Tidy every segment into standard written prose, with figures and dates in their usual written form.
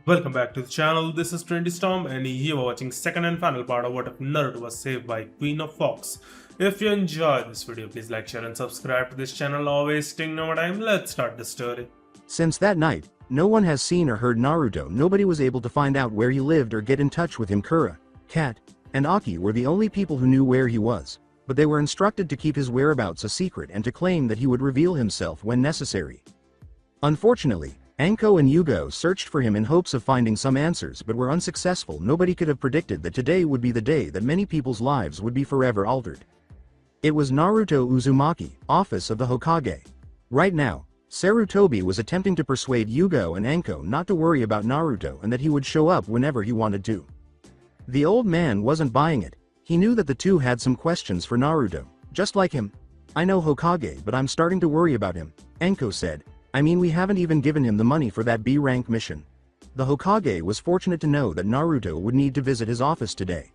Welcome back to the channel. This is Trendy Storm and you are watching second and final part of What If Naruto Was Saved by Queen of Fox. If you enjoyed this video, please like, share and subscribe to this channel. Not wasting no more time, let's start the story. Since that night, no one has seen or heard Naruto. Nobody was able to find out where he lived or get in touch with him. Kura, Kat, and Aki were the only people who knew where he was, but they were instructed to keep his whereabouts a secret and to claim that he would reveal himself when necessary. Unfortunately, Anko and Yugo searched for him in hopes of finding some answers but were unsuccessful. Nobody could have predicted that today would be the day that many people's lives would be forever altered. It was Naruto Uzumaki, office of the Hokage. Right now, Sarutobi was attempting to persuade Yugo and Anko not to worry about Naruto and that he would show up whenever he wanted to. The old man wasn't buying it. He knew that the two had some questions for Naruto, just like him. "I know Hokage, but I'm starting to worry about him," Anko said. "I mean, we haven't even given him the money for that B-rank mission." The Hokage was fortunate to know that Naruto would need to visit his office today.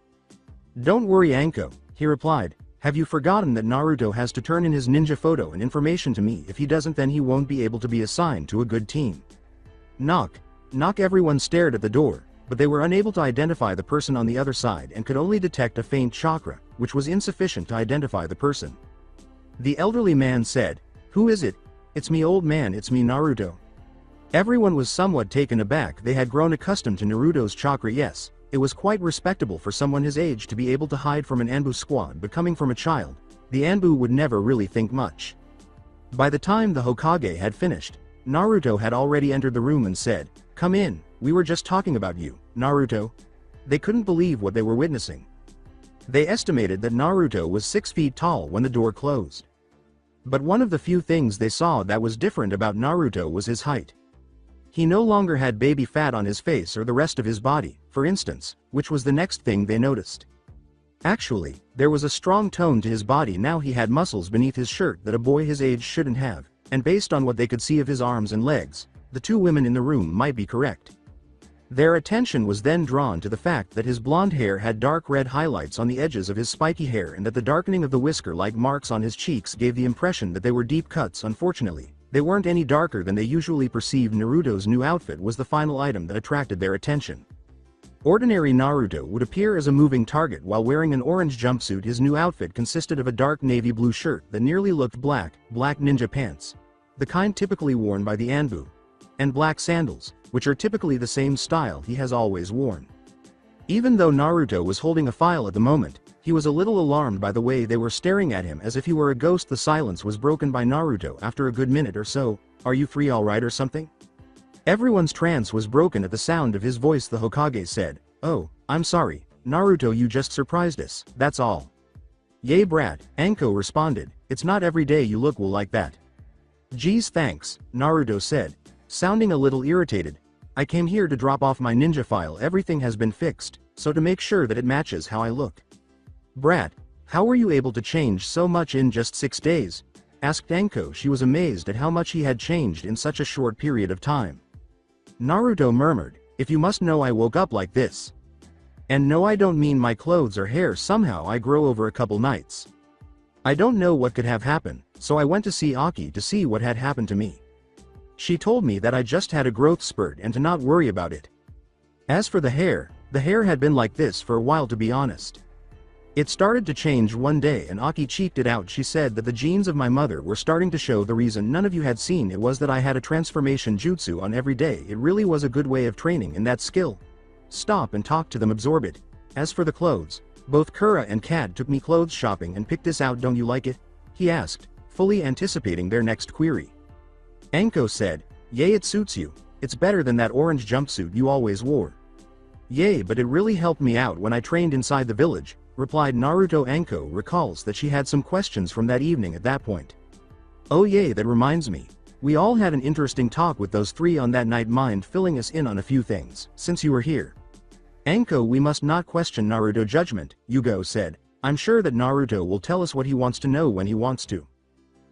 "Don't worry, Anko," he replied. "Have you forgotten that Naruto has to turn in his ninja photo and information to me? If he doesn't, then he won't be able to be assigned to a good team." Knock. Knock. Everyone stared at the door, but they were unable to identify the person on the other side and could only detect a faint chakra, which was insufficient to identify the person. The elderly man said, "Who is it?" "It's me, old man, it's me, Naruto." Everyone was somewhat taken aback. They had grown accustomed to Naruto's chakra. Yes, it was quite respectable for someone his age to be able to hide from an Anbu squad, but coming from a child, the Anbu would never really think much. By the time the Hokage had finished, Naruto had already entered the room and said, "Come in, we were just talking about you, Naruto." They couldn't believe what they were witnessing. They estimated that Naruto was 6 feet tall when the door closed. But one of the few things they saw that was different about Naruto was his height. He no longer had baby fat on his face or the rest of his body, for instance, which was the next thing they noticed. Actually, there was a strong tone to his body. Now he had muscles beneath his shirt that a boy his age shouldn't have, and based on what they could see of his arms and legs, the two women in the room might be correct. Their attention was then drawn to the fact that his blonde hair had dark red highlights on the edges of his spiky hair and that the darkening of the whisker-like marks on his cheeks gave the impression that they were deep cuts. Unfortunately, they weren't any darker than they usually perceived. Naruto's new outfit was the final item that attracted their attention. Ordinary Naruto would appear as a moving target while wearing an orange jumpsuit. His new outfit consisted of a dark navy blue shirt that nearly looked black ninja pants, the kind typically worn by the Anbu, and black sandals, which are typically the same style he has always worn. Even though Naruto was holding a file at the moment, he was a little alarmed by the way they were staring at him as if he were a ghost. The silence was broken by Naruto after a good minute or so. "Are you free all right or something?" Everyone's trance was broken at the sound of his voice. The Hokage said, "Oh, I'm sorry, Naruto, you just surprised us, that's all." "Yay, brat," Anko responded. "It's not every day you look well like that." "Geez, thanks," Naruto said, sounding a little irritated. "I came here to drop off my ninja file. Everything has been fixed, so to make sure that it matches how I look." "Brat, how were you able to change so much in just 6 days?" asked Anko. She was amazed at how much he had changed in such a short period of time. Naruto murmured, "If you must know, I woke up like this. And no, I don't mean my clothes or hair. Somehow I grow over a couple nights. I don't know what could have happened, so I went to see Aki to see what had happened to me. She told me that I just had a growth spurt and to not worry about it. As for the hair had been like this for a while, to be honest. It started to change one day and Aki cheeked it out. She said that the genes of my mother were starting to show. The reason none of you had seen it was that I had a transformation jutsu on every day. It really was a good way of training in that skill. Stop and talk to them, absorb it. As for the clothes, both Kura and Kat took me clothes shopping and picked this out. Don't you like it?" he asked, fully anticipating their next query. Anko said, "Yay, it suits you. It's better than that orange jumpsuit you always wore." "Yay, but it really helped me out when I trained inside the village," replied Naruto. Anko recalls that she had some questions from that evening at that point. "Oh yay, that reminds me. We all had an interesting talk with those three on that night. Mind filling us in on a few things, since you were here?" "Anko, we must not question Naruto's judgment," Yugo said. "I'm sure that Naruto will tell us what he wants to know when he wants to."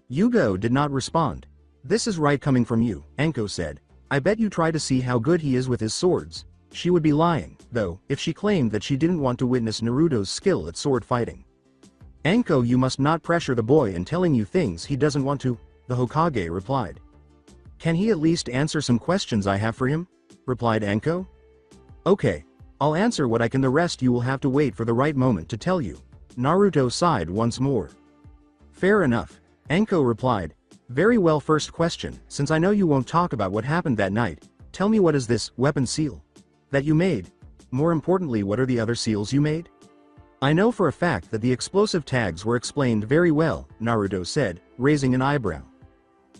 Yugo did not respond. "This is right coming from you," Anko said. "I bet you try to see how good he is with his swords." She would be lying, though, if she claimed that she didn't want to witness Naruto's skill at sword fighting. "Anko, you must not pressure the boy in telling you things he doesn't want to," the Hokage replied. "Can he at least answer some questions I have for him?" replied Anko. Okay. I'll answer what I can, the rest you will have to wait for the right moment to tell you. Naruto sighed once more. Fair enough. Anko replied. Very well, first question, since I know you won't talk about what happened that night, tell me, what is this weapon seal that you made? More importantly, what are the other seals you made? I know for a fact that the explosive tags were explained very well, Naruto said, raising an eyebrow.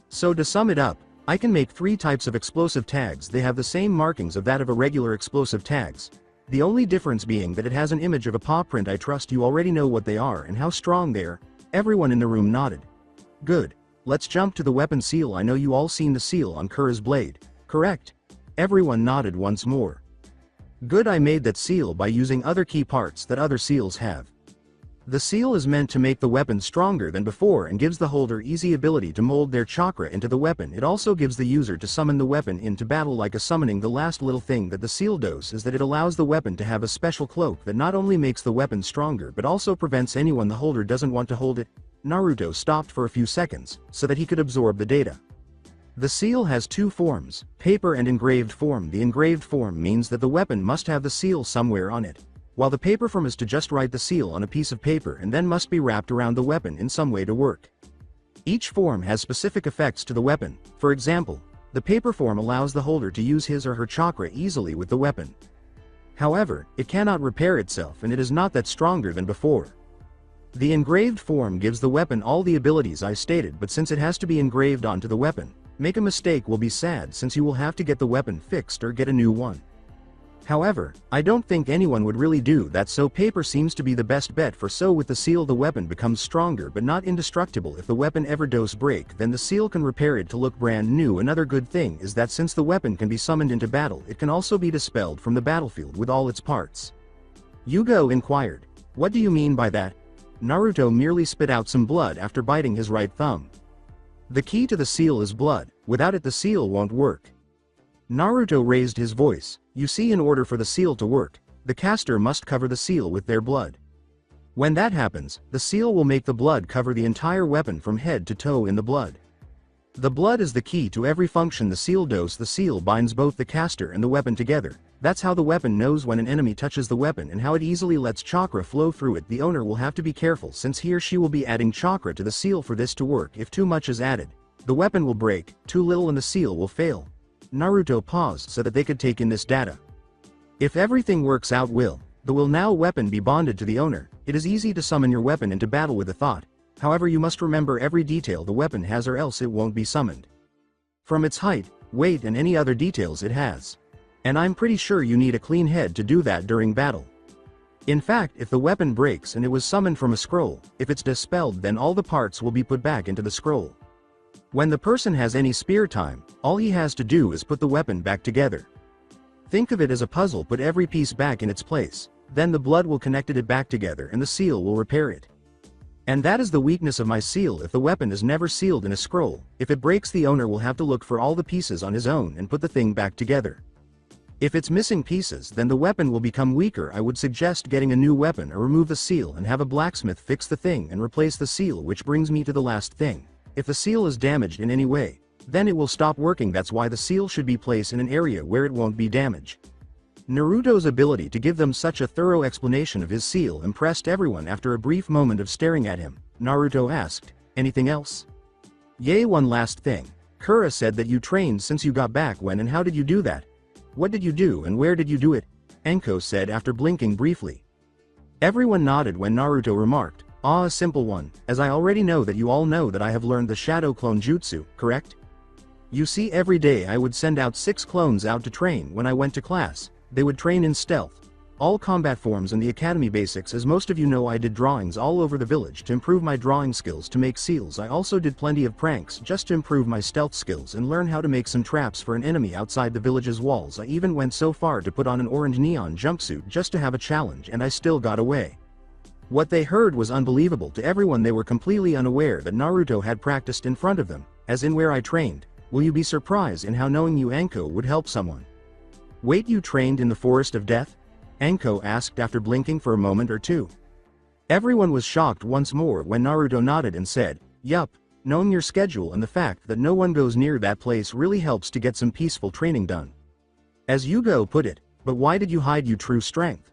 So to sum it up, I can make 3 types of explosive tags. They have the same markings of that of a regular explosive tags. The only difference being that it has an image of a paw print. I trust you already know what they are and how strong they are. Everyone in the room nodded. Good. Let's jump to the weapon seal. I know you all seen the seal on Kura's blade, correct? Everyone nodded once more. Good, I made that seal by using other key parts that other seals have. The seal is meant to make the weapon stronger than before and gives the holder easy ability to mold their chakra into the weapon. It also gives the user to summon the weapon into battle like a summoning. The last little thing that the seal does is that it allows the weapon to have a special cloak that not only makes the weapon stronger but also prevents anyone the holder doesn't want to hold it. Naruto stopped for a few seconds so that he could absorb the data. The seal has 2 forms, paper and engraved form. The engraved form means that the weapon must have the seal somewhere on it, while the paper form is to just write the seal on a piece of paper and then must be wrapped around the weapon in some way to work. Each form has specific effects to the weapon. For example, the paper form allows the holder to use his or her chakra easily with the weapon. However, it cannot repair itself and it is not that stronger than before. The engraved form gives the weapon all the abilities I stated, but since it has to be engraved onto the weapon, make a mistake will be sad since you will have to get the weapon fixed or get a new one. However, I don't think anyone would really do that, so paper seems to be the best bet. For so with the seal the weapon becomes stronger but not indestructible. If the weapon ever does break, then the seal can repair it to look brand new. Another good thing is that since the weapon can be summoned into battle, it can also be dispelled from the battlefield with all its parts. Yugo inquired. What do you mean by that? Naruto merely spit out some blood after biting his right thumb. The key to the seal is blood. Without it the seal won't work. Naruto raised his voice. You see, in order for the seal to work, the caster must cover the seal with their blood. When that happens, the seal will make the blood cover the entire weapon from head to toe in the blood. The blood is the key to every function the seal does. The seal binds both the caster and the weapon together. That's how the weapon knows when an enemy touches the weapon and how it easily lets chakra flow through it. The owner will have to be careful since he or she will be adding chakra to the seal for this to work. If too much is added, the weapon will break, too little and the seal will fail. Naruto paused so that they could take in this data. If everything works out will now weapon be bonded to the owner. It is easy to summon your weapon into battle with a thought. However, you must remember every detail the weapon has or else it won't be summoned. From its height, weight and any other details it has. And I'm pretty sure you need a clean head to do that during battle. In fact, if the weapon breaks and it was summoned from a scroll, if it's dispelled then all the parts will be put back into the scroll. When the person has any spare time, all he has to do is put the weapon back together. Think of it as a puzzle, put every piece back in its place, then the blood will connect it back together and the seal will repair it. And that is the weakness of my seal. If the weapon is never sealed in a scroll, if it breaks the owner will have to look for all the pieces on his own and put the thing back together. If it's missing pieces then the weapon will become weaker. I would suggest getting a new weapon or remove the seal and have a blacksmith fix the thing and replace the seal, which brings me to the last thing. If the seal is damaged in any way, then it will stop working. That's why the seal should be placed in an area where it won't be damaged. Naruto's ability to give them such a thorough explanation of his seal impressed everyone. After a brief moment of staring at him, Naruto asked, anything else? Yay, one last thing. Kura said that you trained since you got back. When and how did you do that? What did you do and where did you do it? Anko said after blinking briefly. Everyone nodded when Naruto remarked, a simple one, as I already know that you all know that I have learned the shadow clone jutsu, correct? You see, every day I would send out 6 clones out to train. When I went to class, they would train in stealth, all combat forms and the academy basics. As most of you know, I did drawings all over the village to improve my drawing skills to make seals. I also did plenty of pranks just to improve my stealth skills and learn how to make some traps for an enemy outside the village's walls. I even went so far to put on an orange neon jumpsuit just to have a challenge, and I still got away. What they heard was unbelievable to everyone. They were completely unaware that Naruto had practiced in front of them, as in where I trained. Will you be surprised in how knowing you Anko would help someone? Wait, you trained in the Forest of Death? Anko asked after blinking for a moment or two. Everyone was shocked once more when Naruto nodded and said, yup, knowing your schedule and the fact that no one goes near that place really helps to get some peaceful training done. As Yugo put it, but why did you hide your true strength?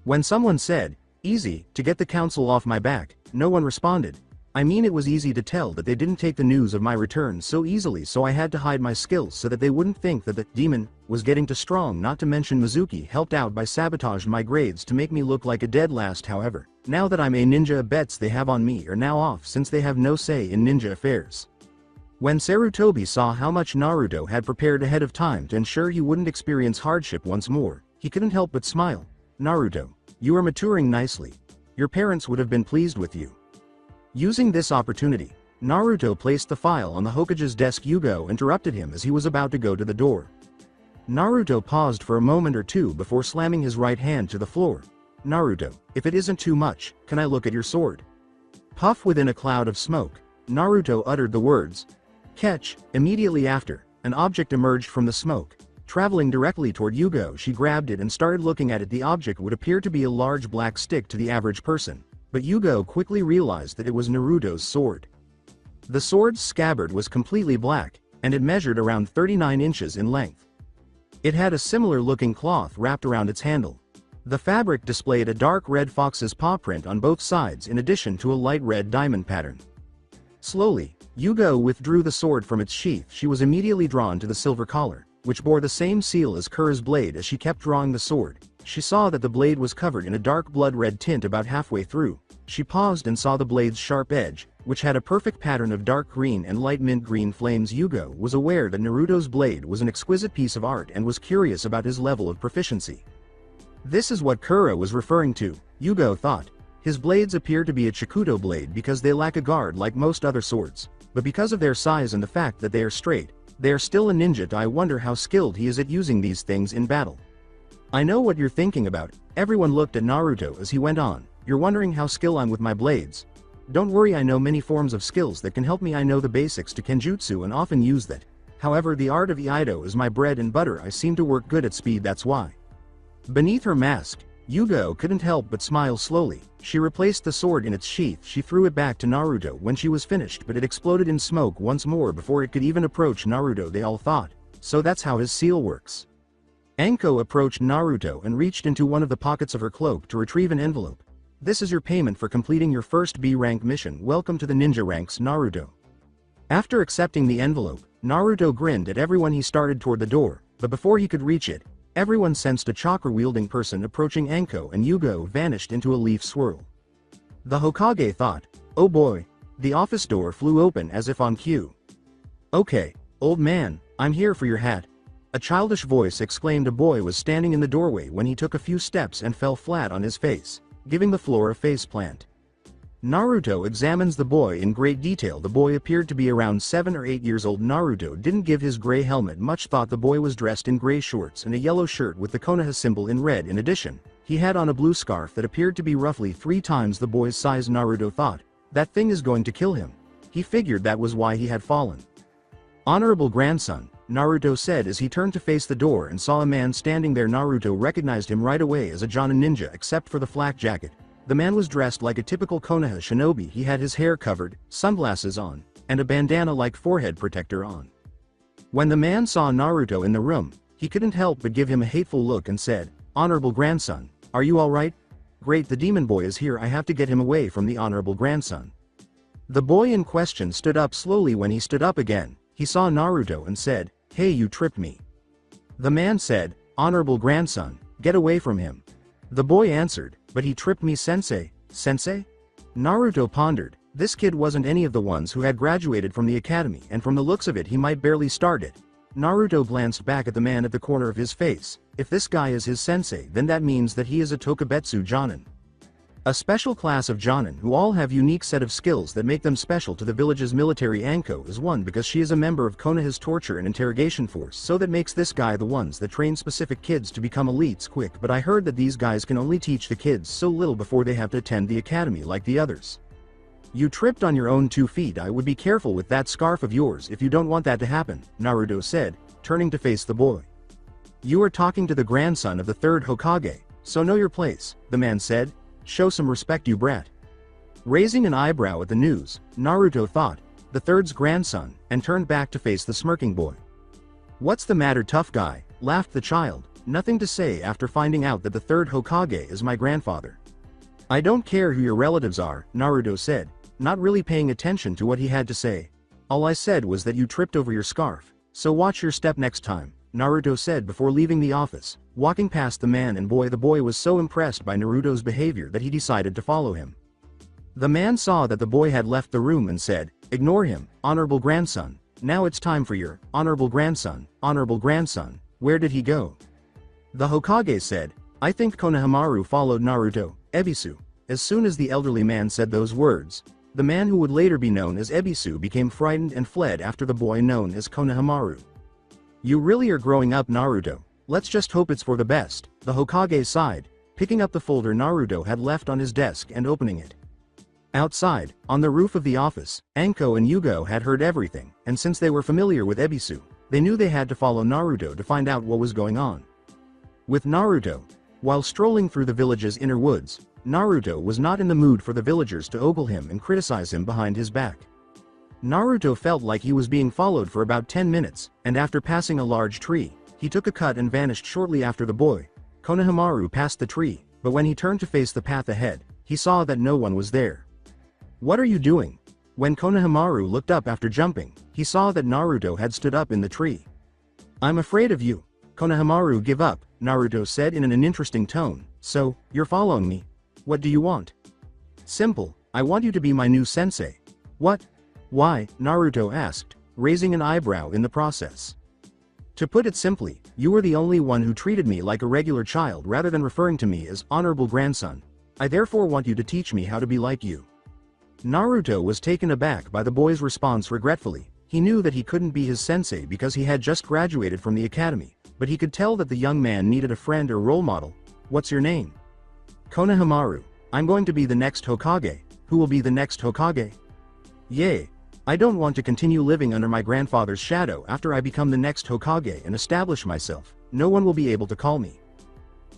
When someone said, easy, to get the council off my back, no one responded. I mean, it was easy to tell that they didn't take the news of my return so easily, so I had to hide my skills so that they wouldn't think that the demon was getting too strong. Not to mention Mizuki helped out by sabotaging my grades to make me look like a dead last. However, now that I'm a ninja, bets they have on me are now off since they have no say in ninja affairs. When Sarutobi saw how much Naruto had prepared ahead of time to ensure he wouldn't experience hardship once more, he couldn't help but smile. Naruto, you are maturing nicely. Your parents would have been pleased with you. Using this opportunity, Naruto placed the file on the Hokage's desk. Yugo interrupted him as he was about to go to the door. Naruto paused for a moment or two before slamming his right hand to the floor. Naruto, if it isn't too much, can I look at your sword? Puff within a cloud of smoke, Naruto uttered the words. Catch. Immediately after, an object emerged from the smoke. Traveling directly toward Yugo, she grabbed it and started looking at it. The object would appear to be a large black stick to the average person, but Yugo quickly realized that it was Naruto's sword. The sword's scabbard was completely black, and it measured around 39 inches in length. It had a similar looking cloth wrapped around its handle. The fabric displayed a dark red fox's paw print on both sides in addition to a light red diamond pattern. Slowly, Yugo withdrew the sword from its sheath. She was immediately drawn to the silver collar, which bore the same seal as Kura's blade. As she kept drawing the sword, she saw that the blade was covered in a dark blood red tint. About halfway through, she paused and saw the blade's sharp edge, which had a perfect pattern of dark green and light mint green flames. Yugo was aware that Naruto's blade was an exquisite piece of art and was curious about his level of proficiency. This is what Kura was referring to, Yugo thought. His blades appear to be a Chikuto blade because they lack a guard like most other swords, but because of their size and the fact that they are straight, they are still a ninja. I wonder how skilled he is at using these things in battle. I know what you're thinking about. Everyone looked at Naruto as he went on. You're wondering how skilled I'm with my blades. Don't worry, I know many forms of skills that can help me. I know the basics to Kenjutsu and often use that. However, the art of Iaido is my bread and butter. I seem to work good at speed, that's why. Beneath her mask, Yugo couldn't help but smile slowly. She replaced the sword in its sheath. She threw it back to Naruto when she was finished, but it exploded in smoke once more before it could even approach Naruto, they all thought. So that's how his seal works. Anko approached Naruto and reached into one of the pockets of her cloak to retrieve an envelope. This is your payment for completing your first B-rank mission. Welcome to the ninja ranks, Naruto. After accepting the envelope, Naruto grinned at everyone. He started toward the door, but before he could reach it, everyone sensed a chakra-wielding person approaching Anko, and Yugo vanished into a leaf swirl. The Hokage thought, oh boy. The office door flew open as if on cue. Okay, old man, I'm here for your hat. A childish voice exclaimed. A boy was standing in the doorway when he took a few steps and fell flat on his face, giving the floor a faceplant. Naruto examines the boy in great detail. The boy appeared to be around 7 or 8 years old. Naruto didn't give his gray helmet much thought. The boy was dressed in gray shorts and a yellow shirt with the Konoha symbol in red. In addition, he had on a blue scarf that appeared to be roughly 3 times the boy's size. Naruto thought, that thing is going to kill him. He figured that was why he had fallen. Honorable grandson, Naruto said as he turned to face the door and saw a man standing there. Naruto recognized him right away as a Jonin ninja except for the flak jacket. The man was dressed like a typical Konoha shinobi. He had his hair covered, sunglasses on, and a bandana-like forehead protector on. When the man saw Naruto in the room, he couldn't help but give him a hateful look and said, Honorable grandson, are you alright? Great, the demon boy is here. I have to get him away from the honorable grandson. The boy in question stood up slowly. When he stood up again, he saw Naruto and said, hey, you tripped me. The man said, Honorable grandson, get away from him. The boy answered, but he tripped me, sensei. Sensei? Naruto pondered. This kid wasn't any of the ones who had graduated from the academy, and from the looks of it he might barely start it. Naruto glanced back at the man at the corner of his face. If this guy is his sensei, then that means that he is a Tokubetsu Jonin. A special class of Jonin who all have unique set of skills that make them special to the village's military. Anko is one because she is a member of Konoha's torture and interrogation force, so that makes this guy the ones that train specific kids to become elites quick. But I heard that these guys can only teach the kids so little before they have to attend the academy like the others. You tripped on your own 2 feet. I would be careful with that scarf of yours if you don't want that to happen, Naruto said, turning to face the boy. You are talking to the grandson of the 3rd Hokage, so know your place, the man said. Show some respect, you brat. Raising an eyebrow at the news, Naruto thought, the 3rd's grandson, and turned back to face the smirking boy. What's the matter, tough guy? laughed the child, nothing to say after finding out that the third Hokage is my grandfather. I don't care who your relatives are, Naruto said, not really paying attention to what he had to say. All I said was that you tripped over your scarf, so watch your step next time, Naruto said before leaving the office. Walking past the man and boy, the boy was so impressed by Naruto's behavior that he decided to follow him. The man saw that the boy had left the room and said, "Ignore him, honorable grandson. Now it's time for your honorable grandson, honorable grandson. Where did he go?" The Hokage said, "I think Konohamaru followed Naruto, Ebisu." As soon as the elderly man said those words, the man who would later be known as Ebisu became frightened and fled after the boy known as Konohamaru. "You really are growing up, Naruto. Let's just hope it's for the best," the Hokage sighed, picking up the folder Naruto had left on his desk and opening it. Outside, on the roof of the office, Anko and Yugo had heard everything, and since they were familiar with Ebisu, they knew they had to follow Naruto to find out what was going on. With Naruto, while strolling through the village's inner woods, Naruto was not in the mood for the villagers to ogle him and criticize him behind his back. Naruto felt like he was being followed for about 10 minutes, and after passing a large tree, he took a cut and vanished shortly after the boy, Konohamaru, passed the tree, but when he turned to face the path ahead, he saw that no one was there. "What are you doing?" When Konohamaru looked up after jumping, he saw that Naruto had stood up in the tree. "I'm afraid of you, Konohamaru. Give up," Naruto said in an interesting tone. "So, you're following me? What do you want?" "Simple, I want you to be my new sensei." "What? Why?" Naruto asked, raising an eyebrow in the process. "To put it simply, you were the only one who treated me like a regular child rather than referring to me as honorable grandson. I therefore want you to teach me how to be like you." Naruto was taken aback by the boy's response. Regretfully, he knew that he couldn't be his sensei because he had just graduated from the academy, but he could tell that the young man needed a friend or role model. "What's your name?" "Konohamaru. I'm going to be the next Hokage." "Who will be the next Hokage?" "Yay. I don't want to continue living under my grandfather's shadow after I become the next Hokage and establish myself. No one will be able to call me."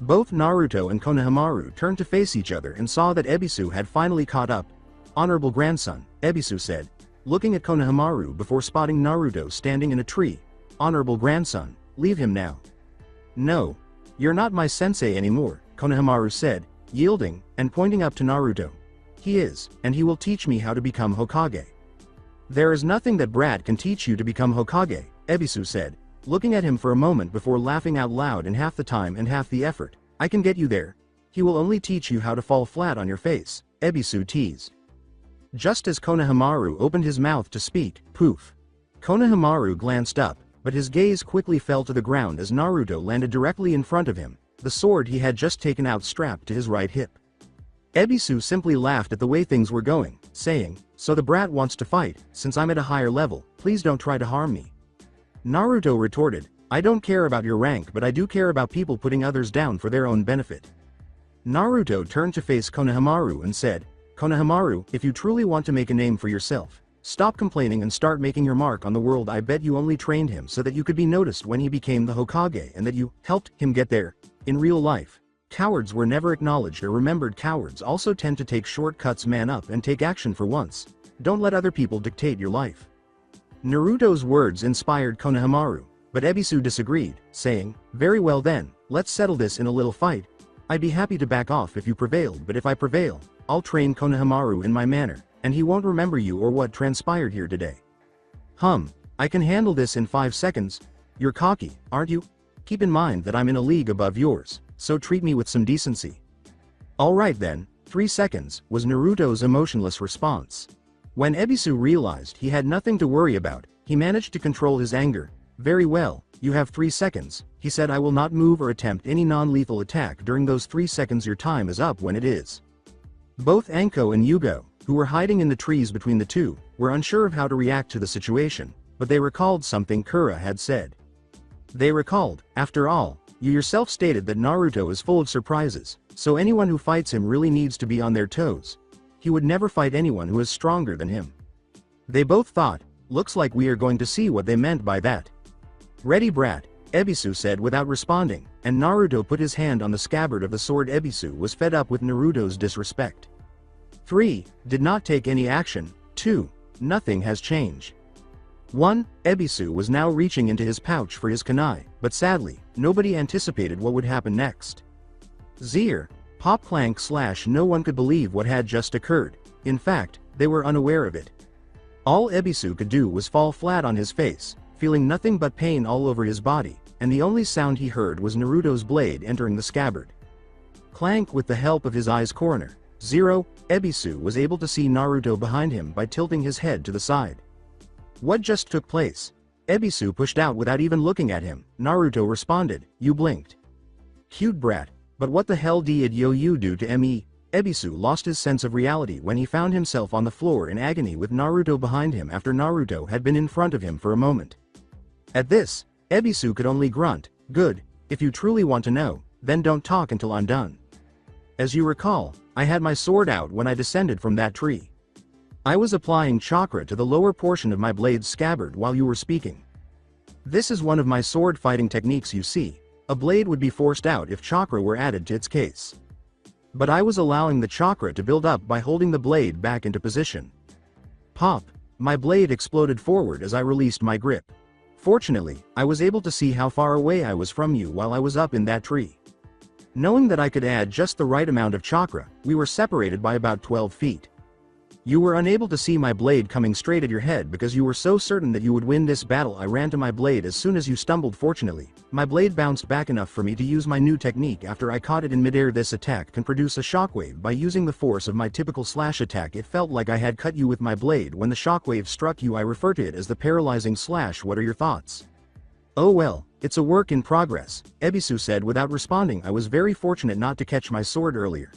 Both Naruto and Konohamaru turned to face each other and saw that Ebisu had finally caught up. "Honorable grandson," Ebisu said, looking at Konohamaru before spotting Naruto standing in a tree. "Honorable grandson, leave him now." "No. You're not my sensei anymore," Konohamaru said, yielding, and pointing up to Naruto. "He is, and he will teach me how to become Hokage." "There is nothing that brat can teach you to become Hokage," Ebisu said, looking at him for a moment before laughing out loud. "In half the time and half the effort, I can get you there. He will only teach you how to fall flat on your face," Ebisu teased. Just as Konohamaru opened his mouth to speak, poof. Konohamaru glanced up, but his gaze quickly fell to the ground as Naruto landed directly in front of him, the sword he had just taken out strapped to his right hip. Ebisu simply laughed at the way things were going, saying, "So the brat wants to fight. Since I'm at a higher level, please don't try to harm me." Naruto retorted, "I don't care about your rank, but I do care about people putting others down for their own benefit." Naruto turned to face Konohamaru and said, "Konohamaru, if you truly want to make a name for yourself, stop complaining and start making your mark on the world. I bet you only trained him so that you could be noticed when he became the Hokage and that you helped him get there. In real life, cowards were never acknowledged or remembered. Cowards also tend to take shortcuts. Man up and take action for once. Don't let other people dictate your life." Naruto's words inspired Konohamaru, but Ebisu disagreed, saying, "Very well then, let's settle this in a little fight. I'd be happy to back off if you prevailed, but if I prevail, I'll train Konohamaru in my manner, and he won't remember you or what transpired here today." I can handle this in 5 seconds. You're cocky, aren't you? Keep in mind that I'm in a league above yours, so treat me with some decency." "Alright then, 3 seconds," was Naruto's emotionless response. When Ebisu realized he had nothing to worry about, he managed to control his anger. "Very well, you have 3 seconds, he said. "I will not move or attempt any non-lethal attack during those 3 seconds. Your time is up when it is." Both Anko and Yugo, who were hiding in the trees between the two, were unsure of how to react to the situation, but they recalled something Kura had said. They recalled, after all, you yourself stated that Naruto is full of surprises, so anyone who fights him really needs to be on their toes. He would never fight anyone who is stronger than him. They both thought, looks like we are going to see what they meant by that. "Ready, brat," Ebisu said without responding, and Naruto put his hand on the scabbard of the sword. Ebisu was fed up with Naruto's disrespect. 3. Did not take any action. 2. Nothing has changed. 1. Ebisu was now reaching into his pouch for his kunai, but sadly, nobody anticipated what would happen next. Zir, Pop Clank / no one could believe what had just occurred. In fact, they were unaware of it. All Ebisu could do was fall flat on his face, feeling nothing but pain all over his body, and the only sound he heard was Naruto's blade entering the scabbard. Clank, with the help of his eye's corner, Zero, Ebisu was able to see Naruto behind him by tilting his head to the side. What just took place? Ebisu pushed out without even looking at him. Naruto responded, "You blinked. Cute brat, but what the hell did you do to me?" Ebisu lost his sense of reality when he found himself on the floor in agony with Naruto behind him after Naruto had been in front of him for a moment. At this, Ebisu could only grunt, "Good, if you truly want to know, then don't talk until I'm done. As you recall, I had my sword out when I descended from that tree. I was applying chakra to the lower portion of my blade's scabbard while you were speaking. This is one of my sword fighting techniques, you see. A blade would be forced out if chakra were added to its case. But I was allowing the chakra to build up by holding the blade back into position. Pop, my blade exploded forward as I released my grip. Fortunately, I was able to see how far away I was from you while I was up in that tree. Knowing that I could add just the right amount of chakra, we were separated by about 12 feet. You were unable to see my blade coming straight at your head because you were so certain that you would win this battle. I ran to my blade as soon as you stumbled. Fortunately, my blade bounced back enough for me to use my new technique after I caught it in midair. This attack can produce a shockwave by using the force of my typical slash attack. It felt like I had cut you with my blade when the shockwave struck you. I refer to it as the paralyzing slash. What are your thoughts? Oh well, it's a work in progress, Ebisu said without responding. I was very fortunate not to catch my sword earlier.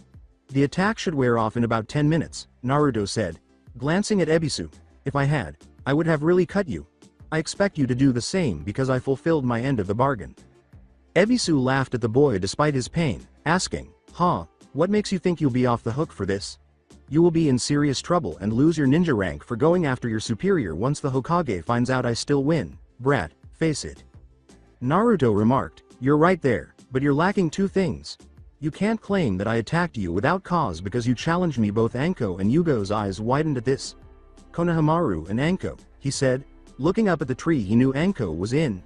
The attack should wear off in about 10 minutes, Naruto said, glancing at Ebisu. If I had, I would have really cut you. I expect you to do the same because I fulfilled my end of the bargain. Ebisu laughed at the boy despite his pain, asking, what makes you think you'll be off the hook for this? You will be in serious trouble and lose your ninja rank for going after your superior once the Hokage finds out I still win, brat, face it. Naruto remarked, you're right there, but you're lacking two things. You can't claim that I attacked you without cause because you challenged me. Both Anko and Yugo's eyes widened at this. Konohamaru and Anko, he said. Looking up at the tree, he knew Anko was in.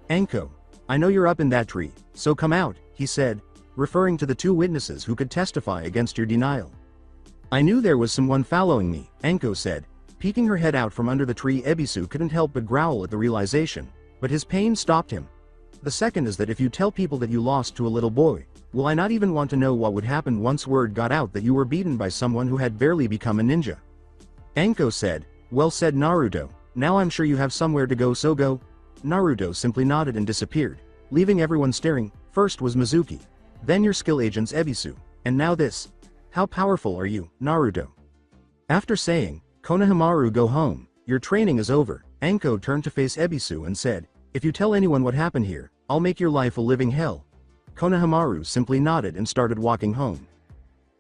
Anko, I know you're up in that tree, so come out, he said, referring to the two witnesses who could testify against your denial. I knew there was someone following me, Anko said, peeking her head out from under the tree. Ebisu couldn't help but growl at the realization, but his pain stopped him. The second is that if you tell people that you lost to a little boy, will I not even want to know what would happen once word got out that you were beaten by someone who had barely become a ninja? Anko said, well said Naruto, now I'm sure you have somewhere to go, so go. Naruto simply nodded and disappeared, leaving everyone staring. First was Mizuki, then your skill agents Ebisu, and now this. How powerful are you, Naruto? After saying, Konohamaru, go home, your training is over, Anko turned to face Ebisu and said, if you tell anyone what happened here, I'll make your life a living hell. Konohamaru simply nodded and started walking home.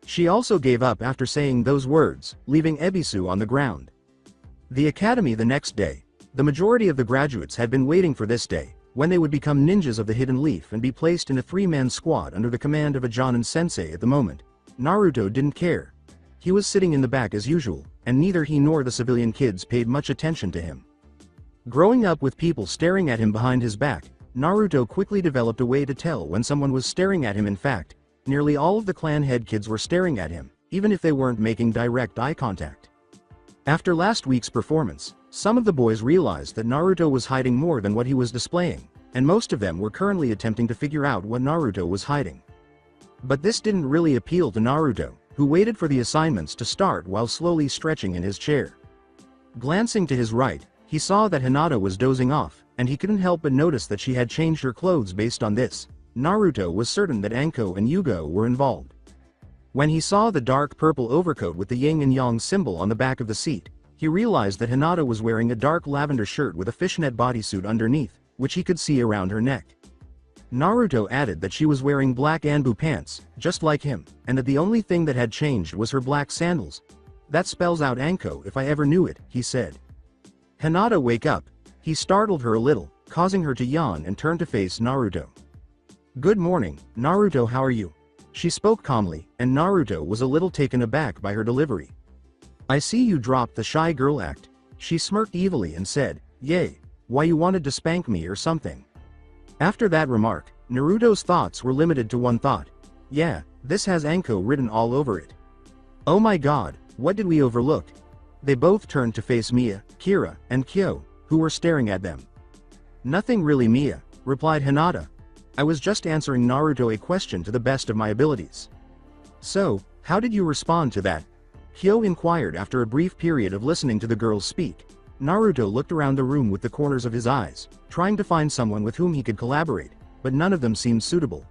She also gave up after saying those words, leaving Ebisu on the ground. The academy the next day. The majority of the graduates had been waiting for this day, when they would become ninjas of the Hidden Leaf and be placed in a three-man squad under the command of a Jonin sensei. At the moment, Naruto didn't care. He was sitting in the back as usual, and neither he nor the civilian kids paid much attention to him. Growing up with people staring at him behind his back, Naruto quickly developed a way to tell when someone was staring at him. In fact, nearly all of the clan head kids were staring at him, even if they weren't making direct eye contact. After last week's performance, some of the boys realized that Naruto was hiding more than what he was displaying, and most of them were currently attempting to figure out what Naruto was hiding. But this didn't really appeal to Naruto, who waited for the assignments to start while slowly stretching in his chair. Glancing to his right, he saw that Hinata was dozing off, and he couldn't help but notice that she had changed her clothes. Based on this, Naruto was certain that Anko and Yugo were involved. When he saw the dark purple overcoat with the yin and yang symbol on the back of the seat, he realized that Hinata was wearing a dark lavender shirt with a fishnet bodysuit underneath, which he could see around her neck. Naruto added that she was wearing black Anbu pants, just like him, and that the only thing that had changed was her black sandals. That spells out Anko if I ever knew it, he said. Hinata, wake up. He startled her a little, causing her to yawn and turn to face Naruto. Good morning, Naruto, how are you? She spoke calmly, and Naruto was a little taken aback by her delivery. I see you dropped the shy girl act. She smirked evilly and said, yay, why you wanted to spank me or something? After that remark, Naruto's thoughts were limited to one thought. Yeah, this has Anko written all over it. Oh my god, what did we overlook? They both turned to face Mia, Kira, and Kyo, who were staring at them. Nothing really, Mia, replied Hinata. I was just answering Naruto a question to the best of my abilities. So, how did you respond to that? Kyo inquired after a brief period of listening to the girls speak. Naruto looked around the room with the corners of his eyes, trying to find someone with whom he could collaborate, but none of them seemed suitable.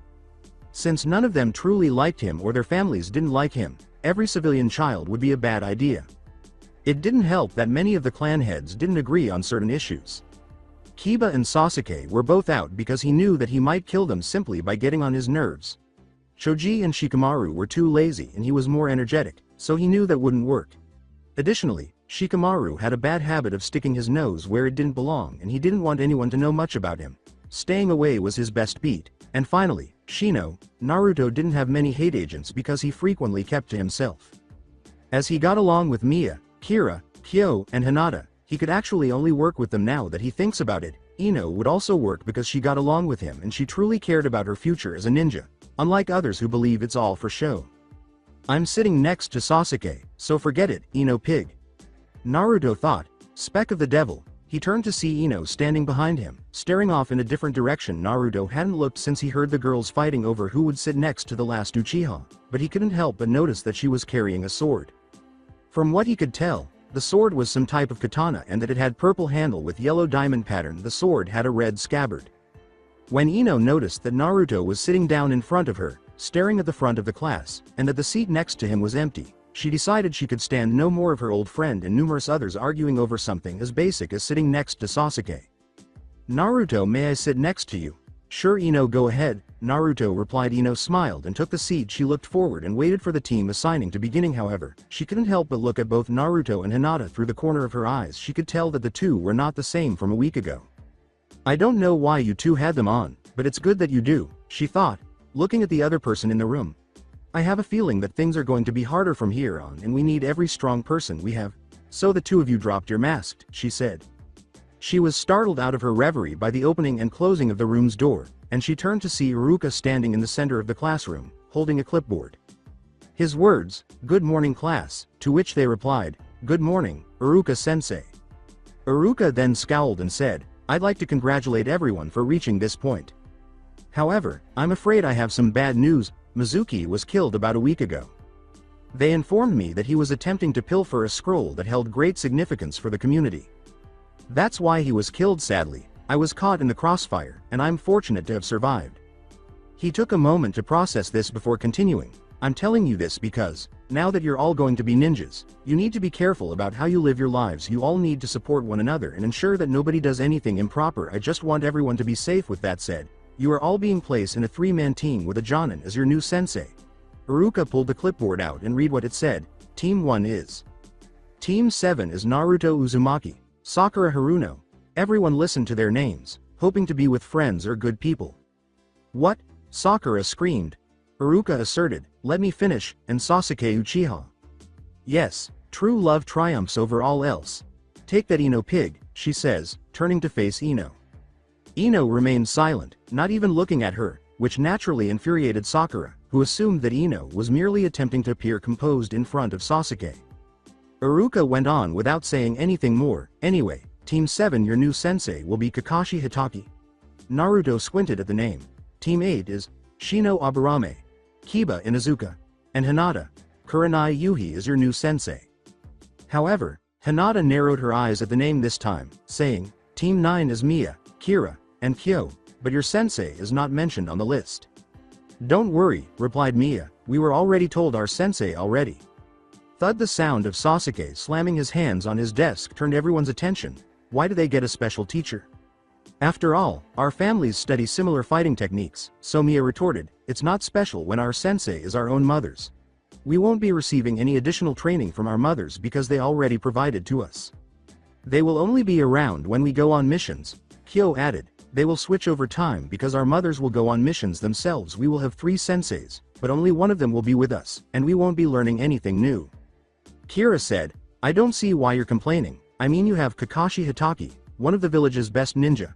Since none of them truly liked him or their families didn't like him, every civilian child would be a bad idea. It didn't help that many of the clan heads didn't agree on certain issues. Kiba and Sasuke were both out because he knew that he might kill them simply by getting on his nerves. Choji and Shikamaru were too lazy and he was more energetic, so he knew that wouldn't work. Additionally, Shikamaru had a bad habit of sticking his nose where it didn't belong and he didn't want anyone to know much about him. Staying away was his best beat. And finally, Shino, Naruto didn't have many hate agents because he frequently kept to himself. As he got along with Mia, Kira, Kyo, and Hinata, he could actually only work with them now that he thinks about it. Ino would also work because she got along with him and she truly cared about her future as a ninja, unlike others who believe it's all for show. I'm sitting next to Sasuke, so forget it, Ino pig. Naruto thought, speck of the devil. He turned to see Ino standing behind him, staring off in a different direction. Naruto hadn't looked since he heard the girls fighting over who would sit next to the last Uchiha, but he couldn't help but notice that she was carrying a sword. From what he could tell, the sword was some type of katana and that it had purple handle with yellow diamond pattern. The sword had a red scabbard. When Ino noticed that Naruto was sitting down in front of her, staring at the front of the class, and that the seat next to him was empty, she decided she could stand no more of her old friend and numerous others arguing over something as basic as sitting next to Sasuke. Naruto, may I sit next to you? Sure, Ino, go ahead, Naruto replied. Ino smiled and took the seat. She looked forward and waited for the team assigning to beginning. However, she couldn't help but look at both Naruto and Hinata through the corner of her eyes. She could tell that the two were not the same from a week ago. I don't know why you two had them on, but it's good that you do, she thought, looking at the other person in the room. I have a feeling that things are going to be harder from here on and we need every strong person we have. So the two of you dropped your masks, she said. She was startled out of her reverie by the opening and closing of the room's door, and she turned to see Iruka standing in the center of the classroom, holding a clipboard. His words, "Good morning class," to which they replied, "Good morning, Iruka-sensei." Iruka then scowled and said, I'd like to congratulate everyone for reaching this point. However, I'm afraid I have some bad news. Mizuki was killed about a week ago. They informed me that he was attempting to pilfer a scroll that held great significance for the community. That's why he was killed. Sadly, I was caught in the crossfire, and I'm fortunate to have survived. He took a moment to process this before continuing. I'm telling you this because, now that you're all going to be ninjas, you need to be careful about how you live your lives. You all need to support one another and ensure that nobody does anything improper. I just want everyone to be safe. With that said, you are all being placed in a 3-man team with a Jonin as your new sensei. Iruka pulled the clipboard out and read what it said. Team 1 is. Team 7 is Naruto Uzumaki, Sakura Haruno. Everyone listened to their names, hoping to be with friends or good people. What? Sakura screamed. Iruka asserted, let me finish, and Sasuke Uchiha. Yes, true love triumphs over all else. Take that, Ino pig, she says, turning to face Ino. Ino remained silent, not even looking at her, which naturally infuriated Sakura, who assumed that Ino was merely attempting to appear composed in front of Sasuke. Iruka went on without saying anything more. Anyway, Team 7, your new sensei will be Kakashi Hitaki. Naruto squinted at the name. Team 8 is Shino Aburame, Kiba Inuzuka, and Hinata. Kurenai Yuhi is your new sensei. However, Hinata narrowed her eyes at the name this time, saying, Team 9 is Mia, Kira, and Kyo, but your sensei is not mentioned on the list. Don't worry, replied Mia, we were already told our sensei already. Thud. The sound of Sasuke slamming his hands on his desk turned everyone's attention. Why do they get a special teacher? After all, our families study similar fighting techniques, so Mia retorted, it's not special when our sensei is our own mother's. We won't be receiving any additional training from our mothers because they already provided to us. They will only be around when we go on missions, Kyo added. They will switch over time because our mothers will go on missions themselves. We will have 3 senseis, but only one of them will be with us, and we won't be learning anything new. Kira said, I don't see why you're complaining. I mean, you have Kakashi Hitaki, one of the village's best ninja.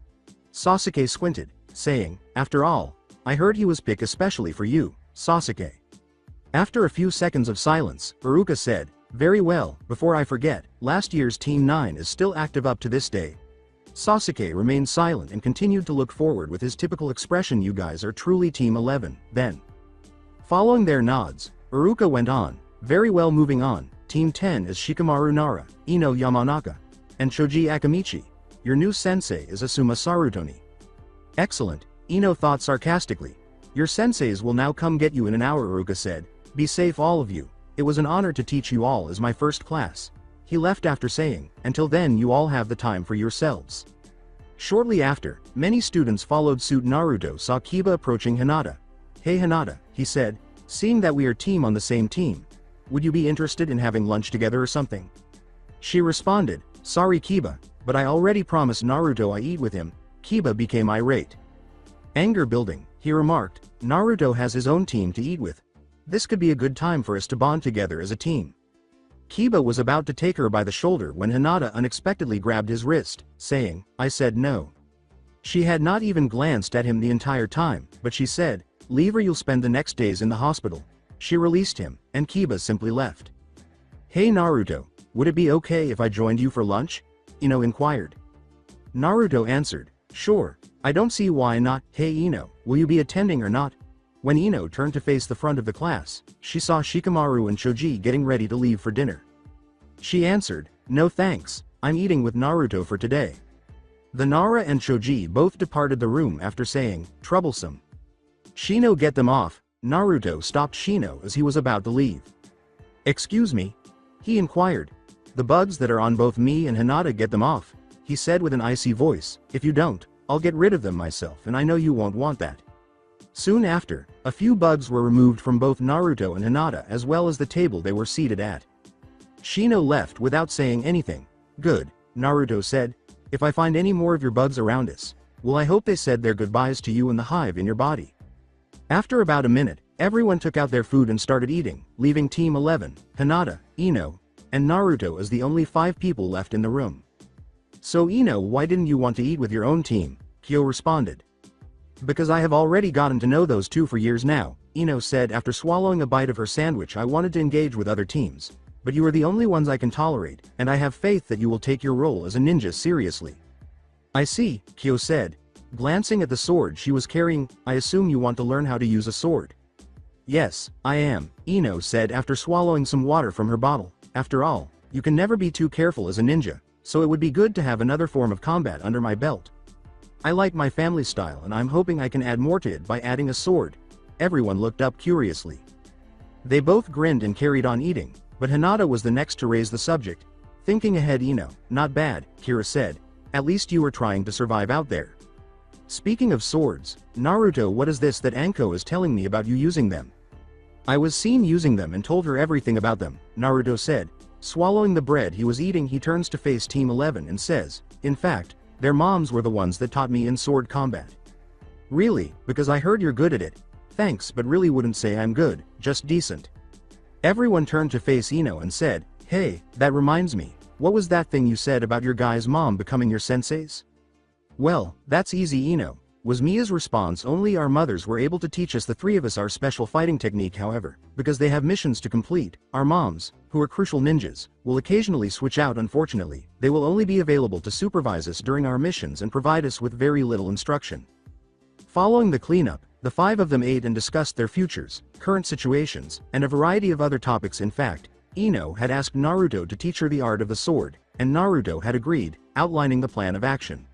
Sasuke squinted, saying, after all, I heard he was picked especially for you, Sasuke. After a few seconds of silence, Iruka said, very well, before I forget, last year's Team 9 is still active up to this day. Sasuke remained silent and continued to look forward with his typical expression. You guys are truly Team 11, then. Following their nods, Iruka went on, very well, moving on, Team 10 is Shikamaru Nara, Ino Yamanaka, and Shoji Akamichi. Your new sensei is Asuma Sarutoni. Excellent, Ino thought sarcastically. Your senseis will now come get you in an hour, Iruka said. Be safe all of you. It was an honor to teach you all as my first class. He left after saying, until then you all have the time for yourselves. Shortly after, many students followed suit. Naruto saw Kiba approaching Hinata. Hey Hinata, he said, seeing that we are team on the same team. Would you be interested in having lunch together or something? She responded, sorry Kiba, but I already promised Naruto I eat with him. Kiba became irate. Anger building, he remarked, Naruto has his own team to eat with. This could be a good time for us to bond together as a team. Kiba was about to take her by the shoulder when Hinata unexpectedly grabbed his wrist, saying, I said no. She had not even glanced at him the entire time, but she said, leave or you'll spend the next days in the hospital. She released him, and Kiba simply left. Hey Naruto, would it be okay if I joined you for lunch? Ino inquired. Naruto answered, sure, I don't see why not. Hey Ino, will you be attending or not? When Ino turned to face the front of the class, she saw Shikamaru and Shoji getting ready to leave for dinner. She answered, no thanks, I'm eating with Naruto for today. The Nara and Shoji both departed the room after saying, troublesome. Shino, get them off. Naruto stopped Shino as he was about to leave. Excuse me? He inquired. The bugs that are on both me and Hinata, get them off, he said with an icy voice. If you don't, I'll get rid of them myself, and I know you won't want that. Soon after, a few bugs were removed from both Naruto and Hinata as well as the table they were seated at. Shino left without saying anything. Good, Naruto said. If I find any more of your bugs around us, well, I hope they said their goodbyes to you in the hive in your body. After about a minute, everyone took out their food and started eating, leaving Team 11, Hinata, Ino, and Naruto as the only 5 people left in the room. So Ino, why didn't you want to eat with your own team? Kyo responded. Because I have already gotten to know those two for years now, Ino said after swallowing a bite of her sandwich. I wanted to engage with other teams, but you are the only ones I can tolerate, and I have faith that you will take your role as a ninja seriously. I see, Kyo said, glancing at the sword she was carrying. I assume you want to learn how to use a sword. Yes, I am, Ino said after swallowing some water from her bottle. After all, you can never be too careful as a ninja, so it would be good to have another form of combat under my belt. I like my family style and I'm hoping I can add more to it by adding a sword. Everyone looked up curiously. They both grinned and carried on eating, but Hinata was the next to raise the subject. Thinking ahead, Ino, not bad, Kira said. At least you were trying to survive out there. Speaking of swords, Naruto, what is this that Anko is telling me about you using them? I was seen using them and told her everything about them, Naruto said. Swallowing the bread he was eating, he turns to face Team 11 and says, in fact, their moms were the ones that taught me in sword combat. Really, because I heard you're good at it. Thanks, but really wouldn't say I'm good, just decent. Everyone turned to face Ino and said, hey, that reminds me, what was that thing you said about your guy's mom becoming your senseis? Well, that's easy, Ino, was Mia's response. Only our mothers were able to teach us, the 3 of us, our special fighting technique. However, because they have missions to complete, our moms, who are crucial ninjas, will occasionally switch out. Unfortunately, they will only be available to supervise us during our missions and provide us with very little instruction. Following the cleanup, the 5 of them ate and discussed their futures, current situations, and a variety of other topics. In fact, Ino had asked Naruto to teach her the art of the sword, and Naruto had agreed, outlining the plan of action.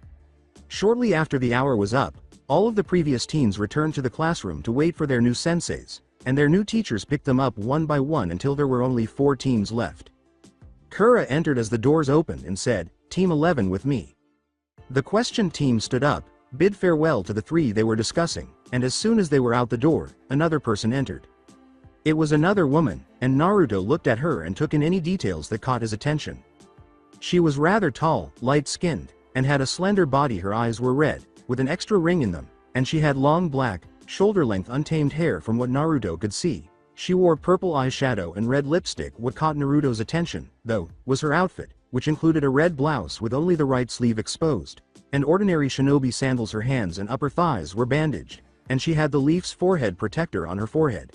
Shortly after the hour was up, all of the previous teens returned to the classroom to wait for their new senseis, and their new teachers picked them up one by one until there were only 4 teams left. Kura entered as the doors opened and said, Team 11 with me. The questioned team stood up, bid farewell to the 3 they were discussing, and as soon as they were out the door, another person entered. It was another woman, and Naruto looked at her and took in any details that caught his attention. She was rather tall, light-skinned, and had a slender body. Her eyes were red, with an extra ring in them, and she had long black, shoulder-length untamed hair. From what Naruto could see, she wore purple eyeshadow and red lipstick. What caught Naruto's attention, though, was her outfit, which included a red blouse with only the right sleeve exposed, and ordinary shinobi sandals. Her hands and upper thighs were bandaged, and she had the leaf's forehead protector on her forehead.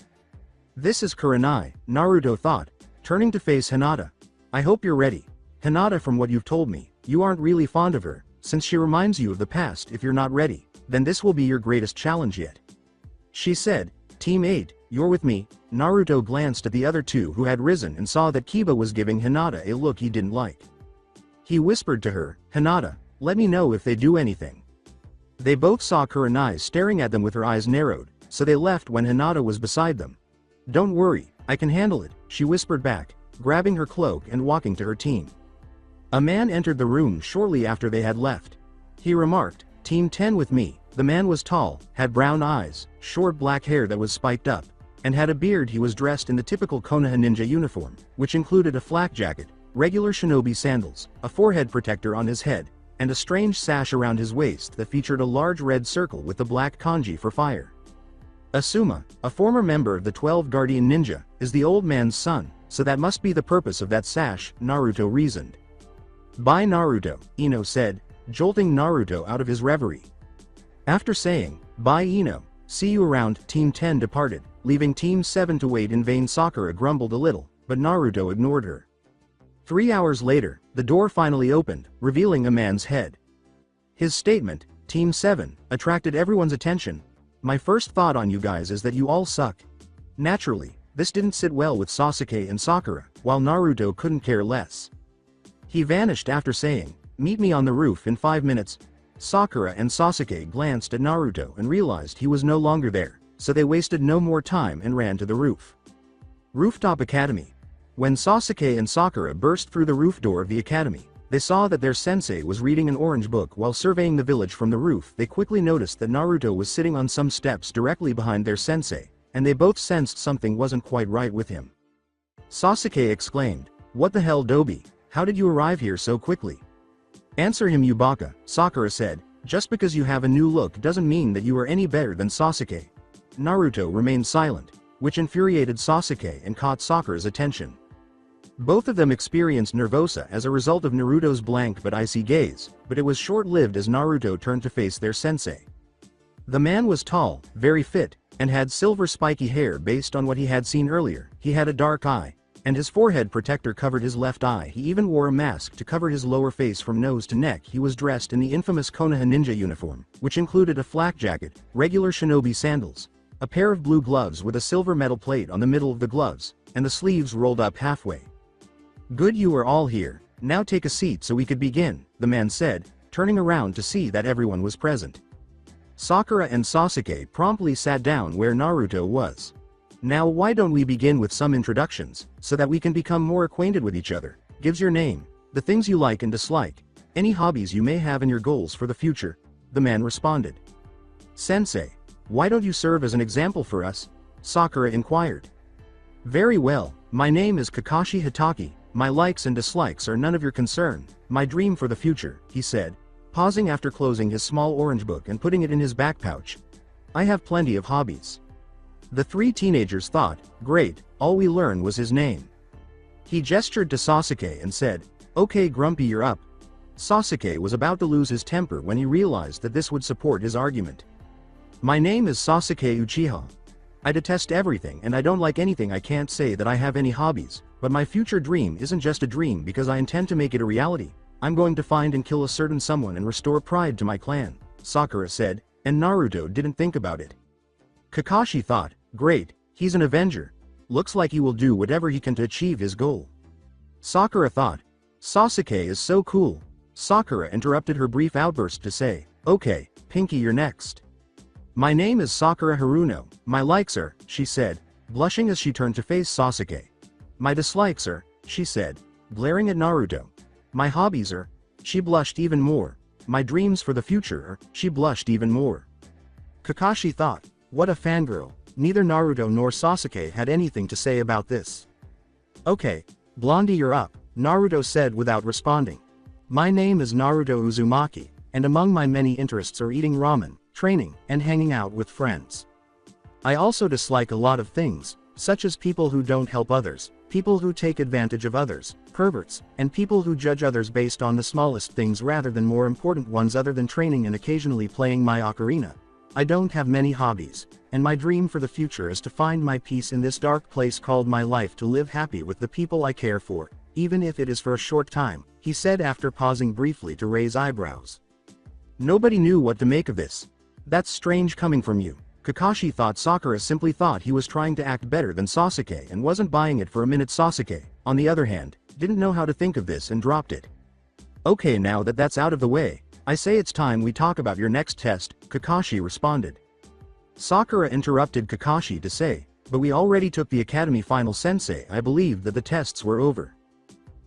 This is Kurenai, Naruto thought, turning to face Hinata. I hope you're ready. Hinata, from what you've told me, you aren't really fond of her, since she reminds you of the past. If you're not ready, then this will be your greatest challenge yet. She said, Team 8, you're with me. Naruto glanced at the other two who had risen and saw that Kiba was giving Hinata a look he didn't like. He whispered to her, Hinata, let me know if they do anything. They both saw Kurenai staring at them with her eyes narrowed, so they left when Hinata was beside them. Don't worry, I can handle it, she whispered back, grabbing her cloak and walking to her team. A man entered the room shortly after they had left. He remarked, Team 10 with me. The man was tall, had brown eyes, short black hair that was spiked up, and had a beard. He was dressed in the typical Konoha ninja uniform, which included a flak jacket, regular shinobi sandals, a forehead protector on his head, and a strange sash around his waist that featured a large red circle with the black kanji for fire. Asuma, a former member of the 12 Guardian Ninja, is the old man's son, so that must be the purpose of that sash, Naruto reasoned. Bye Naruto, Ino said, jolting Naruto out of his reverie. After saying, bye Ino, see you around, Team 10 departed, leaving Team 7 to wait in vain. Sakura grumbled a little, but Naruto ignored her. 3 hours later, the door finally opened, revealing a man's head. His statement, Team 7, attracted everyone's attention. My first thought on you guys is that you all suck. Naturally, this didn't sit well with Sasuke and Sakura, while Naruto couldn't care less. He vanished after saying, meet me on the roof in 5 minutes. Sakura and Sasuke glanced at Naruto and realized he was no longer there, so they wasted no more time and ran to the roof. Rooftop Academy. When Sasuke and Sakura burst through the roof door of the academy, they saw that their sensei was reading an orange book while surveying the village from the roof. They quickly noticed that Naruto was sitting on some steps directly behind their sensei, and they both sensed something wasn't quite right with him. Sasuke exclaimed, what the hell Dobi, how did you arrive here so quickly? Answer him you baka, Sakura said, just because you have a new look doesn't mean that you are any better than Sasuke. Naruto remained silent, which infuriated Sasuke and caught Sakura's attention. Both of them experienced nervosa as a result of Naruto's blank but icy gaze, but it was short-lived as Naruto turned to face their sensei. The man was tall, very fit, and had silver spiky hair. Based on what he had seen earlier, he had a dark eye, and his forehead protector covered his left eye. He even wore a mask to cover his lower face from nose to neck. He was dressed in the infamous Konoha ninja uniform, which included a flak jacket, regular shinobi sandals, a pair of blue gloves with a silver metal plate on the middle of the gloves, and the sleeves rolled up halfway. Good, you are all here, now take a seat so we could begin, the man said, turning around to see that everyone was present. Sakura and Sasuke promptly sat down where Naruto was. Now why don't we begin with some introductions, so that we can become more acquainted with each other. Gives your name, the things you like and dislike, any hobbies you may have and your goals for the future, the man responded. Sensei, why don't you serve as an example for us? Sakura inquired. Very well, my name is Kakashi Hitaki, my likes and dislikes are none of your concern, my dream for the future, he said, pausing after closing his small orange book and putting it in his back pouch. I have plenty of hobbies. The three teenagers thought, great, all we learned was his name. He gestured to Sasuke and said, okay Grumpy, you're up. Sasuke was about to lose his temper when he realized that this would support his argument. My name is Sasuke Uchiha. I detest everything and I don't like anything. I can't say that I have any hobbies, but my future dream isn't just a dream because I intend to make it a reality. I'm going to find and kill a certain someone and restore pride to my clan, Sakura said, and Naruto didn't think about it. Kakashi thought, great, he's an Avenger. Looks like he will do whatever he can to achieve his goal. Sakura thought, Sasuke is so cool. Sakura interrupted her brief outburst to say, okay, Pinky, you're next. My name is Sakura Haruno, my likes are, she said, blushing as she turned to face Sasuke. My dislikes are, she said, glaring at Naruto. My hobbies are, she blushed even more. My dreams for the future are, she blushed even more. Kakashi thought, what a fangirl. Neither Naruto nor Sasuke had anything to say about this. Okay, Blondie, you're up, Naruto said without responding. My name is Naruto Uzumaki, and among my many interests are eating ramen, training, and hanging out with friends. I also dislike a lot of things, such as people who don't help others, people who take advantage of others, perverts, and people who judge others based on the smallest things rather than more important ones other than training and occasionally playing my ocarina. I don't have many hobbies, and my dream for the future is to find my peace in this dark place called my life, to live happy with the people I care for, even if it is for a short time," he said after pausing briefly to raise eyebrows. Nobody knew what to make of this. "That's strange coming from you." Kakashi thought Sakura simply thought he was trying to act better than Sasuke and wasn't buying it for a minute. Sasuke, on the other hand, didn't know how to think of this and dropped it. "Okay, now that that's out of the way, I say it's time we talk about your next test," Kakashi responded. Sakura interrupted Kakashi to say, "But we already took the academy final, Sensei. I believed that the tests were over."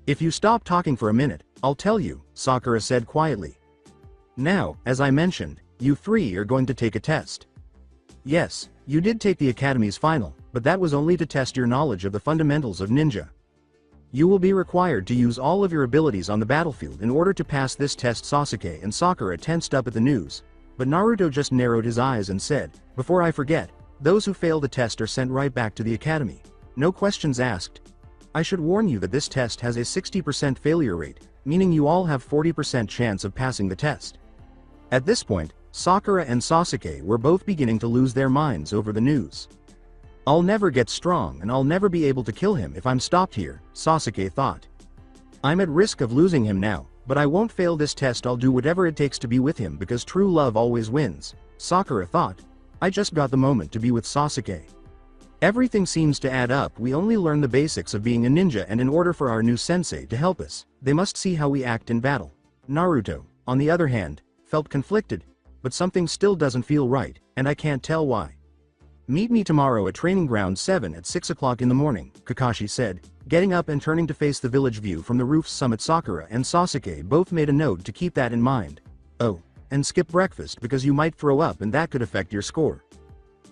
"If you stop talking for a minute, I'll tell you," Sakura said quietly. "Now, as I mentioned, you three are going to take a test. Yes, you did take the academy's final, but that was only to test your knowledge of the fundamentals of ninja. You will be required to use all of your abilities on the battlefield in order to pass this test." Sasuke and Sakura tensed up at the news, but Naruto just narrowed his eyes and said, "Before I forget, those who fail the test are sent right back to the academy. No questions asked. I should warn you that this test has a 60% failure rate, meaning you all have 40% chance of passing the test." At this point, Sakura and Sasuke were both beginning to lose their minds over the news. "I'll never get strong and I'll never be able to kill him if I'm stopped here," Sasuke thought. "I'm at risk of losing him now, but I won't fail this test. I'll do whatever it takes to be with him because true love always wins," Sakura thought. "I just got the moment to be with Sasuke. Everything seems to add up. We only learn the basics of being a ninja, and in order for our new sensei to help us, they must see how we act in battle." Naruto, on the other hand, felt conflicted, but something still doesn't feel right, and I can't tell why. "Meet me tomorrow at Training Ground 7 at 6 o'clock in the morning," Kakashi said, getting up and turning to face the village view from the roof's summit. Sakura and Sasuke both made a note to keep that in mind. "Oh, and skip breakfast because you might throw up and that could affect your score."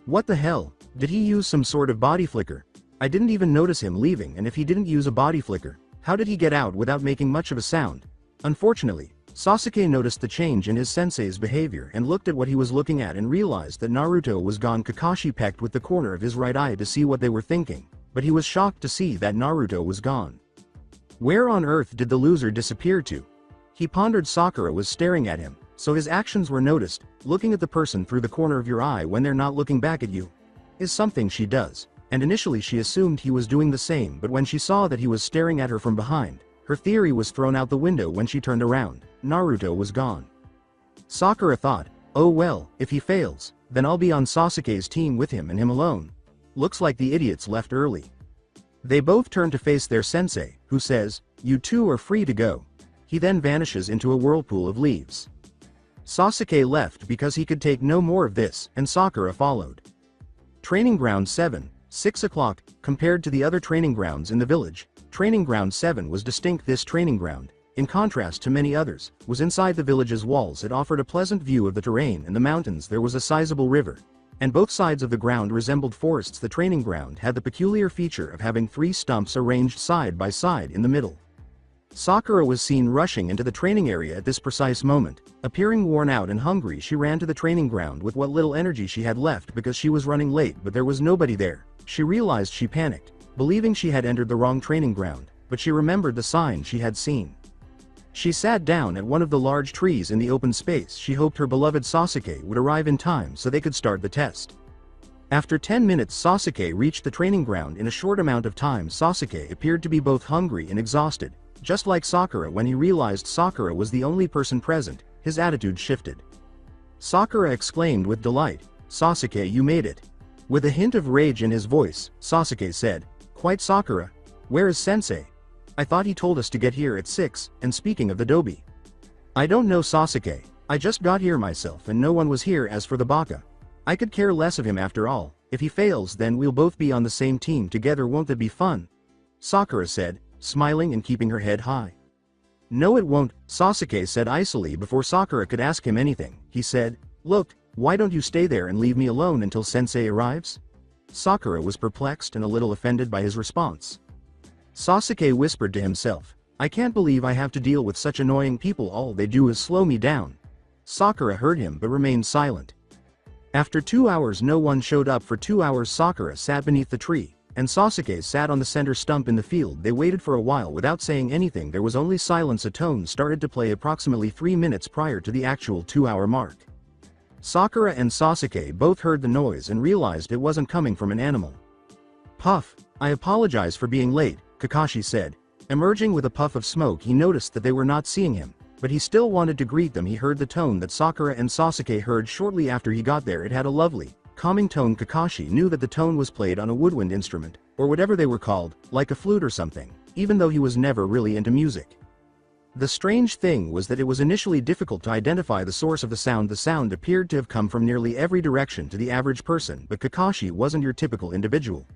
"What the hell? Did he use some sort of body flicker? I didn't even notice him leaving, and if he didn't use a body flicker, how did he get out without making much of a sound?" Unfortunately, Sasuke noticed the change in his sensei's behavior and looked at what he was looking at and realized that Naruto was gone. Kakashi pecked with the corner of his right eye to see what they were thinking, but he was shocked to see that Naruto was gone. Where on earth did the loser disappear to? He pondered. Sakura was staring at him, so his actions were noticed. Looking at the person through the corner of your eye when they're not looking back at you is something she does, and initially she assumed he was doing the same, but when she saw that he was staring at her from behind, her theory was thrown out the window. When she turned around, Naruto was gone. Sakura thought, "Oh well, if he fails, then I'll be on Sasuke's team with him and him alone. Looks like the idiots left early." They both turn to face their sensei, who says, "You two are free to go." He then vanishes into a whirlpool of leaves. Sasuke left because he could take no more of this, and Sakura followed. Training Ground 7, 6 o'clock. Compared to the other training grounds in the village, Training Ground 7 was distinct. This training ground, in contrast to many others, was inside the village's walls. It offered a pleasant view of the terrain and the mountains. There was a sizable river, and both sides of the ground resembled forests. The training ground had the peculiar feature of having 3 stumps arranged side by side in the middle. Sakura was seen rushing into the training area at this precise moment. Appearing worn out and hungry, she ran to the training ground with what little energy she had left because she was running late, but there was nobody there. She realized she panicked, believing she had entered the wrong training ground, but she remembered the sign she had seen. She sat down at one of the large trees in the open space. She hoped her beloved Sasuke would arrive in time so they could start the test. After 10 minutes, Sasuke reached the training ground in a short amount of time. Sasuke appeared to be both hungry and exhausted. Just like Sakura, when he realized Sakura was the only person present, his attitude shifted. Sakura exclaimed with delight, "Sasuke, you made it." With a hint of rage in his voice, Sasuke said, "Quite, Sakura. Where is Sensei? I thought he told us to get here at 6, and speaking of the Dobi." "I don't know, Sasuke. I just got here myself and no one was here. As for the Baka, I could care less of him after all. If he fails, then we'll both be on the same team together. Won't that be fun?" Sakura said, smiling and keeping her head high. "No, it won't," Sasuke said icily. Before Sakura could ask him anything, he said, "Look, why don't you stay there and leave me alone until Sensei arrives?" Sakura was perplexed and a little offended by his response. Sasuke whispered to himself, "I can't believe I have to deal with such annoying people. All they do is slow me down." Sakura heard him but remained silent. After 2 hours, no one showed up. For 2 hours Sakura sat beneath the tree, and Sasuke sat on the center stump in the field. They waited for a while without saying anything. There was only silence. A tone started to play approximately 3 minutes prior to the actual 2-hour mark. Sakura and Sasuke both heard the noise and realized it wasn't coming from an animal. Puff, I apologize for being late, Kakashi said. Emerging with a puff of smoke, he noticed that they were not seeing him, but he still wanted to greet them. He heard the tone that Sakura and Sasuke heard shortly after he got there. It had a lovely, calming tone. Kakashi knew that the tone was played on a woodwind instrument, or whatever they were called, like a flute or something, even though he was never really into music. The strange thing was that it was initially difficult to identify the source of the sound. The sound appeared to have come from nearly every direction to the average person, but Kakashi wasn't your typical individual.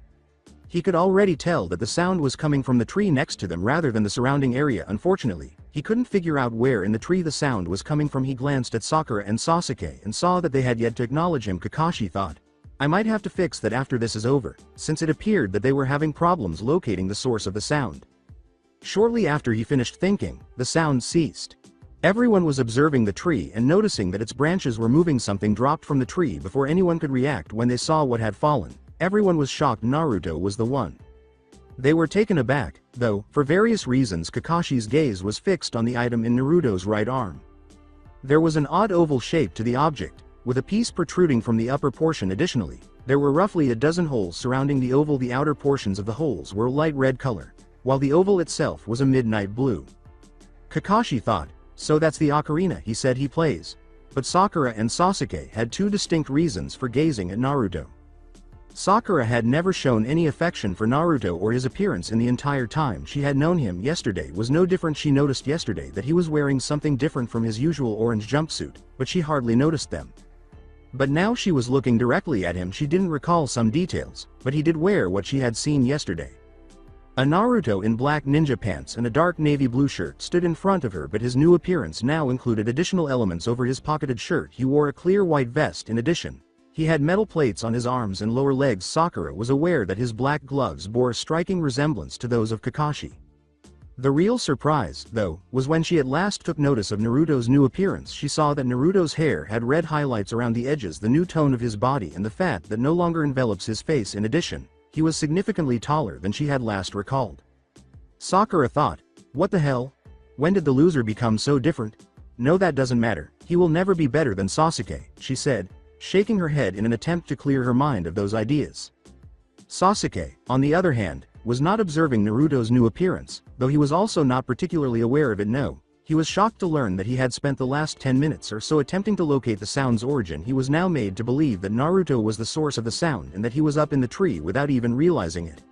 He could already tell that the sound was coming from the tree next to them rather than the surrounding area. Unfortunately, he couldn't figure out where in the tree the sound was coming from. He glanced at Sakura and Sasuke and saw that they had yet to acknowledge him. Kakashi thought, I might have to fix that after this is over, since it appeared that they were having problems locating the source of the sound. Shortly after he finished thinking, the sound ceased. Everyone was observing the tree and noticing that its branches were moving. Something dropped from the tree before anyone could react. When they saw what had fallen, everyone was shocked. Naruto was the one. They were taken aback, though, for various reasons. Kakashi's gaze was fixed on the item in Naruto's right arm. There was an odd oval shape to the object, with a piece protruding from the upper portion. Additionally, there were roughly a dozen holes surrounding the oval. The outer portions of the holes were light red color, while the oval itself was a midnight blue. Kakashi thought, so that's the ocarina he said he plays. But Sakura and Sasuke had two distinct reasons for gazing at Naruto. Sakura had never shown any affection for Naruto or his appearance in the entire time she had known him. Yesterday was no different. She noticed yesterday that he was wearing something different from his usual orange jumpsuit, but she hardly noticed them. But now she was looking directly at him. She didn't recall some details, but he did wear what she had seen yesterday. A Naruto in black ninja pants and a dark navy blue shirt stood in front of her, but his new appearance now included additional elements over his pocketed shirt. He wore a clear white vest. In addition, he had metal plates on his arms and lower legs. Sakura was aware that his black gloves bore a striking resemblance to those of Kakashi. The real surprise, though, was when she at last took notice of Naruto's new appearance. She saw that Naruto's hair had red highlights around the edges, the new tone of his body, and the fat that no longer envelops his face. In addition, he was significantly taller than she had last recalled. Sakura thought, what the hell? When did the loser become so different? No, that doesn't matter. He will never be better than Sasuke, she said, shaking her head in an attempt to clear her mind of those ideas. Sasuke, on the other hand, was not observing Naruto's new appearance, though he was also not particularly aware of it. No, he was shocked to learn that he had spent the last 10 minutes or so attempting to locate the sound's origin. He was now made to believe that Naruto was the source of the sound and that he was up in the tree without even realizing it.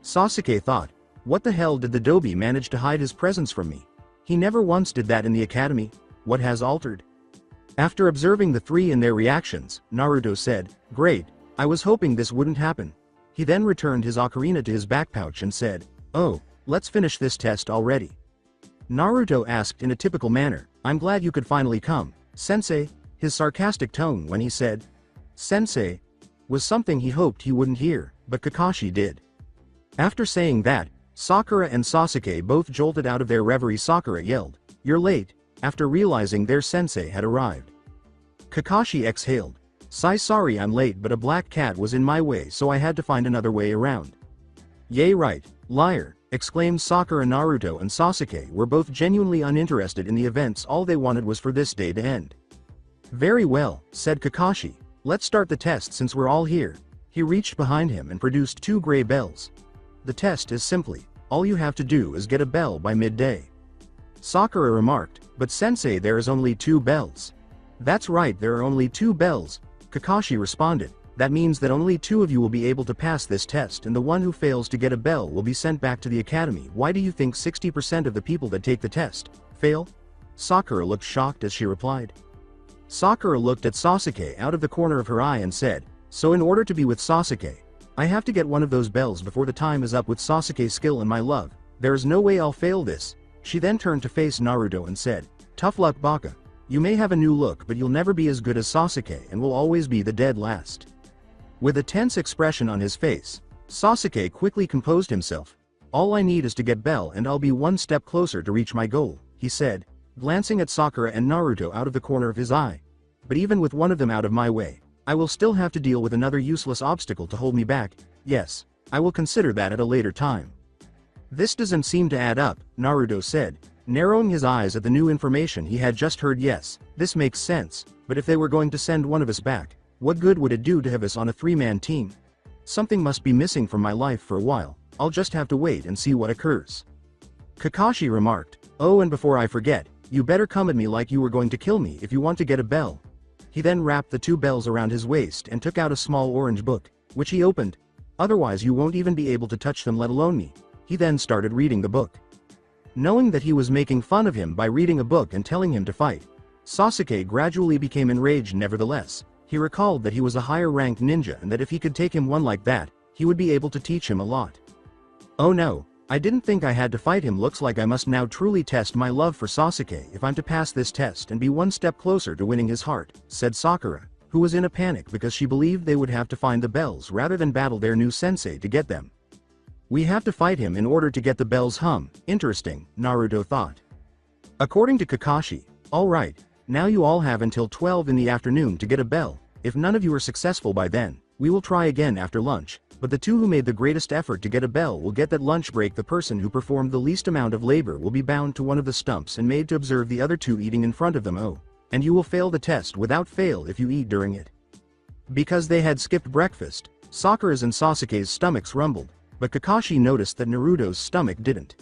Sasuke thought, what the hell did the Dobi manage to hide his presence from me? He never once did that in the academy. What has altered? After observing the three and their reactions, Naruto said, great, I was hoping this wouldn't happen. He then returned his ocarina to his back pouch and said, oh, let's finish this test already. Naruto asked in a typical manner, I'm glad you could finally come, sensei. His sarcastic tone when he said, sensei, was something he hoped he wouldn't hear, but Kakashi did. After saying that, Sakura and Sasuke both jolted out of their reverie. Sakura yelled, you're late, after realizing their sensei had arrived. Kakashi exhaled, sorry I'm late, but a black cat was in my way, so I had to find another way around. Yay right, liar, exclaimed Sakura. Naruto and Sasuke were both genuinely uninterested in the events. All they wanted was for this day to end. Very well, said Kakashi, let's start the test since we're all here. He reached behind him and produced two gray bells. The test is simply, all you have to do is get a bell by midday. Sakura remarked, but sensei, there is only 2 bells. That's right, there are only 2 bells, Kakashi responded. That means that only 2 of you will be able to pass this test, and the one who fails to get a bell will be sent back to the academy. Why do you think 60% of the people that take the test fail? Sakura looked shocked as she replied. Sakura looked at Sasuke out of the corner of her eye and said, so in order to be with Sasuke, I have to get one of those bells before the time is up. With Sasuke's skill and my love, there is no way I'll fail this. She then turned to face Naruto and said, tough luck, Baka. You may have a new look, but you'll never be as good as Sasuke and will always be the dead last. With a tense expression on his face, Sasuke quickly composed himself. All I need is to get Bell and I'll be one step closer to reach my goal, he said, glancing at Sakura and Naruto out of the corner of his eye. But even with one of them out of my way, I will still have to deal with another useless obstacle to hold me back. Yes, I will consider that at a later time. This doesn't seem to add up, Naruto said. narrowing his eyes at the new information he had just heard. Yes, this makes sense, but if they were going to send one of us back, what good would it do to have us on a three-man team? Something must be missing from my life for a while. I'll just have to wait and see what occurs. Kakashi remarked, "Oh, and before I forget, you better come at me like you were going to kill me if you want to get a bell." He then wrapped the two bells around his waist and took out a small orange book, which he opened. "Otherwise you won't even be able to touch them, let alone me." He then started reading the book. Knowing that he was making fun of him by reading a book and telling him to fight, Sasuke gradually became enraged. Nevertheless, he recalled that he was a higher-ranked ninja and that if he could take him one like that, he would be able to teach him a lot. "Oh no, I didn't think I had to fight him. Looks like I must now truly test my love for Sasuke if I'm to pass this test and be one step closer to winning his heart," said Sakura, who was in a panic because she believed they would have to find the bells rather than battle their new sensei to get them. "We have to fight him in order to get the bells. Interesting," Naruto thought. According to Kakashi, "Alright, now you all have until 12 in the afternoon to get a bell. If none of you are successful by then, we will try again after lunch, but the two who made the greatest effort to get a bell will get that lunch break. The person who performed the least amount of labor will be bound to one of the stumps and made to observe the other two eating in front of them. Oh, and you will fail the test without fail if you eat during it." Because they had skipped breakfast, Sakura's and Sasuke's stomachs rumbled, but Kakashi noticed that Naruto's stomach didn't.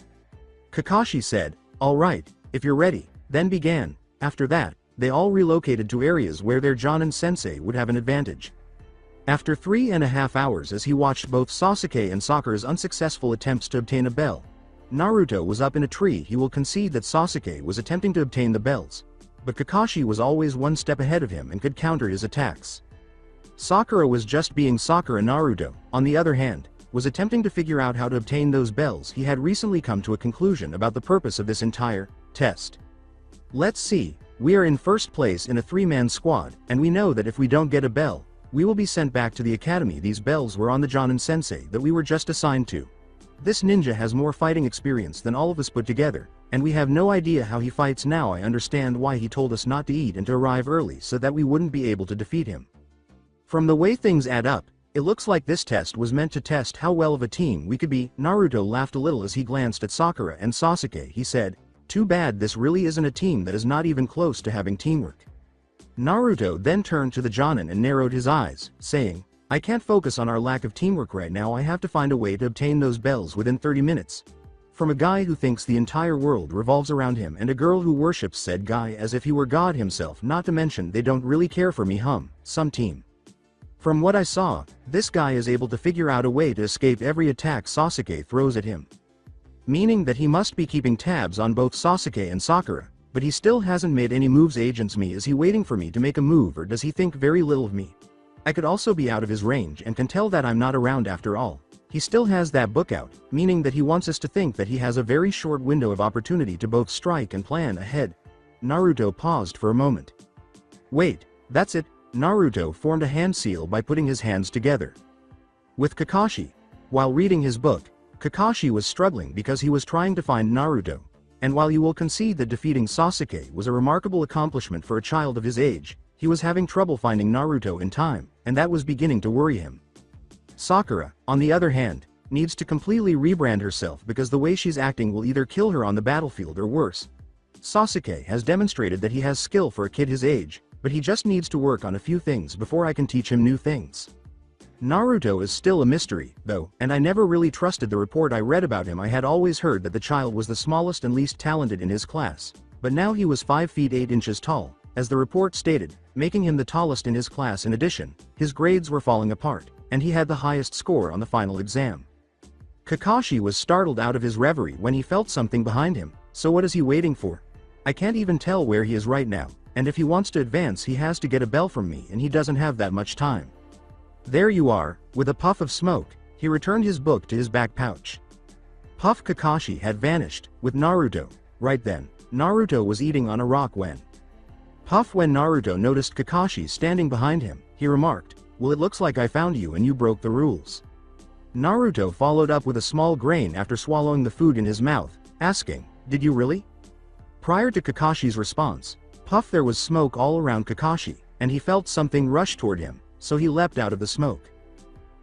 Kakashi said, "Alright, if you're ready, then began." After that, they all relocated to areas where their Jonin sensei would have an advantage. After 3.5 hours as he watched both Sasuke and Sakura's unsuccessful attempts to obtain a bell, Naruto was up in a tree. He will concede that Sasuke was attempting to obtain the bells, but Kakashi was always one step ahead of him and could counter his attacks. Sakura was just being Sakura. Naruto, on the other hand, was attempting to figure out how to obtain those bells. He had recently come to a conclusion about the purpose of this entire test. "Let's see, we are in first place in a three-man squad, and we know that if we don't get a bell, we will be sent back to the academy. These bells were on the Jonin sensei that we were just assigned to. This ninja has more fighting experience than all of us put together, and we have no idea how he fights now. I understand why he told us not to eat and to arrive early so that we wouldn't be able to defeat him. From the way things add up, it looks like this test was meant to test how well of a team we could be." Naruto laughed a little as he glanced at Sakura and Sasuke. He said, "Too bad this really isn't a team that is not even close to having teamwork." Naruto then turned to the Jonin and narrowed his eyes, saying, "I can't focus on our lack of teamwork right now. I have to find a way to obtain those bells within 30 minutes. From a guy who thinks the entire world revolves around him and a girl who worships said guy as if he were God himself. Not to mention they don't really care for me. Some team. From what I saw, this guy is able to figure out a way to escape every attack Sasuke throws at him. Meaning that he must be keeping tabs on both Sasuke and Sakura, but he still hasn't made any moves. Agents me, is he waiting for me to make a move, or does he think very little of me? I could also be out of his range and can tell that I'm not around after all. He still has that book out, meaning that he wants us to think that he has a very short window of opportunity to both strike and plan ahead." Naruto paused for a moment. "Wait, that's it." Naruto formed a hand seal by putting his hands together. With Kakashi. While reading his book, Kakashi was struggling because he was trying to find Naruto, and while you will concede that defeating Sasuke was a remarkable accomplishment for a child of his age, he was having trouble finding Naruto in time, and that was beginning to worry him. Sakura, on the other hand, needs to completely rebrand herself because the way she's acting will either kill her on the battlefield or worse. Sasuke has demonstrated that he has skill for a kid his age, but he just needs to work on a few things before I can teach him new things. Naruto is still a mystery, though, and I never really trusted the report I read about him. I had always heard that the child was the smallest and least talented in his class, but now he was 5 feet 8 inches tall, as the report stated, making him the tallest in his class. In addition, his grades were falling apart, and he had the highest score on the final exam. Kakashi was startled out of his reverie when he felt something behind him. So what is he waiting for? I can't even tell where he is right now, and if he wants to advance he has to get a bell from me, and he doesn't have that much time. There you are. With a puff of smoke, he returned his book to his back pouch. Puff Kakashi had vanished, with Naruto. Right then, Naruto was eating on a rock when Naruto noticed Kakashi standing behind him, he remarked, "Well, it looks like I found you and you broke the rules." Naruto followed up with a small grain after swallowing the food in his mouth, asking, "Did you really?" Prior to Kakashi's response, Puff, there was smoke all around Kakashi, and he felt something rush toward him, so he leapt out of the smoke.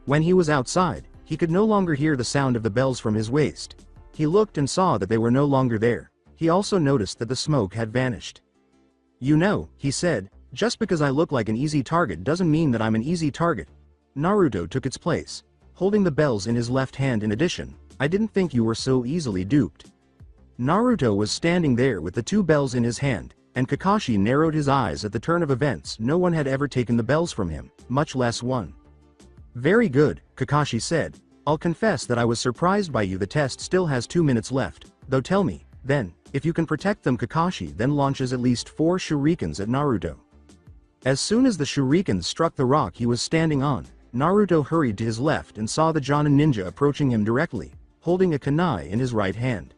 When he was outside, he could no longer hear the sound of the bells from his waist. He looked and saw that they were no longer there. He also noticed that the smoke had vanished. "You know," he said, "just because I look like an easy target doesn't mean that I'm an easy target." Naruto took its place, holding the bells in his left hand. "In addition, I didn't think you were so easily duped." Naruto was standing there with the two bells in his hand, and Kakashi narrowed his eyes at the turn of events. No one had ever taken the bells from him, much less one. "Very good," Kakashi said. "I'll confess that I was surprised by you. The test still has 2 minutes left, though tell me, then, if you can protect them." Kakashi then launches at least 4 shurikens at Naruto. As soon as the shurikens struck the rock he was standing on, Naruto hurried to his left and saw the Jonin ninja approaching him directly, holding a kunai in his right hand.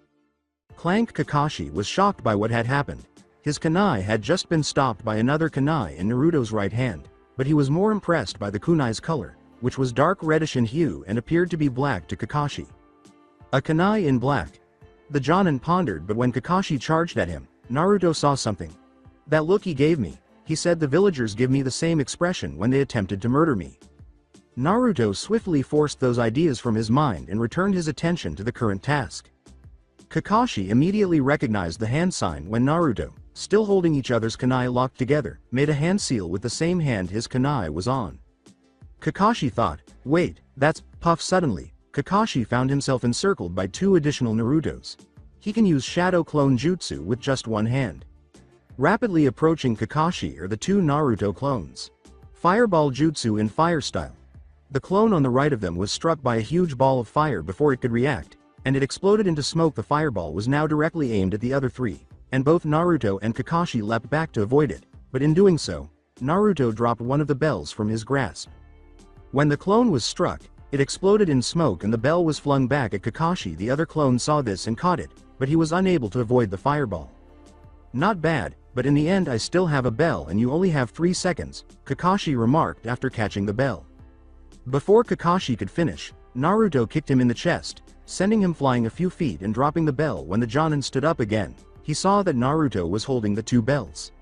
Clank! Kakashi was shocked by what had happened. His kunai had just been stopped by another kunai in Naruto's right hand, but he was more impressed by the kunai's color, which was dark reddish in hue and appeared to be black to Kakashi. A kunai in black. The Jonin pondered, but when Kakashi charged at him, Naruto saw something. "That look he gave me," he said. "The villagers give me the same expression when they attempted to murder me." Naruto swiftly forced those ideas from his mind and returned his attention to the current task. Kakashi immediately recognized the hand sign when Naruto, still holding each other's kunai locked together, made a hand seal with the same hand his kunai was on. Kakashi thought, "Wait, that's puff." Suddenly, Kakashi found himself encircled by 2 additional Narutos. He can use Shadow Clone Jutsu with just one hand. Rapidly approaching Kakashi are the 2 Naruto clones. Fireball Jutsu in fire style. The clone on the right of them was struck by a huge ball of fire before it could react, and it exploded into smoke. The fireball was now directly aimed at the other 3, and both Naruto and Kakashi leapt back to avoid it, but in doing so, Naruto dropped one of the bells from his grasp. When the clone was struck, it exploded in smoke and the bell was flung back at Kakashi. The other clone saw this and caught it, but he was unable to avoid the fireball. "Not bad, but in the end I still have a bell and you only have 3 seconds, Kakashi remarked after catching the bell. Before Kakashi could finish, Naruto kicked him in the chest, sending him flying a few feet and dropping the bell. When the Jonin stood up again, he saw that Naruto was holding the 2 bells.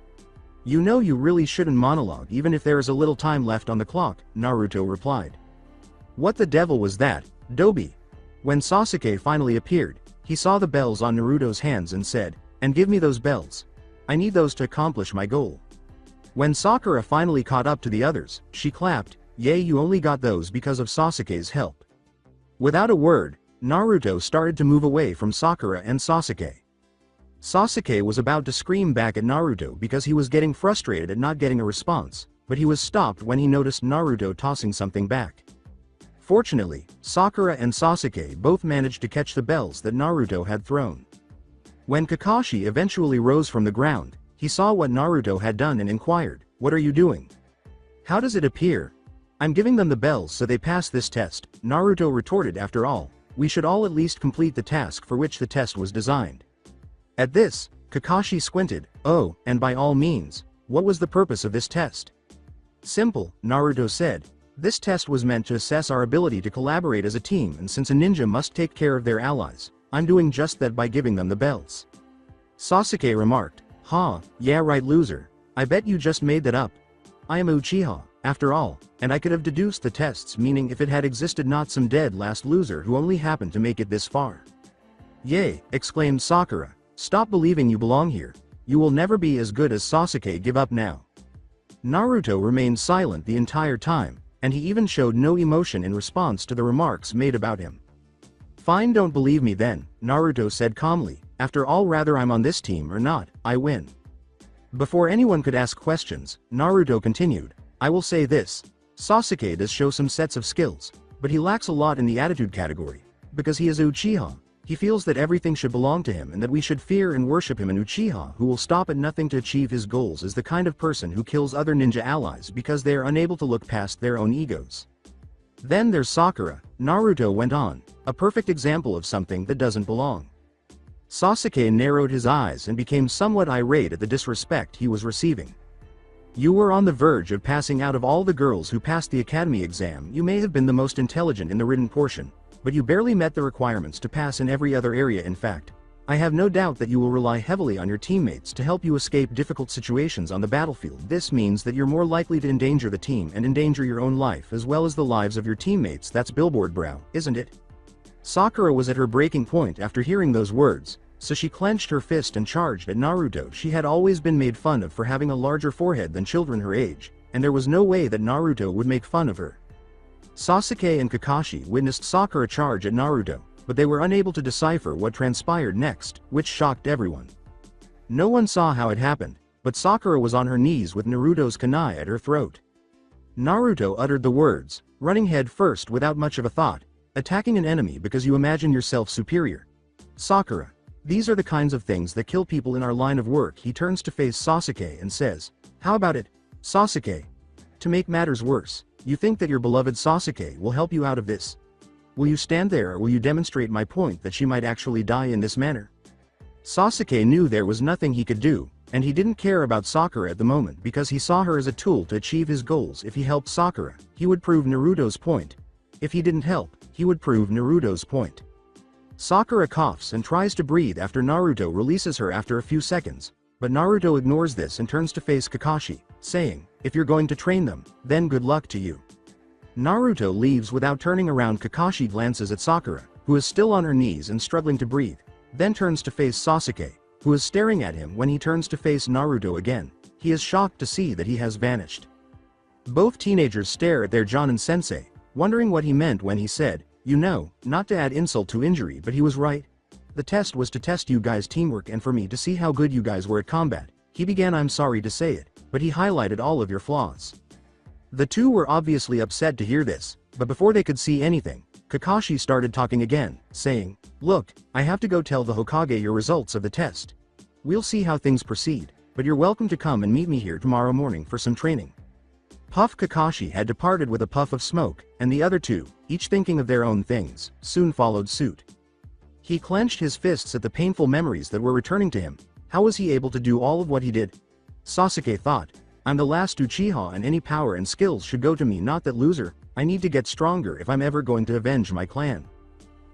"You know, you really shouldn't monologue even if there is a little time left on the clock," Naruto replied. "What the devil was that, Dobi?" When Sasuke finally appeared, he saw the bells on Naruto's hands and said, "And give me those bells. I need those to accomplish my goal." When Sakura finally caught up to the others, she clapped, "Yay, you only got those because of Sasuke's help." Without a word, Naruto started to move away from Sakura and Sasuke. Sasuke was about to scream back at Naruto because he was getting frustrated at not getting a response, but he was stopped when he noticed Naruto tossing something back. Fortunately, Sakura and Sasuke both managed to catch the bells that Naruto had thrown. When Kakashi eventually rose from the ground, he saw what Naruto had done and inquired, "What are you doing? How does it appear?" "I'm giving them the bells so they pass this test," Naruto retorted. "After all, we should all at least complete the task for which the test was designed." At this, Kakashi squinted. "Oh, and by all means, what was the purpose of this test?" "Simple," Naruto said. "This test was meant to assess our ability to collaborate as a team, and since a ninja must take care of their allies, I'm doing just that by giving them the bells." Sasuke remarked, "Huh, yeah right loser. I bet you just made that up. I am Uchiha, after all, and I could have deduced the test's meaning if it had existed, not some dead last loser who only happened to make it this far." "Yay," exclaimed Sakura. "Stop believing you belong here. You will never be as good as Sasuke. Give up now." Naruto remained silent the entire time, and he even showed no emotion in response to the remarks made about him. "Fine, don't believe me then," Naruto said calmly. "After all, whether I'm on this team or not, I win." Before anyone could ask questions, Naruto continued, "I will say this. Sasuke does show some sets of skills, but he lacks a lot in the attitude category. Because he is Uchiha, he feels that everything should belong to him and that we should fear and worship him. An Uchiha who will stop at nothing to achieve his goals is the kind of person who kills other ninja allies because they are unable to look past their own egos." "Then there's Sakura," Naruto went on, "a perfect example of something that doesn't belong." Sasuke narrowed his eyes and became somewhat irate at the disrespect he was receiving. "You were on the verge of passing out. Of all the girls who passed the academy exam, you may have been the most intelligent in the written portion, but you barely met the requirements to pass in every other area. In fact, I have no doubt that you will rely heavily on your teammates to help you escape difficult situations on the battlefield. This means that you're more likely to endanger the team and endanger your own life as well as the lives of your teammates. That's billboard brow, isn't it?" Sakura was at her breaking point after hearing those words, so she clenched her fist and charged at Naruto. She had always been made fun of for having a larger forehead than children her age, and there was no way that Naruto would make fun of her. Sasuke and Kakashi witnessed Sakura charge at Naruto, but they were unable to decipher what transpired next, which shocked everyone. No one saw how it happened, but Sakura was on her knees with Naruto's kunai at her throat. Naruto uttered the words, running head first without much of a thought, attacking an enemy because you imagine yourself superior. Sakura. These are the kinds of things that kill people in our line of work. He turns to face Sasuke and says, "How about it, Sasuke? To make matters worse, you think that your beloved Sasuke will help you out of this? Will you stand there or will you demonstrate my point that she might actually die in this manner?" Sasuke knew there was nothing he could do, and he didn't care about Sakura at the moment because he saw her as a tool to achieve his goals. If he helped Sakura, he would prove Naruto's point. If he didn't help, he would prove Naruto's point. Sakura coughs and tries to breathe after Naruto releases her after a few seconds, but Naruto ignores this and turns to face Kakashi, saying, "If you're going to train them, then good luck to you." Naruto leaves without turning around. Kakashi glances at Sakura, who is still on her knees and struggling to breathe, then turns to face Sasuke, who is staring at him. When he turns to face Naruto again, he is shocked to see that he has vanished. Both teenagers stare at their Jonin sensei, wondering what he meant when he said, "You know, not to add insult to injury," but he was right. The test was to test you guys' teamwork and for me to see how good you guys were at combat. He began, "I'm sorry to say it, but he highlighted all of your flaws." The two were obviously upset to hear this, but before they could see anything, Kakashi started talking again, saying, "Look, I have to go tell the Hokage your results of the test. We'll see how things proceed, but you're welcome to come and meet me here tomorrow morning for some training." Puff Kakashi had departed with a puff of smoke, and the other two, each thinking of their own things, soon followed suit. He clenched his fists at the painful memories that were returning to him. How was he able to do all of what he did? Sasuke thought, "I'm the last Uchiha and any power and skills should go to me, not that loser. I need to get stronger if I'm ever going to avenge my clan."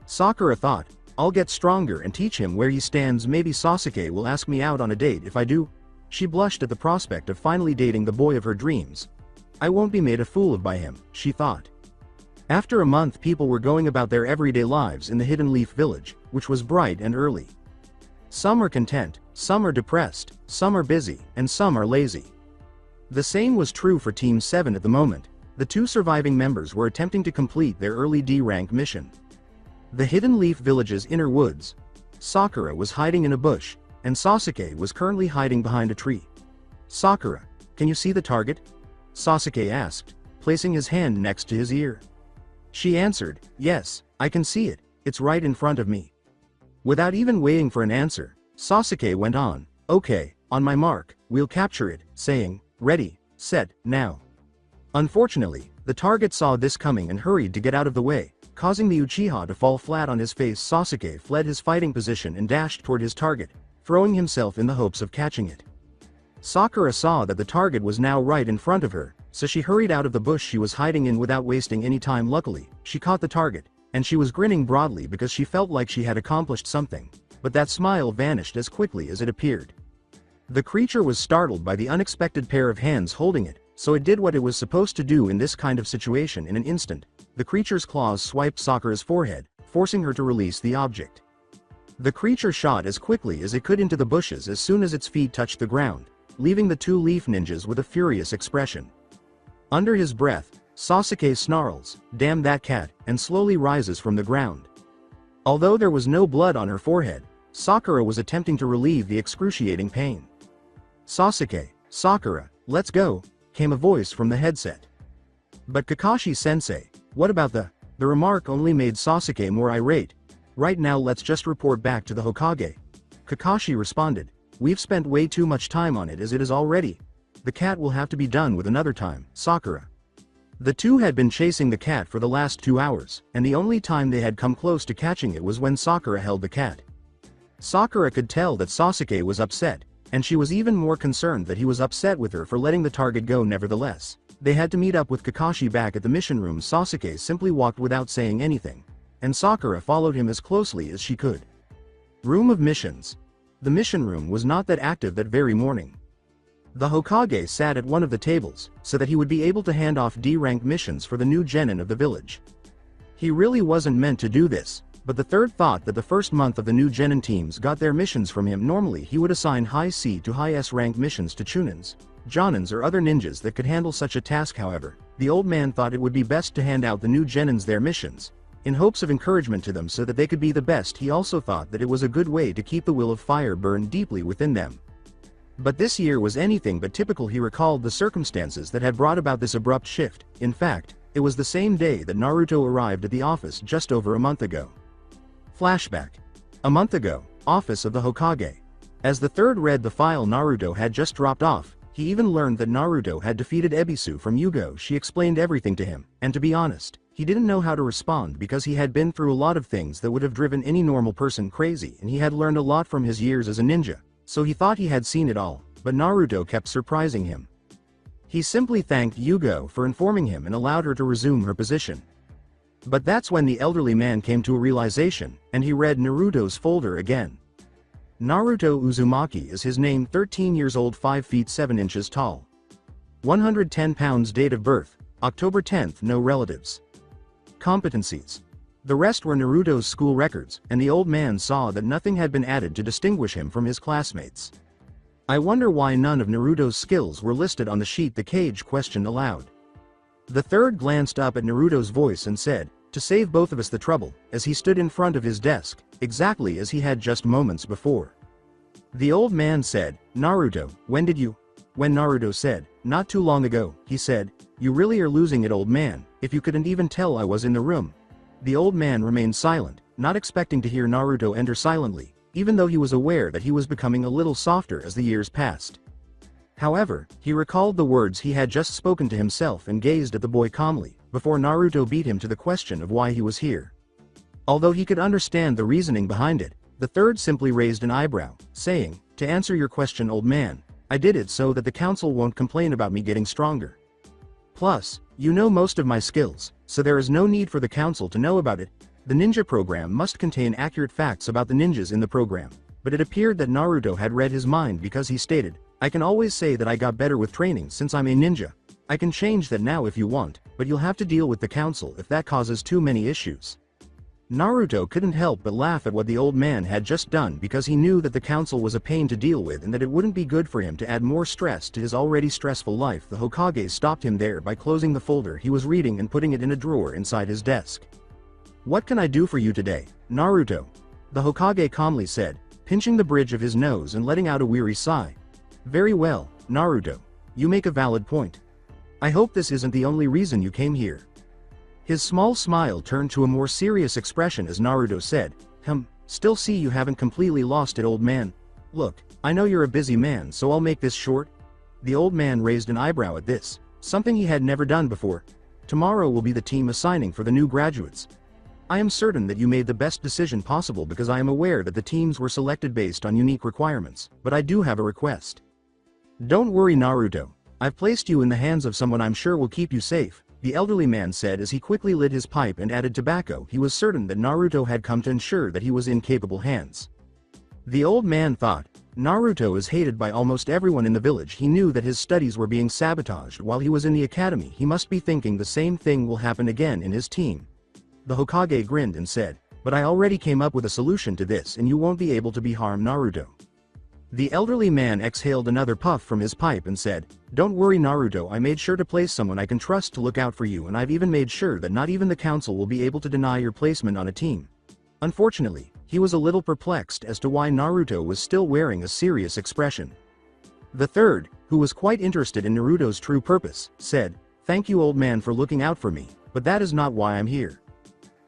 Sakura thought, "I'll get stronger and teach him where he stands. Maybe Sasuke will ask me out on a date if I do." She blushed at the prospect of finally dating the boy of her dreams. "I won't be made a fool of by him," she thought. After a month, people were going about their everyday lives in the Hidden Leaf Village, which was bright and early. Some are content, some are depressed, some are busy, and some are lazy. The same was true for Team 7 at the moment. The two surviving members were attempting to complete their early D-rank mission. The Hidden Leaf Village's inner woods. Sakura was hiding in a bush, and Sasuke was currently hiding behind a tree. "Sakura, can you see the target?" Sasuke asked, placing his hand next to his ear. She answered, "Yes, I can see it, it's right in front of me." Without even waiting for an answer, Sasuke went on, "Okay, on my mark, we'll capture it," saying, "Ready, set, now." Unfortunately, the target saw this coming and hurried to get out of the way, causing the Uchiha to fall flat on his face. Sasuke fled his fighting position and dashed toward his target, throwing himself in the hopes of catching it. Sakura saw that the target was now right in front of her, so she hurried out of the bush she was hiding in without wasting any time. Luckily, she caught the target, and she was grinning broadly because she felt like she had accomplished something, but that smile vanished as quickly as it appeared. The creature was startled by the unexpected pair of hands holding it, so it did what it was supposed to do in this kind of situation. In an instant, the creature's claws swiped Sakura's forehead, forcing her to release the object. The creature shot as quickly as it could into the bushes as soon as its feet touched the ground, leaving the two leaf ninjas with a furious expression. Under his breath, Sasuke snarls, "Damn that cat," and slowly rises from the ground. Although there was no blood on her forehead, Sakura was attempting to relieve the excruciating pain. "Sasuke, Sakura, let's go," came a voice from the headset. "But Kakashi-sensei, what about the..." The remark only made Sasuke more irate. "Right now let's just report back to the Hokage." Kakashi responded, "We've spent way too much time on it as it is already. The cat will have to be done with another time, Sakura." The two had been chasing the cat for the last 2 hours, and the only time they had come close to catching it was when Sakura held the cat. Sakura could tell that Sasuke was upset, and she was even more concerned that he was upset with her for letting the target go. Nevertheless, they had to meet up with Kakashi back at the mission room. Sasuke simply walked without saying anything, and Sakura followed him as closely as she could. Room of Missions. The mission room was not that active that very morning. The Hokage sat at one of the tables, so that he would be able to hand off D-rank missions for the new genin of the village. He really wasn't meant to do this, But the third thought that the first month of the new Genin teams got their missions from him. Normally he would assign high C to high S rank missions to Chunins, Jonins or other ninjas that could handle such a task. However, the old man thought it would be best to hand out the new Genins their missions, in hopes of encouragement to them so that they could be the best. He also thought that it was a good way to keep the will of fire burned deeply within them. But this year was anything but typical. He recalled the circumstances that had brought about this abrupt shift. In fact, it was the same day that Naruto arrived at the office just over a month ago. Flashback. A month ago, Office of the Hokage. As the third read the file Naruto had just dropped off, he even learned that Naruto had defeated Ebisu from Yugo. She explained everything to him, and to be honest, he didn't know how to respond because he had been through a lot of things that would have driven any normal person crazy, and he had learned a lot from his years as a ninja, so he thought he had seen it all, but Naruto kept surprising him. He simply thanked Yugo for informing him and allowed her to resume her position. But that's when the elderly man came to a realization, and he read Naruto's folder again. Naruto Uzumaki is his name, 13 years old, 5 feet 7 inches tall. 110 pounds, date of birth, October 10th, no relatives. Competencies. The rest were Naruto's school records, and the old man saw that nothing had been added to distinguish him from his classmates. I wonder why none of Naruto's skills were listed on the sheet, the Kage questioned aloud. The third glanced up at Naruto's voice and said, to save both of us the trouble, as he stood in front of his desk, exactly as he had just moments before. The old man said, Naruto, when did you? When Naruto said, not too long ago, he said, you really are losing it, old man, if you couldn't even tell I was in the room. The old man remained silent, not expecting to hear Naruto enter silently, even though he was aware that he was becoming a little softer as the years passed. However, he recalled the words he had just spoken to himself and gazed at the boy calmly, before Naruto beat him to the question of why he was here. Although he could understand the reasoning behind it, the third simply raised an eyebrow, saying, to answer your question, old man, I did it so that the council won't complain about me getting stronger. Plus, you know most of my skills, so there is no need for the council to know about it. The ninja program must contain accurate facts about the ninjas in the program, but it appeared that Naruto had read his mind because he stated, I can always say that I got better with training since I'm a ninja. I can change that now if you want, but you'll have to deal with the council if that causes too many issues. Naruto couldn't help but laugh at what the old man had just done because he knew that the council was a pain to deal with and that it wouldn't be good for him to add more stress to his already stressful life. The Hokage stopped him there by closing the folder he was reading and putting it in a drawer inside his desk. What can I do for you today, Naruto? The Hokage calmly said, pinching the bridge of his nose and letting out a weary sigh. Very well, Naruto. You make a valid point. I hope this isn't the only reason you came here. His small smile turned to a more serious expression as Naruto said, still see you haven't completely lost it, old man. Look, I know you're a busy man, so I'll make this short. The old man raised an eyebrow at this, something he had never done before. Tomorrow will be the team assigning for the new graduates. I am certain that you made the best decision possible because I am aware that the teams were selected based on unique requirements, but I do have a request. Don't worry, Naruto. I've placed you in the hands of someone I'm sure will keep you safe, the elderly man said as he quickly lit his pipe and added tobacco. He was certain that Naruto had come to ensure that he was in capable hands. The old man thought, Naruto is hated by almost everyone in the village. He knew that his studies were being sabotaged while he was in the academy. He must be thinking the same thing will happen again in his team. The Hokage grinned and said, but I already came up with a solution to this and you won't be able to be harmed, Naruto. The elderly man exhaled another puff from his pipe and said, don't worry, Naruto, I made sure to place someone I can trust to look out for you, and I've even made sure that not even the council will be able to deny your placement on a team. Unfortunately, he was a little perplexed as to why Naruto was still wearing a serious expression. The third, who was quite interested in Naruto's true purpose, said, thank you, old man, for looking out for me, but that is not why I'm here.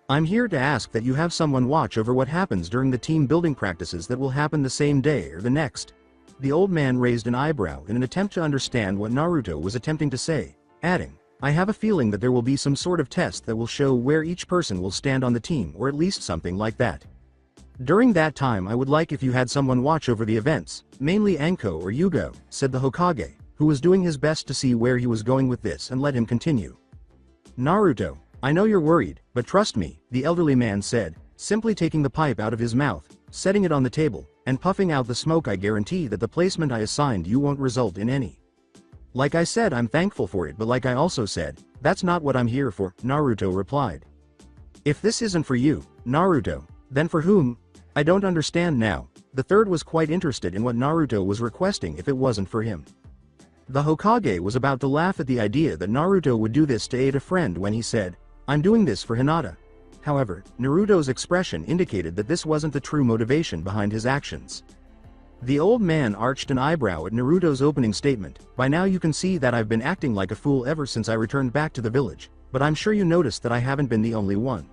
I'm here to ask that you have someone watch over what happens during the team building practices that will happen the same day or the next. The old man raised an eyebrow in an attempt to understand what Naruto was attempting to say, adding, I have a feeling that there will be some sort of test that will show where each person will stand on the team, or at least something like that. During that time I would like if you had someone watch over the events, mainly Anko or Yugo, said the Hokage, who was doing his best to see where he was going with this and let him continue. Naruto, I know you're worried, but trust me, the elderly man said, simply taking the pipe out of his mouth, setting it on the table, and puffing out the smoke. I guarantee that the placement I assigned you won't result in any. Like I said, I'm thankful for it, but like I also said, that's not what I'm here for, Naruto replied. If this isn't for you, Naruto, then for whom? I don't understand now. The third was quite interested in what Naruto was requesting if it wasn't for him. The Hokage was about to laugh at the idea that Naruto would do this to aid a friend when he said, "I'm doing this for Hinata." However, Naruto's expression indicated that this wasn't the true motivation behind his actions. The old man arched an eyebrow at Naruto's opening statement. "By now you can see that I've been acting like a fool ever since I returned back to the village, but I'm sure you noticed that I haven't been the only one."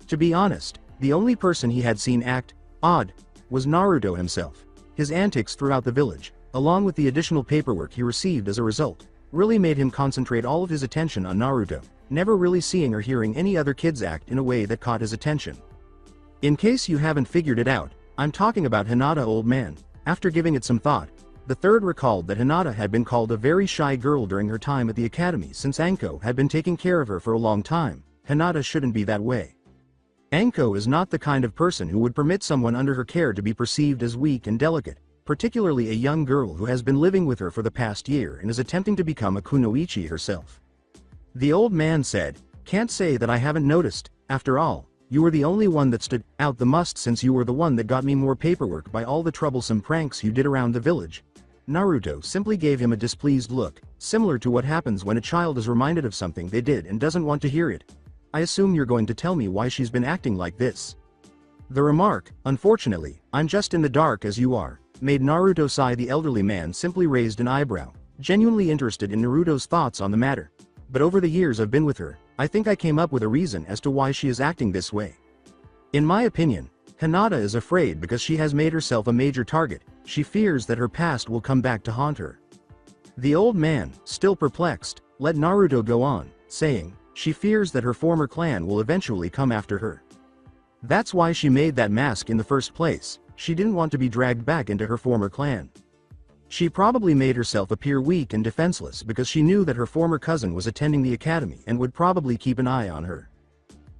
To be honest, the only person he had seen act odd was Naruto himself. His antics throughout the village, along with the additional paperwork he received as a result, really made him concentrate all of his attention on Naruto, never really seeing or hearing any other kids act in a way that caught his attention. In case you haven't figured it out, I'm talking about Hinata, old man. After giving it some thought, the third recalled that Hinata had been called a very shy girl during her time at the academy. Since Anko had been taking care of her for a long time, Hinata shouldn't be that way. Anko is not the kind of person who would permit someone under her care to be perceived as weak and delicate, particularly a young girl who has been living with her for the past year and is attempting to become a kunoichi herself. The old man said, "Can't say that I haven't noticed. After all, you were the only one that stood out the most since you were the one that got me more paperwork by all the troublesome pranks you did around the village." Naruto simply gave him a displeased look, similar to what happens when a child is reminded of something they did and doesn't want to hear it. "I assume you're going to tell me why she's been acting like this." The remark, "Unfortunately, I'm just in the dark as you are," made Naruto sigh. The elderly man simply raised an eyebrow, genuinely interested in Naruto's thoughts on the matter. "But over the years I've been with her, I think I came up with a reason as to why she is acting this way. In my opinion, Hinata is afraid because she has made herself a major target. She fears that her past will come back to haunt her." The old man, still perplexed, let Naruto go on, saying, "She fears that her former clan will eventually come after her. That's why she made that mask in the first place. She didn't want to be dragged back into her former clan. She probably made herself appear weak and defenseless because she knew that her former cousin was attending the academy and would probably keep an eye on her.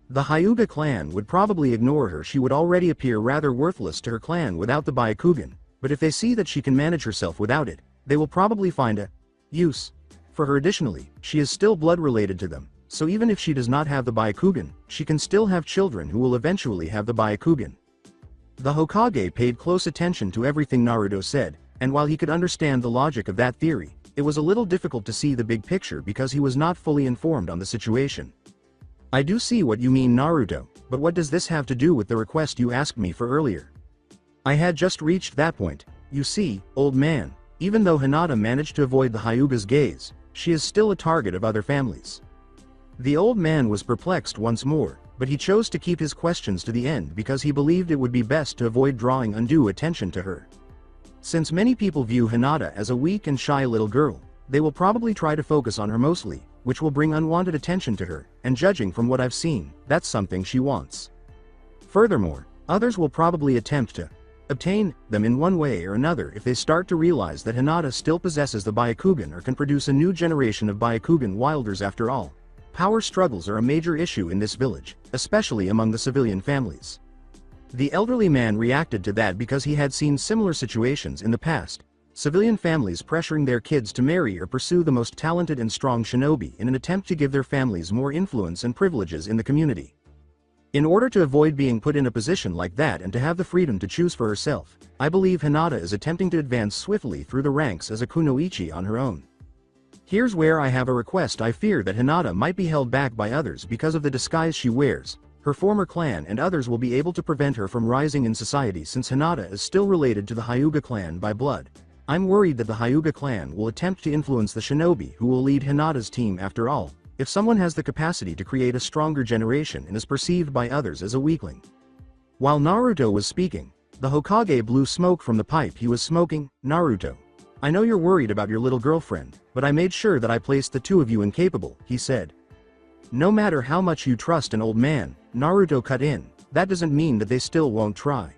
The Hyuga clan would probably ignore her. She would already appear rather worthless to her clan without the Byakugan, but if they see that she can manage herself without it, they will probably find a use for her. Additionally, she is still blood related to them, so even if she does not have the Byakugan, she can still have children who will eventually have the Byakugan." The Hokage paid close attention to everything Naruto said, and while he could understand the logic of that theory, it was a little difficult to see the big picture because he was not fully informed on the situation. "I do see what you mean, Naruto, but what does this have to do with the request you asked me for earlier?" "I had just reached that point. You see, old man, even though Hinata managed to avoid the Hyuga's gaze, she is still a target of other families." The old man was perplexed once more, but he chose to keep his questions to the end because he believed it would be best to avoid drawing undue attention to her. Since many people view Hinata as a weak and shy little girl, they will probably try to focus on her mostly, which will bring unwanted attention to her, and judging from what I've seen, that's something she wants. Furthermore, others will probably attempt to obtain them in one way or another if they start to realize that Hinata still possesses the Byakugan or can produce a new generation of Byakugan wielders. After all, power struggles are a major issue in this village, especially among the civilian families. The elderly man reacted to that because he had seen similar situations in the past, civilian families pressuring their kids to marry or pursue the most talented and strong shinobi in an attempt to give their families more influence and privileges in the community. In order to avoid being put in a position like that and to have the freedom to choose for herself, I believe Hinata is attempting to advance swiftly through the ranks as a kunoichi on her own. Here's where I have a request. I fear that Hinata might be held back by others because of the disguise she wears. Her former clan and others will be able to prevent her from rising in society since Hinata is still related to the Hyuga clan by blood. I'm worried that the Hyuga clan will attempt to influence the shinobi who will lead Hinata's team. After all, if someone has the capacity to create a stronger generation and is perceived by others as a weakling. While Naruto was speaking, the Hokage blew smoke from the pipe he was smoking. "Naruto, I know you're worried about your little girlfriend, but I made sure that I placed the two of you incapable," he said. "No matter how much you trust an old man," Naruto cut in, "that doesn't mean that they still won't try."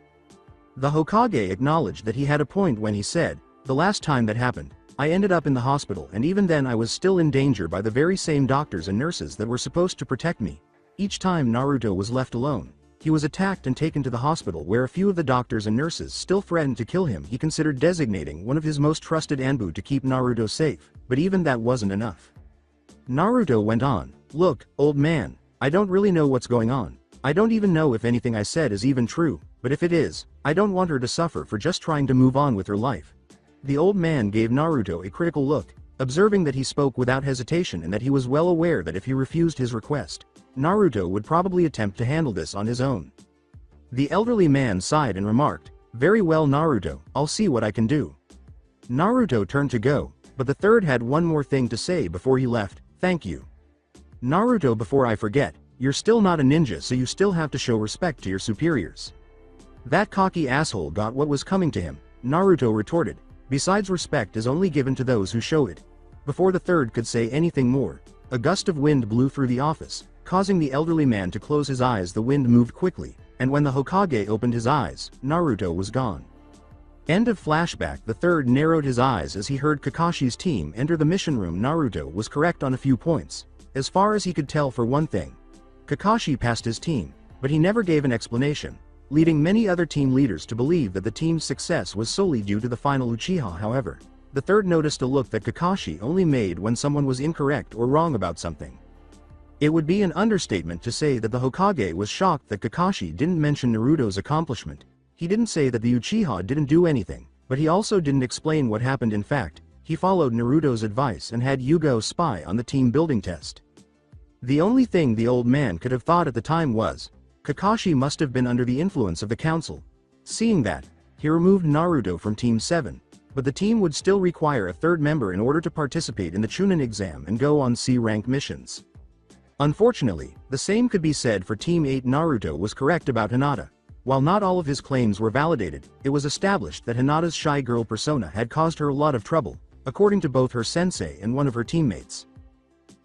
The Hokage acknowledged that he had a point when he said, "The last time that happened, I ended up in the hospital, and even then I was still in danger by the very same doctors and nurses that were supposed to protect me." Each time Naruto was left alone, he was attacked and taken to the hospital where a few of the doctors and nurses still threatened to kill him. He considered designating one of his most trusted Anbu to keep Naruto safe, but even that wasn't enough. Naruto went on, "Look, old man, I don't really know what's going on. I don't even know if anything I said is even true, but if it is, I don't want her to suffer for just trying to move on with her life." The old man gave Naruto a critical look, observing that he spoke without hesitation and that he was well aware that if he refused his request, Naruto would probably attempt to handle this on his own. The elderly man sighed and remarked, "Very well, Naruto, I'll see what I can do." Naruto turned to go, but the third had one more thing to say before he left. "Thank you. Naruto, before I forget, you're still not a ninja, so you still have to show respect to your superiors." That cocky asshole got what was coming to him, Naruto retorted. "Besides, respect is only given to those who show it." Before the third could say anything more, a gust of wind blew through the office, causing the elderly man to close his eyes. The wind moved quickly, and when the Hokage opened his eyes, Naruto was gone. End of flashback. The third narrowed his eyes as he heard Kakashi's team enter the mission room. Naruto was correct on a few points. As far as he could tell, for one thing, Kakashi passed his team, but he never gave an explanation, leading many other team leaders to believe that the team's success was solely due to the final Uchiha. However, the third noticed a look that Kakashi only made when someone was incorrect or wrong about something. It would be an understatement to say that the Hokage was shocked that Kakashi didn't mention Naruto's accomplishment. He didn't say that the Uchiha didn't do anything, but he also didn't explain what happened. In fact, he followed Naruto's advice and had Yugo spy on the team building test. The only thing the old man could have thought at the time was, Kakashi must have been under the influence of the council. Seeing that, he removed Naruto from Team 7, but the team would still require a third member in order to participate in the Chunin exam and go on C-rank missions. Unfortunately, the same could be said for Team 8. Naruto was correct about Hinata. While not all of his claims were validated, it was established that Hinata's shy girl persona had caused her a lot of trouble, according to both her sensei and one of her teammates.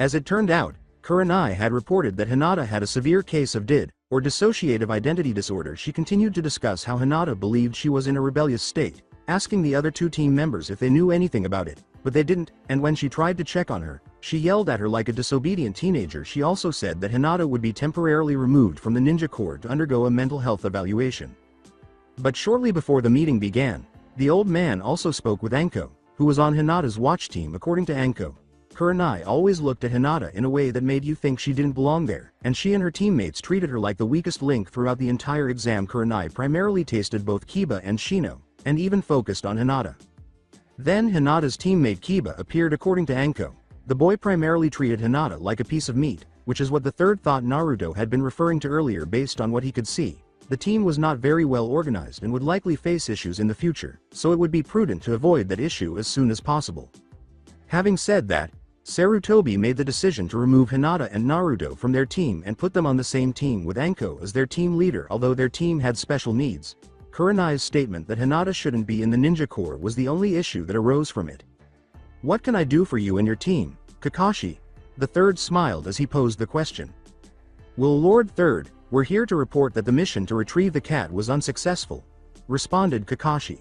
As it turned out, Kurenai had reported that Hinata had a severe case of DID, or dissociative identity disorder. She continued to discuss how Hinata believed she was in a rebellious state, asking the other two team members if they knew anything about it, but they didn't, and when she tried to check on her, she yelled at her like a disobedient teenager. She also said that Hinata would be temporarily removed from the Ninja Corps to undergo a mental health evaluation. But shortly before the meeting began, the old man also spoke with Anko, who was on Hinata's watch team. According to Anko, Kurenai always looked at Hinata in a way that made you think she didn't belong there, and she and her teammates treated her like the weakest link throughout the entire exam. Kurenai primarily tasted both Kiba and Shino, and even focused on Hinata. Then Hinata's teammate Kiba appeared. According to Anko, the boy primarily treated Hinata like a piece of meat, which is what the third thought Naruto had been referring to earlier. Based on what he could see, the team was not very well organized and would likely face issues in the future, so it would be prudent to avoid that issue as soon as possible. Having said that, Sarutobi made the decision to remove Hinata and Naruto from their team and put them on the same team with Anko as their team leader. Although their team had special needs, Kurenai's statement that Hinata shouldn't be in the Ninja Corps was the only issue that arose from it. "What can I do for you and your team, Kakashi?" The third smiled as he posed the question. "Well, Lord Third, we're here to report that the mission to retrieve the cat was unsuccessful," responded Kakashi.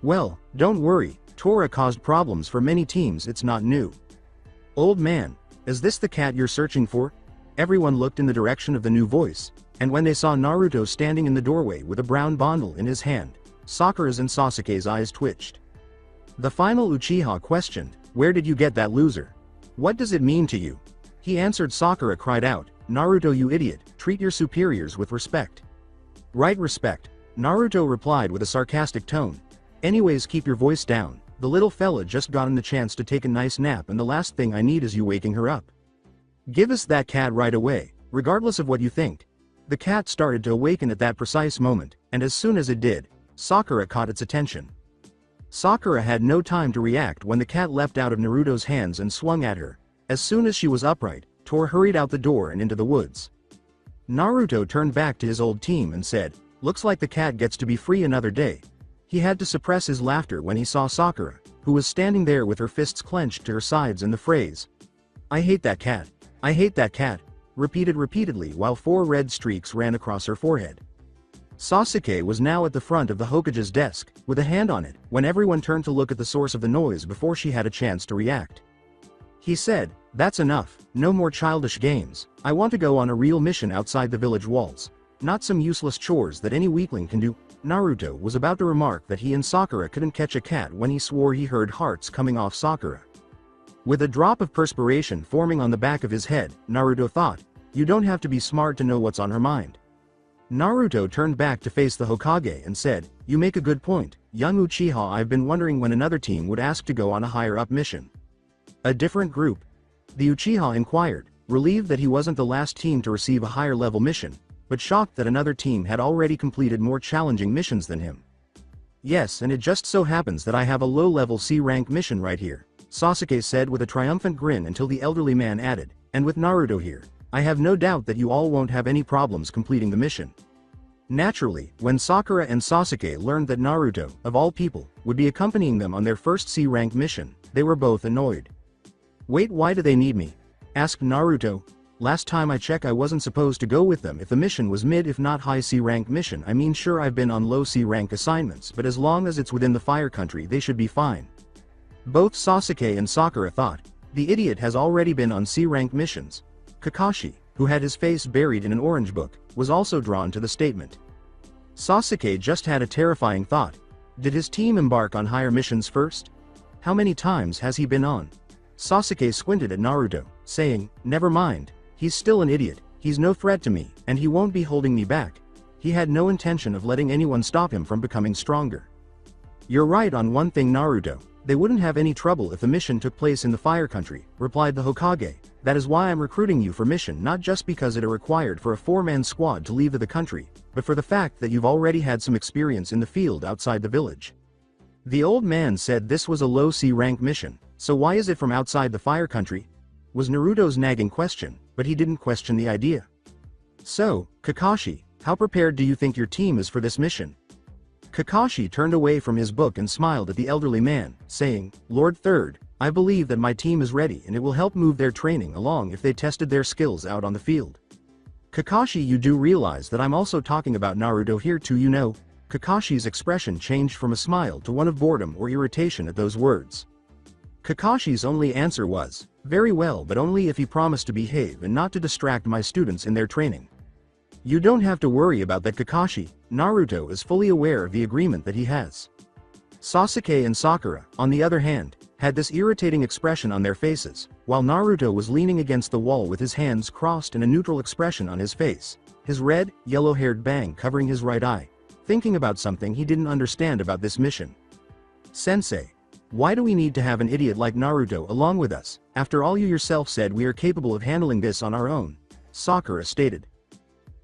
"Well, don't worry, Tora caused problems for many teams. It's not new." "Old man, is this the cat you're searching for?" Everyone looked in the direction of the new voice, and when they saw Naruto standing in the doorway with a brown bundle in his hand, Sakura's and Sasuke's eyes twitched. The final Uchiha questioned, "Where did you get that loser? What does it mean to you?" He answered. Sakura cried out, "Naruto, you idiot, treat your superiors with respect." "Right, respect," Naruto replied with a sarcastic tone. "Anyways, keep your voice down. The little fella just gotten the chance to take a nice nap, and the last thing I need is you waking her up. Give us that cat right away, regardless of what you think." The cat started to awaken at that precise moment, and as soon as it did, Sakura caught its attention. Sakura had no time to react when the cat leapt out of Naruto's hands and swung at her. As soon as she was upright, Tor hurried out the door and into the woods. Naruto turned back to his old team and said, "Looks like the cat gets to be free another day." He had to suppress his laughter when he saw Sakura, who was standing there with her fists clenched to her sides, and the phrase, "I hate that cat. I hate that cat," repeated repeatedly while 4 red streaks ran across her forehead. Sasuke was now at the front of the Hokage's desk, with a hand on it, when everyone turned to look at the source of the noise before she had a chance to react. He said, "That's enough, no more childish games. I want to go on a real mission outside the village walls. Not some useless chores that any weakling can do." Naruto was about to remark that he and Sakura couldn't catch a cat when he swore he heard hearts coming off Sakura. With a drop of perspiration forming on the back of his head, Naruto thought, You don't have to be smart to know what's on her mind. Naruto turned back to face the Hokage and said, "You make a good point, young Uchiha. I've been wondering when another team would ask to go on a higher-up mission." "A different group?" the Uchiha inquired, relieved that he wasn't the last team to receive a higher-level mission, but shocked that another team had already completed more challenging missions than him. "Yes, and it just so happens that I have a low-level C-rank mission right here," Sasuke said with a triumphant grin until the elderly man added, "and with Naruto here, I have no doubt that you all won't have any problems completing the mission." Naturally, when Sakura and Sasuke learned that Naruto, of all people, would be accompanying them on their first C-rank mission, they were both annoyed. "Wait, why do they need me?" asked Naruto. "Last time I checked I wasn't supposed to go with them if the mission was mid if not high C-rank mission. I mean sure I've been on low C-rank assignments but as long as it's within the fire country they should be fine." Both Sasuke and Sakura thought, the idiot has already been on C-rank missions. Kakashi, who had his face buried in an orange book, was also drawn to the statement. Sasuke just had a terrifying thought. Did his team embark on higher missions first? How many times has he been on? Sasuke squinted at Naruto, saying, "Never mind, he's still an idiot, he's no threat to me, and he won't be holding me back." He had no intention of letting anyone stop him from becoming stronger. "You're right on one thing, Naruto. They wouldn't have any trouble if the mission took place in the fire country," replied the Hokage. "That is why I'm recruiting you for mission, not just because it are required for a 4-man squad to leave the country, but for the fact that you've already had some experience in the field outside the village." The old man said this was a low C-rank mission, so why is it from outside the fire country? Was Naruto's nagging question, but he didn't question the idea. "So, Kakashi, how prepared do you think your team is for this mission?" Kakashi turned away from his book and smiled at the elderly man, saying, "Lord Third, I believe that my team is ready and it will help move their training along if they tested their skills out on the field." "Kakashi, you do realize that I'm also talking about Naruto here too, you know?" Kakashi's expression changed from a smile to one of boredom or irritation at those words. Kakashi's only answer was, "Very well, but only if he promised to behave and not to distract my students in their training." "You don't have to worry about that, Kakashi. Naruto is fully aware of the agreement that he has." Sasuke and Sakura, on the other hand, had this irritating expression on their faces, while Naruto was leaning against the wall with his hands crossed and a neutral expression on his face, his red, yellow-haired bang covering his right eye, thinking about something he didn't understand about this mission. "Sensei, why do we need to have an idiot like Naruto along with us? After all, you yourself said we are capable of handling this on our own," Sakura stated.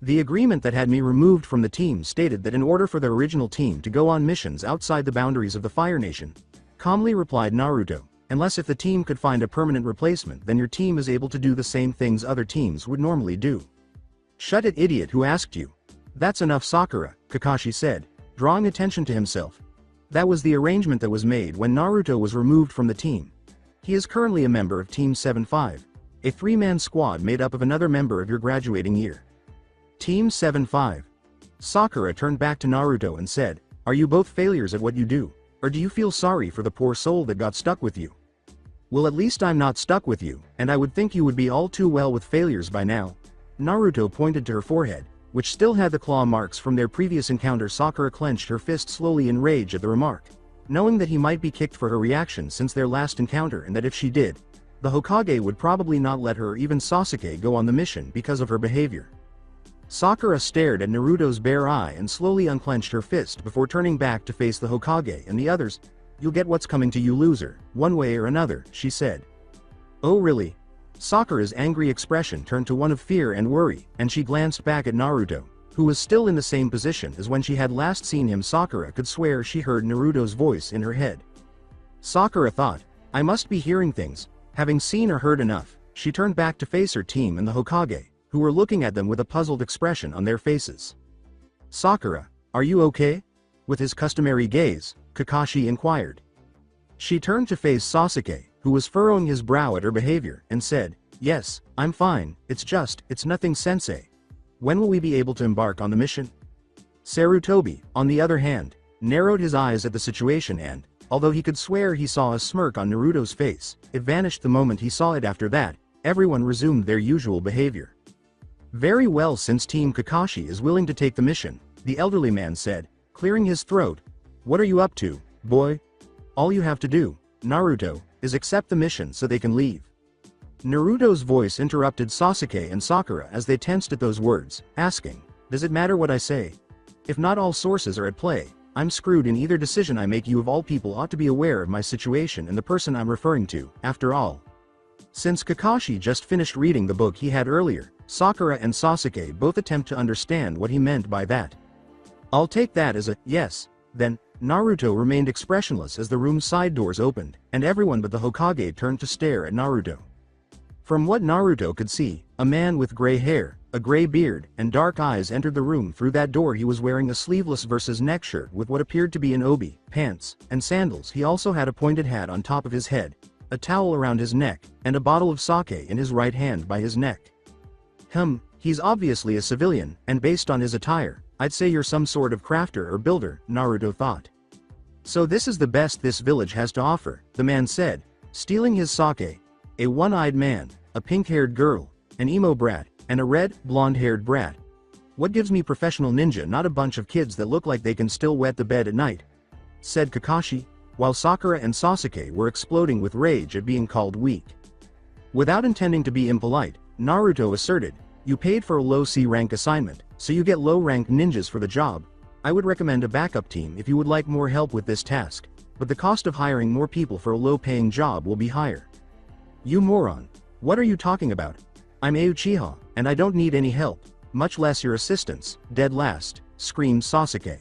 "The agreement that had me removed from the team stated that in order for the original team to go on missions outside the boundaries of the Fire Nation," calmly replied Naruto, "unless if the team could find a permanent replacement, then your team is able to do the same things other teams would normally do." "Shut it, idiot, who asked you?" "That's enough, Sakura," Kakashi said, drawing attention to himself. "That was the arrangement that was made when Naruto was removed from the team. He is currently a member of Team 7-5, a 3-man squad made up of another member of your graduating year." Team 7-5. Sakura turned back to Naruto and said, "Are you both failures at what you do, or do you feel sorry for the poor soul that got stuck with you?" "Well, at least I'm not stuck with you, and I would think you would be all too well with failures by now." Naruto pointed to her forehead, which still had the claw marks from their previous encounter. Sakura clenched her fist slowly in rage at the remark, knowing that he might be kicked for her reaction since their last encounter and that if she did, the Hokage would probably not let her or even Sasuke go on the mission because of her behavior. Sakura stared at Naruto's bare eye and slowly unclenched her fist before turning back to face the Hokage and the others. "You'll get what's coming to you, loser, one way or another," she said. "Oh really?" Sakura's angry expression turned to one of fear and worry, and she glanced back at Naruto, who was still in the same position as when she had last seen him. Sakura could swear she heard Naruto's voice in her head. Sakura thought, "I must be hearing things." Having seen or heard enough, she turned back to face her team and the Hokage, who were looking at them with a puzzled expression on their faces. "Sakura, are you okay?" With his customary gaze, Kakashi inquired. She turned to face Sasuke, who was furrowing his brow at her behavior, and said, "Yes, I'm fine, it's nothing, sensei. When will we be able to embark on the mission?" Sarutobi, on the other hand, narrowed his eyes at the situation and, although he could swear he saw a smirk on Naruto's face, it vanished the moment he saw it. After that, everyone resumed their usual behavior. "Very well, since Team Kakashi is willing to take the mission," the elderly man said, clearing his throat. "What are you up to, boy? All you have to do, Naruto, is accept the mission so they can leave." Naruto's voice interrupted Sasuke and Sakura as they tensed at those words, asking, "Does it matter what I say? If not all sources are at play, I'm screwed in either decision I make. You of all people ought to be aware of my situation and the person I'm referring to, after all." Since Kakashi just finished reading the book he had earlier, Sakura and Sasuke both attempt to understand what he meant by that. "I'll take that as a yes, then." Naruto remained expressionless as the room's side doors opened, and everyone but the Hokage turned to stare at Naruto. From what Naruto could see, a man with gray hair, a gray beard, and dark eyes entered the room through that door. He was wearing a sleeveless versus neck shirt with what appeared to be an obi, pants, and sandals. He also had a pointed hat on top of his head, a towel around his neck, and a bottle of sake in his right hand by his neck. He's obviously a civilian, and based on his attire, I'd say you're some sort of crafter or builder, Naruto thought. "So this is the best this village has to offer," the man said, stealing his sake. A one-eyed man, a pink-haired girl, an emo brat, and a red, blonde-haired brat. "What gives me professional ninja, not a bunch of kids that look like they can still wet the bed at night," said Kakashi, while Sakura and Sasuke were exploding with rage at being called weak. Without intending to be impolite, Naruto asserted, "You paid for a low C-rank assignment, so you get low-rank ninjas for the job. I would recommend a backup team if you would like more help with this task, but the cost of hiring more people for a low-paying job will be higher." "You moron. What are you talking about? I'm a Uchiha, and I don't need any help, much less your assistance, dead last," screamed Sasuke.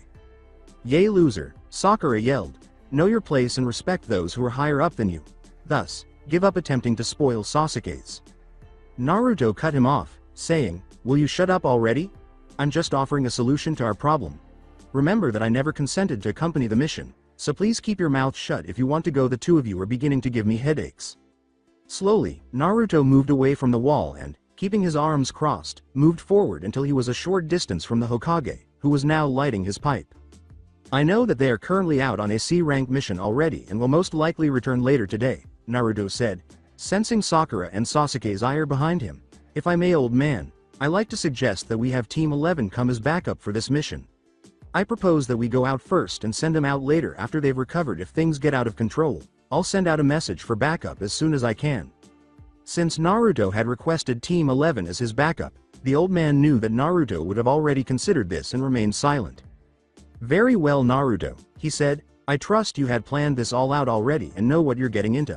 "Yay loser," Sakura yelled. "Know your place and respect those who are higher up than you. Thus, give up attempting to spoil Sasuke's." Naruto cut him off, saying, "Will you shut up already? I'm just offering a solution to our problem. Remember that I never consented to accompany the mission, so please keep your mouth shut if you want to go. The two of you are beginning to give me headaches." Slowly, Naruto moved away from the wall and, keeping his arms crossed, moved forward until he was a short distance from the Hokage, who was now lighting his pipe. "I know that they are currently out on a C-rank mission already and will most likely return later today," Naruto said, sensing Sakura and Sasuke's ire behind him. "If I may, old man, I like to suggest that we have Team 11 come as backup for this mission. I propose that we go out first and send them out later after they've recovered. If things get out of control, I'll send out a message for backup as soon as I can." Since Naruto had requested Team 11 as his backup, the old man knew that Naruto would have already considered this and remained silent. "Very well, Naruto," he said, "I trust you had planned this all out already and know what you're getting into."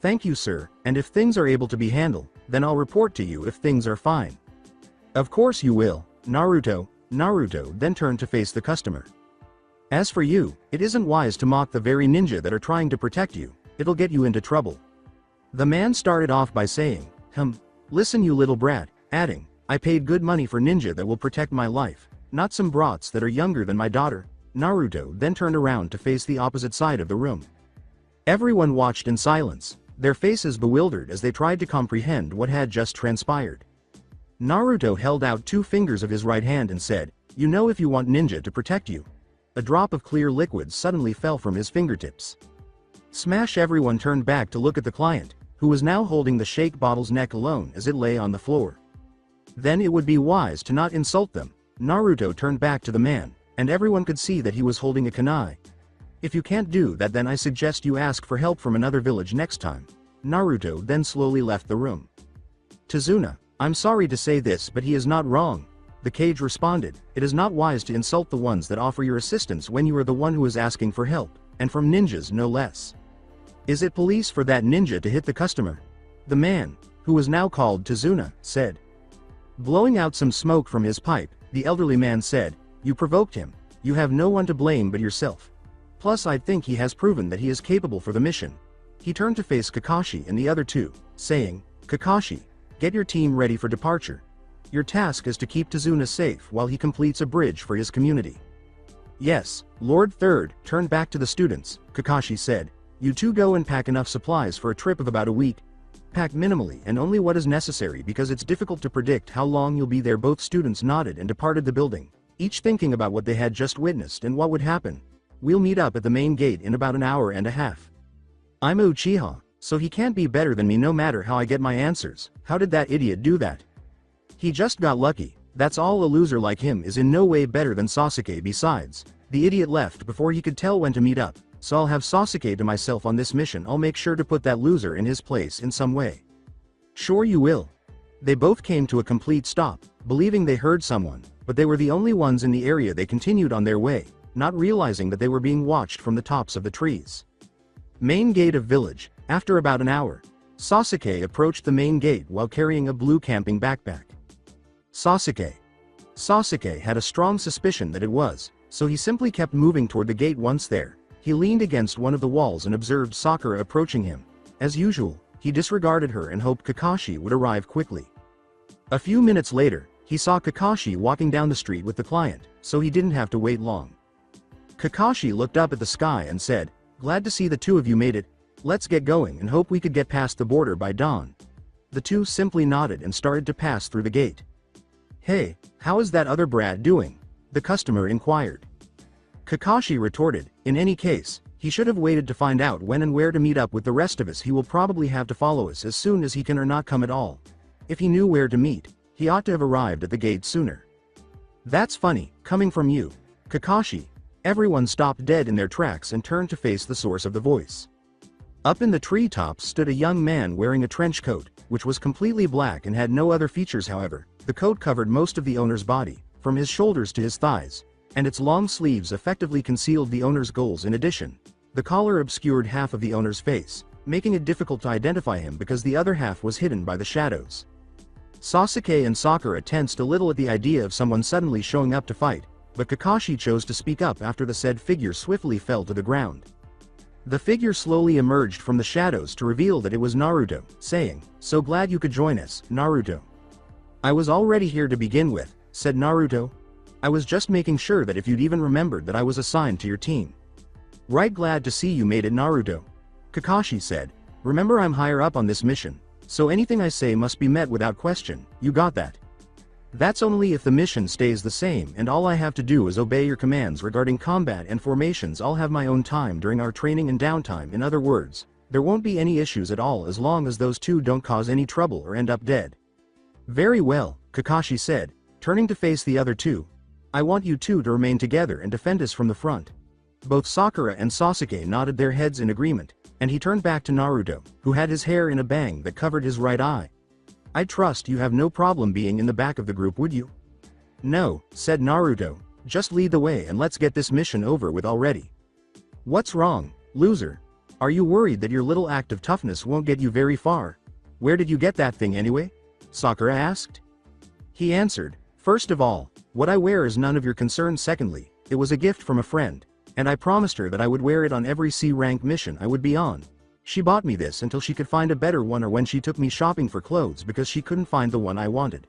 "Thank you, sir, and if things are able to be handled, then I'll report to you if things are fine." "Of course you will, Naruto." Naruto then turned to face the customer. "As for you, it isn't wise to mock the very ninja that are trying to protect you. It'll get you into trouble." The man started off by saying, "Listen you little brat," adding, "I paid good money for ninja that will protect my life, not some brats that are younger than my daughter." Naruto then turned around to face the opposite side of the room. Everyone watched in silence, their faces bewildered as they tried to comprehend what had just transpired. Naruto held out two fingers of his right hand and said, "You know, if you want ninja to protect you." A drop of clear liquid suddenly fell from his fingertips. Smash! Everyone turned back to look at the client, who was now holding the shake bottle's neck alone as it lay on the floor. "Then it would be wise to not insult them." Naruto turned back to the man, and everyone could see that he was holding a kunai. "If you can't do that, then I suggest you ask for help from another village next time." Naruto then slowly left the room. "Tazuna, I'm sorry to say this, but he is not wrong," the cage responded. "It is not wise to insult the ones that offer your assistance when you are the one who is asking for help, and from ninjas no less. Is it police for that ninja to hit the customer?" The man, who was now called Tazuna, said. Blowing out some smoke from his pipe, the elderly man said, "You provoked him. You have no one to blame but yourself. Plus I think he has proven that he is capable for the mission." He turned to face Kakashi and the other two, saying, "Kakashi, get your team ready for departure. Your task is to keep Tazuna safe while he completes a bridge for his community." "Yes, Lord Third," turned back to the students, Kakashi said, "You two go and pack enough supplies for a trip of about a week. Pack minimally and only what is necessary because it's difficult to predict how long you'll be there." Both students nodded and departed the building, each thinking about what they had just witnessed and what would happen. "We'll meet up at the main gate in about an hour and a half. I'm a Uchiha, so he can't be better than me no matter how I get my answers." How did that idiot do that? He just got lucky. That's all. A loser like him is in no way better than Sasuke. Besides, the idiot left before he could tell when to meet up, so I'll have Sasuke to myself on this mission. I'll make sure to put that loser in his place in some way. Sure you will. They both came to a complete stop, believing they heard someone, but they were the only ones in the area. They continued on their way, not realizing that they were being watched from the tops of the trees. Main gate of village. After about an hour, Sasuke approached the main gate while carrying a blue camping backpack. Sasuke. Sasuke had a strong suspicion that it was, so he simply kept moving toward the gate. Once there, he leaned against one of the walls and observed Sakura approaching him. As usual, he disregarded her and hoped Kakashi would arrive quickly. A few minutes later, he saw Kakashi walking down the street with the client, so he didn't have to wait long. Kakashi looked up at the sky and said, "Glad to see the two of you made it. Let's get going and hope we could get past the border by dawn." The two simply nodded and started to pass through the gate. "Hey, how is that other brat doing?" the customer inquired. Kakashi retorted, "In any case, he should have waited to find out when and where to meet up with the rest of us. He will probably have to follow us as soon as he can or not come at all. If he knew where to meet, he ought to have arrived at the gate sooner." "That's funny, coming from you, Kakashi." Everyone stopped dead in their tracks and turned to face the source of the voice. Up in the treetops stood a young man wearing a trench coat, which was completely black and had no other features. However, the coat covered most of the owner's body, from his shoulders to his thighs, and its long sleeves effectively concealed the owner's goals. In addition, the collar obscured half of the owner's face, making it difficult to identify him because the other half was hidden by the shadows. Sasuke and Sakura tensed a little at the idea of someone suddenly showing up to fight, but Kakashi chose to speak up after the said figure swiftly fell to the ground. The figure slowly emerged from the shadows to reveal that it was Naruto, saying, "So glad you could join us, Naruto." "I was already here to begin with," said Naruto. "I was just making sure that if you'd even remembered that I was assigned to your team." "Right, glad to see you made it, Naruto," Kakashi said. "Remember, I'm higher up on this mission, so anything I say must be met without question. You got that?" "That's only if the mission stays the same and all I have to do is obey your commands regarding combat and formations. I'll have my own time during our training and downtime. In other words, there won't be any issues at all as long as those two don't cause any trouble or end up dead." "Very well," Kakashi said, turning to face the other two. "I want you two to remain together and defend us from the front." Both Sakura and Sasuke nodded their heads in agreement, and he turned back to Naruto, who had his hair in a bang that covered his right eye. "I trust you have no problem being in the back of the group, would you?" "No," said Naruto, "just lead the way and let's get this mission over with already." "What's wrong, loser? Are you worried that your little act of toughness won't get you very far? Where did you get that thing anyway?" Sakura asked. He answered, "First of all, what I wear is none of your concern. Secondly, it was a gift from a friend, and I promised her that I would wear it on every C-rank mission I would be on. She bought me this until she could find a better one, or when she took me shopping for clothes because she couldn't find the one I wanted."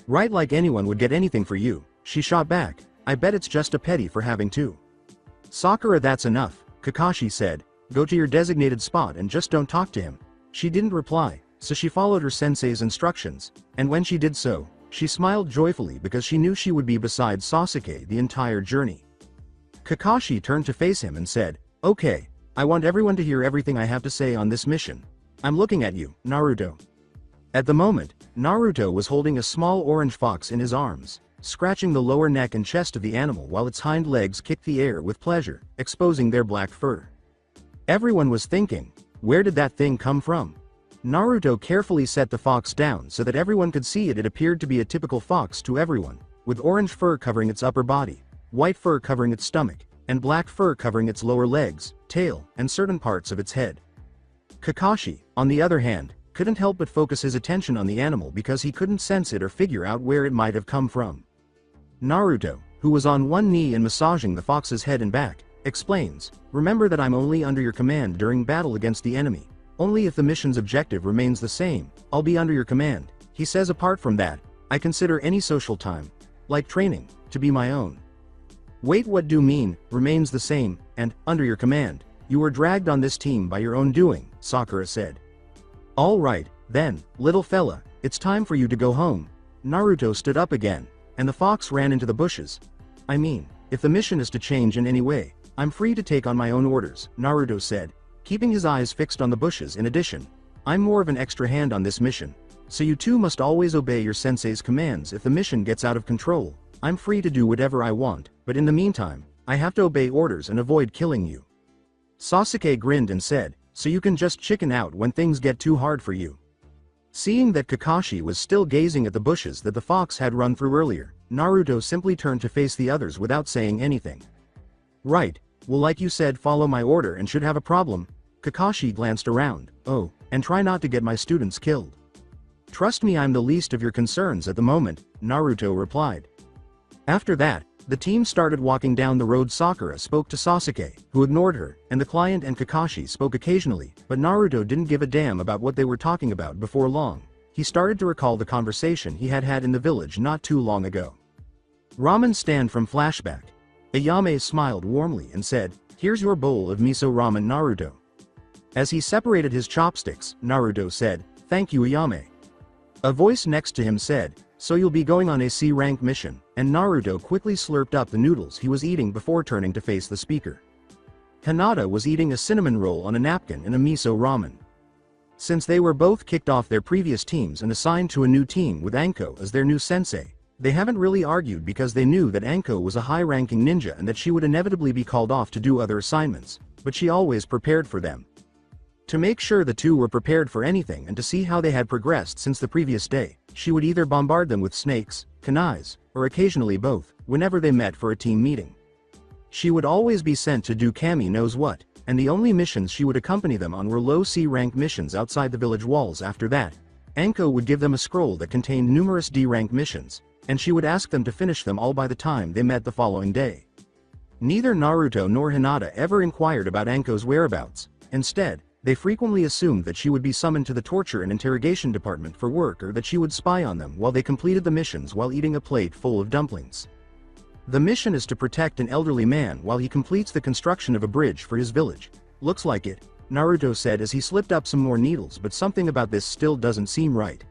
"Right, like anyone would get anything for you," she shot back. "I bet it's just a petty for having two." "Sakura, that's enough," Kakashi said. "Go to your designated spot and just don't talk to him." She didn't reply, so she followed her sensei's instructions, and when she did so, she smiled joyfully because she knew she would be beside Sasuke the entire journey. Kakashi turned to face him and said, "Okay, I want everyone to hear everything I have to say on this mission. I'm looking at you, Naruto." At the moment, Naruto was holding a small orange fox in his arms, scratching the lower neck and chest of the animal while its hind legs kicked the air with pleasure, exposing their black fur. Everyone was thinking, where did that thing come from? Naruto carefully set the fox down so that everyone could see it. It appeared to be a typical fox to everyone, with orange fur covering its upper body, white fur covering its stomach, and black fur covering its lower legs, tail, and certain parts of its head. Kakashi, on the other hand, couldn't help but focus his attention on the animal because he couldn't sense it or figure out where it might have come from. Naruto, who was on one knee and massaging the fox's head and back, explains, "Remember that I'm only under your command during battle against the enemy. Only if the mission's objective remains the same, I'll be under your command." He says, "Apart from that, I consider any social time, like training, to be my own." "Wait, what do you mean, remains the same, and, under your command? You were dragged on this team by your own doing," Sakura said. "All right, then, little fella, it's time for you to go home." Naruto stood up again, and the fox ran into the bushes. "I mean, if the mission is to change in any way, I'm free to take on my own orders," Naruto said, keeping his eyes fixed on the bushes. "In addition, I'm more of an extra hand on this mission, so you two must always obey your sensei's commands. If the mission gets out of control, I'm free to do whatever I want, but in the meantime, I have to obey orders and avoid killing you." Sasuke grinned and said, "So you can just chicken out when things get too hard for you?" Seeing that Kakashi was still gazing at the bushes that the fox had run through earlier, Naruto simply turned to face the others without saying anything. Right, well, like you said, follow my order and should have a problem. Kakashi glanced around. Oh, and try not to get my students killed. Trust me, I'm the least of your concerns at the moment, Naruto replied. After that, the team started walking down the road. Sakura spoke to Sasuke, who ignored her, and the client and Kakashi spoke occasionally, but Naruto didn't give a damn about what they were talking about. Before long, he started to recall the conversation he had had in the village not too long ago. Ramen stand from flashback. Ayame smiled warmly and said, "Here's your bowl of miso ramen, Naruto." As he separated his chopsticks, Naruto said, "Thank you, Ayame." A voice next to him said, "So you'll be going on a C-rank mission," and Naruto quickly slurped up the noodles he was eating before turning to face the speaker. Hinata was eating a cinnamon roll on a napkin and a miso ramen. Since they were both kicked off their previous teams and assigned to a new team with Anko as their new sensei, they haven't really argued because they knew that Anko was a high-ranking ninja and that she would inevitably be called off to do other assignments, but she always prepared for them. To make sure the two were prepared for anything and to see how they had progressed since the previous day, she would either bombard them with snakes, kunais, or occasionally both, whenever they met for a team meeting. She would always be sent to do Kami knows what, and the only missions she would accompany them on were low C-rank missions outside the village walls. After that, Anko would give them a scroll that contained numerous D-rank missions, and she would ask them to finish them all by the time they met the following day. Neither Naruto nor Hinata ever inquired about Anko's whereabouts. Instead, they frequently assumed that she would be summoned to the torture and interrogation department for work, or that she would spy on them while they completed the missions while eating a plate full of dumplings. The mission is to protect an elderly man while he completes the construction of a bridge for his village. Looks like it, Naruto said as he slipped up some more needles, but something about this still doesn't seem right.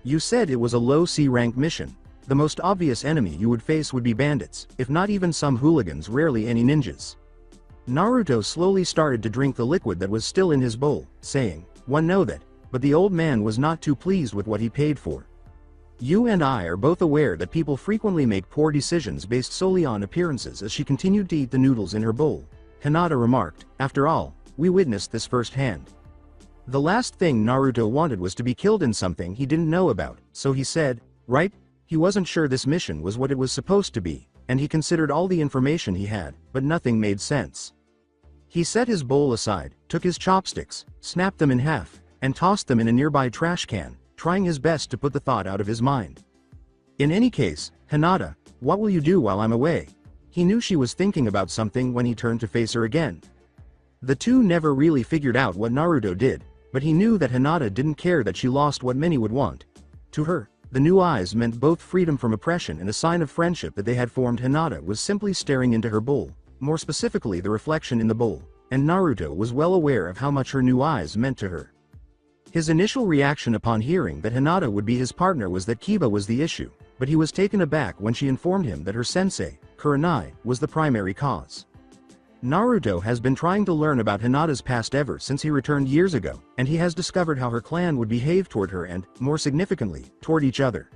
You said it was a low C-rank mission. The most obvious enemy you would face would be bandits, if not even some hooligans, rarely any ninjas. Naruto slowly started to drink the liquid that was still in his bowl, saying, "One know that," but the old man was not too pleased with what he paid for. You and I are both aware that people frequently make poor decisions based solely on appearances. As she continued to eat the noodles in her bowl, Hinata remarked, "After all, we witnessed this firsthand." The last thing Naruto wanted was to be killed in something he didn't know about, so he said, "Right?" He wasn't sure this mission was what it was supposed to be, and he considered all the information he had, but nothing made sense. He set his bowl aside, took his chopsticks, snapped them in half, and tossed them in a nearby trash can, trying his best to put the thought out of his mind. In any case, Hinata, what will you do while I'm away? He knew she was thinking about something when he turned to face her again. The two never really figured out what Naruto did, but he knew that Hinata didn't care that she lost what many would want. To her, the new eyes meant both freedom from oppression and a sign of friendship that they had formed. Hinata was simply staring into her bowl, more specifically the reflection in the bowl, and Naruto was well aware of how much her new eyes meant to her. His initial reaction upon hearing that Hinata would be his partner was that Kiba was the issue, but he was taken aback when she informed him that her sensei, Kurenai, was the primary cause. Naruto has been trying to learn about Hinata's past ever since he returned years ago, and he has discovered how her clan would behave toward her and, more significantly, toward each other.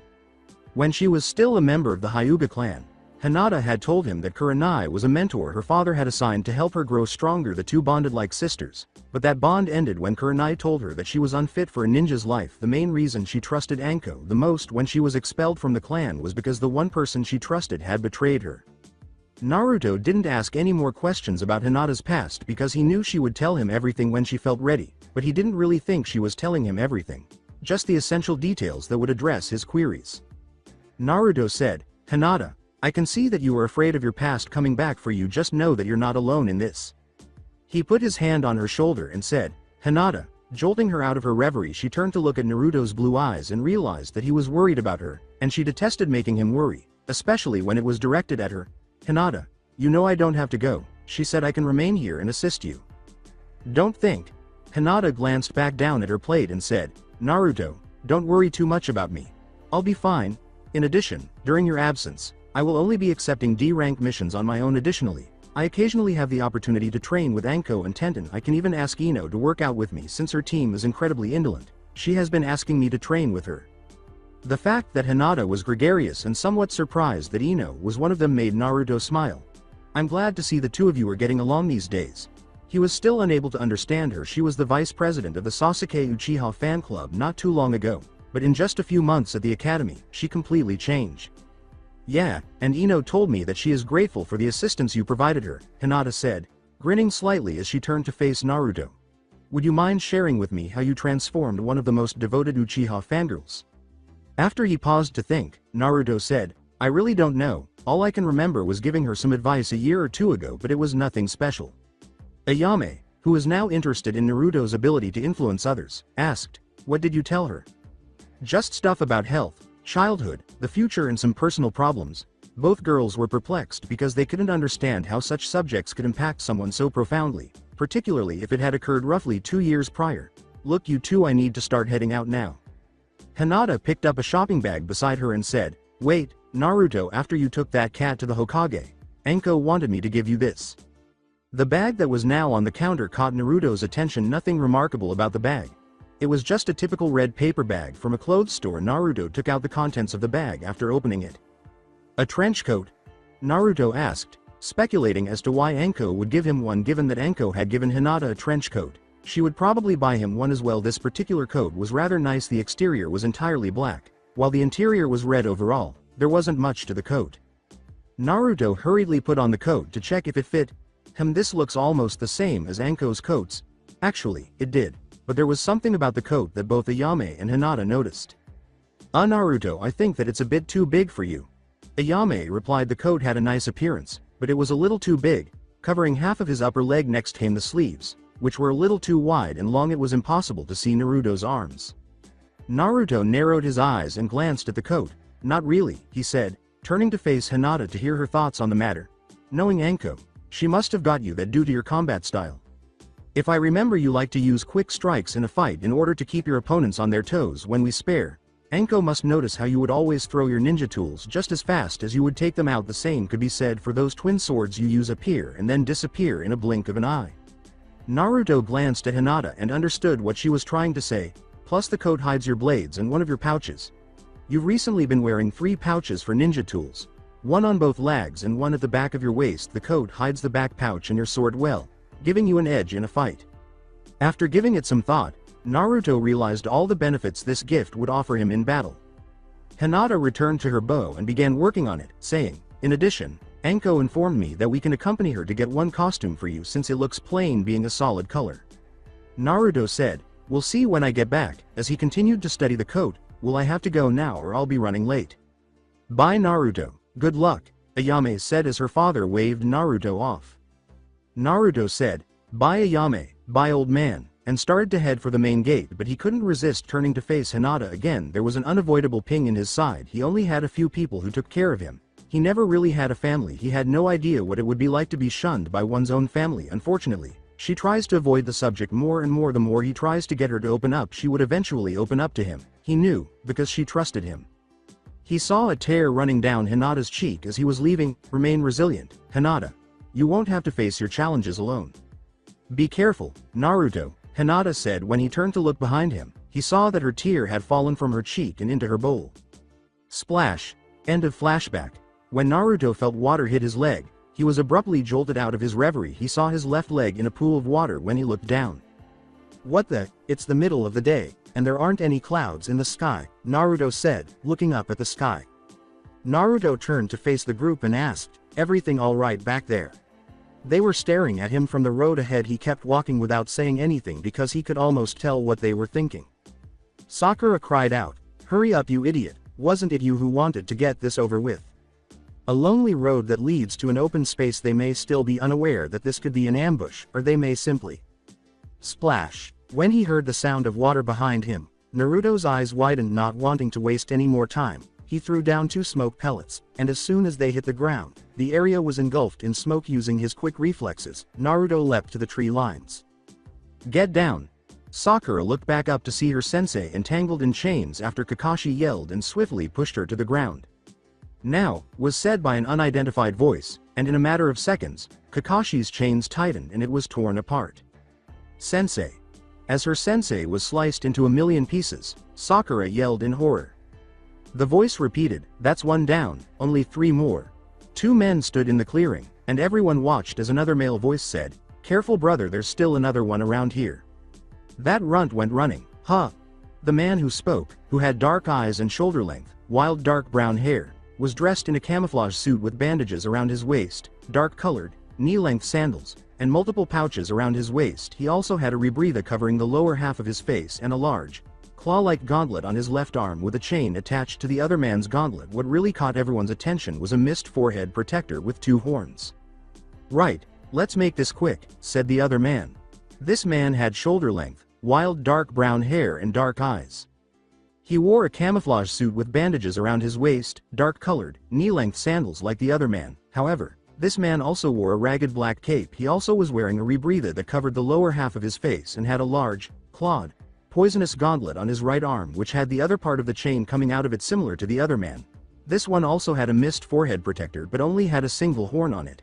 When she was still a member of the Hyuga clan, Hinata had told him that Kurenai was a mentor her father had assigned to help her grow stronger. The two bonded like sisters, but that bond ended when Kurenai told her that she was unfit for a ninja's life. The main reason she trusted Anko the most when she was expelled from the clan was because the one person she trusted had betrayed her. Naruto didn't ask any more questions about Hinata's past because he knew she would tell him everything when she felt ready, but he didn't really think she was telling him everything, just the essential details that would address his queries. Naruto said, "Hinata, I can see that you are afraid of your past coming back for you. Just know that you're not alone in this." He put his hand on her shoulder and said, "Hinata," jolting her out of her reverie. She turned to look at Naruto's blue eyes and realized that he was worried about her, and she detested making him worry, especially when it was directed at her. "Hinata, you know I don't have to go," she said. "I can remain here and assist you." "Don't think." Hinata glanced back down at her plate and said, "Naruto, don't worry too much about me. I'll be fine. In addition, during your absence, I will only be accepting D-rank missions on my own. Additionally, I occasionally have the opportunity to train with Anko and Tenten. I can even ask Ino to work out with me since her team is incredibly indolent. She has been asking me to train with her." The fact that Hinata was gregarious and somewhat surprised that Ino was one of them made Naruto smile. "I'm glad to see the two of you are getting along these days." He was still unable to understand her. She was the vice president of the Sasuke Uchiha fan club not too long ago, but in just a few months at the academy, she completely changed. Yeah, and Ino told me that she is grateful for the assistance you provided her, Hinata said, grinning slightly as she turned to face Naruto. Would you mind sharing with me how you transformed one of the most devoted Uchiha fangirls? After he paused to think, Naruto said, I really don't know, all I can remember was giving her some advice a year or two ago, but it was nothing special. Ayame, who was now interested in Naruto's ability to influence others, asked, what did you tell her? Just stuff about health, childhood, the future and some personal problems. Both girls were perplexed because they couldn't understand how such subjects could impact someone so profoundly, particularly if it had occurred roughly 2 years prior. Look, you two, I need to start heading out now. Hinata picked up a shopping bag beside her and said, wait, Naruto, after you took that cat to the Hokage, Anko wanted me to give you this. The bag that was now on the counter caught Naruto's attention. Nothing remarkable about the bag. It was just a typical red paper bag from a clothes store. Naruto took out the contents of the bag after opening it. A trench coat? Naruto asked, speculating as to why Anko would give him one given that Anko had given Hinata a trench coat. She would probably buy him one as well. This particular coat was rather nice. The exterior was entirely black, while the interior was red overall. There wasn't much to the coat. Naruto hurriedly put on the coat to check if it fit. This looks almost the same as Anko's coats. Actually, it did, but there was something about the coat that both Ayame and Hinata noticed. Naruto, I think that it's a bit too big for you. Ayame replied. The coat had a nice appearance, but it was a little too big, covering half of his upper leg. Next came the sleeves, which were a little too wide and long. It was impossible to see Naruto's arms. Naruto narrowed his eyes and glanced at the coat. Not really, he said, turning to face Hinata to hear her thoughts on the matter. Knowing Anko, she must have got you that due to your combat style. If I remember, you like to use quick strikes in a fight in order to keep your opponents on their toes when we spar. Anko must notice how you would always throw your ninja tools just as fast as you would take them out. The same could be said for those twin swords you use appear and then disappear in a blink of an eye. Naruto glanced at Hinata and understood what she was trying to say, plus the coat hides your blades and one of your pouches. You've recently been wearing 3 pouches for ninja tools. One on both legs and one at the back of your waist. The coat hides the back pouch and your sword well, giving you an edge in a fight. After giving it some thought, Naruto realized all the benefits this gift would offer him in battle. Hinata returned to her bow and began working on it, saying, in addition, Anko informed me that we can accompany her to get one costume for you since it looks plain being a solid color. Naruto said, we'll see when I get back. As he continued to study the coat, will I have to go now or I'll be running late? Bye Naruto, good luck, Ayame said as her father waved Naruto off. Naruto said, bye Ayame, bye old man, and started to head for the main gate, but he couldn't resist turning to face Hinata again. There was an unavoidable ping in his side. He only had a few people who took care of him. He never really had a family. He had no idea what it would be like to be shunned by one's own family. Unfortunately, she tries to avoid the subject more and more. The more he tries to get her to open up, she would eventually open up to him. He knew, because she trusted him. He saw a tear running down Hinata's cheek as he was leaving. Remain resilient, Hinata. You won't have to face your challenges alone. Be careful, Naruto, Hinata said. When he turned to look behind him, he saw that her tear had fallen from her cheek and into her bowl. Splash. End of flashback. When Naruto felt water hit his leg, he was abruptly jolted out of his reverie. He saw his left leg in a pool of water when he looked down. What the? It's the middle of the day, and there aren't any clouds in the sky, Naruto said, looking up at the sky. Naruto turned to face the group and asked, everything all right back there? They were staring at him from the road ahead. He kept walking without saying anything because he could almost tell what they were thinking. Sakura cried out, hurry up you idiot, wasn't it you who wanted to get this over with? A lonely road that leads to an open space. They may still be unaware that this could be an ambush, or they may simply. Splash. When he heard the sound of water behind him, Naruto's eyes widened. Not wanting to waste any more time, he threw down 2 smoke pellets, and as soon as they hit the ground, the area was engulfed in smoke. Using his quick reflexes, Naruto leapt to the tree lines. Get down. Sakura looked back up to see her sensei entangled in chains after Kakashi yelled and swiftly pushed her to the ground. Now, was said by an unidentified voice, and in a matter of seconds, Kakashi's chains tightened and it was torn apart. Sensei. As her sensei was sliced into a million pieces, Sakura yelled in horror. The voice repeated, that's 1 down, only 3 more. 2 men stood in the clearing, and everyone watched as another male voice said, Careful brother, there's still another one around here. That runt went running, huh? The man who spoke, who had dark eyes and shoulder-length, wild dark brown hair, was dressed in a camouflage suit with bandages around his waist, dark-colored, knee-length sandals, and multiple pouches around his waist. He also had a rebreather covering the lower half of his face and a large, claw-like gauntlet on his left arm with a chain attached to the other man's gauntlet. What really caught everyone's attention was a mist forehead protector with 2 horns. Right, let's make this quick, said the other man. This man had shoulder-length, wild dark brown hair and dark eyes. He wore a camouflage suit with bandages around his waist, dark-colored, knee-length sandals like the other man. However, this man also wore a ragged black cape. He also was wearing a rebreather that covered the lower half of his face and had a large, clawed, poisonous gauntlet on his right arm which had the other part of the chain coming out of it similar to the other man. This one also had a mist forehead protector but only had a single horn on it.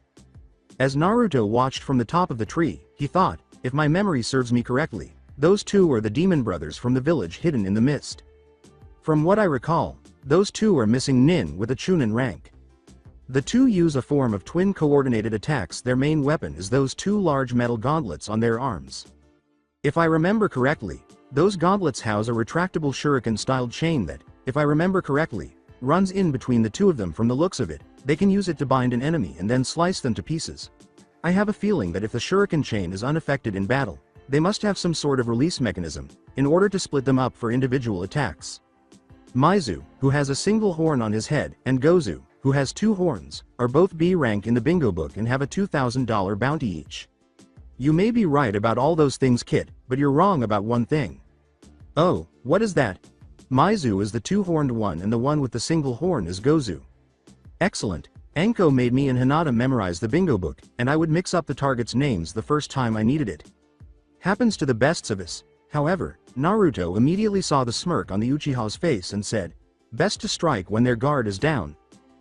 As Naruto watched from the top of the tree, he thought, if my memory serves me correctly, those 2 are the demon brothers from the village hidden in the mist. From what I recall, those 2 are missing nin with a chunin rank. The 2 use a form of twin coordinated attacks. Their main weapon is those 2 large metal gauntlets on their arms. If I remember correctly, those gauntlets house a retractable shuriken-styled chain that, if I remember correctly, runs in between the 2 of them. From the looks of it, they can use it to bind an enemy and then slice them to pieces. I have a feeling that if the shuriken chain is unaffected in battle, they must have some sort of release mechanism, in order to split them up for individual attacks. Maizu, who has a single horn on his head, and Gozu, who has 2 horns, are both B rank in the bingo book and have a $2,000 bounty each. You may be right about all those things, Kit, but you're wrong about one thing. Oh, what is that? Maizu is the 2-horned one and the one with the single horn is Gozu. Excellent. Anko made me and Hinata memorize the bingo book, and I would mix up the targets' names the first time I needed it. Happens to the best of us. However, Naruto immediately saw the smirk on the Uchiha's face and said, best to strike when their guard is down.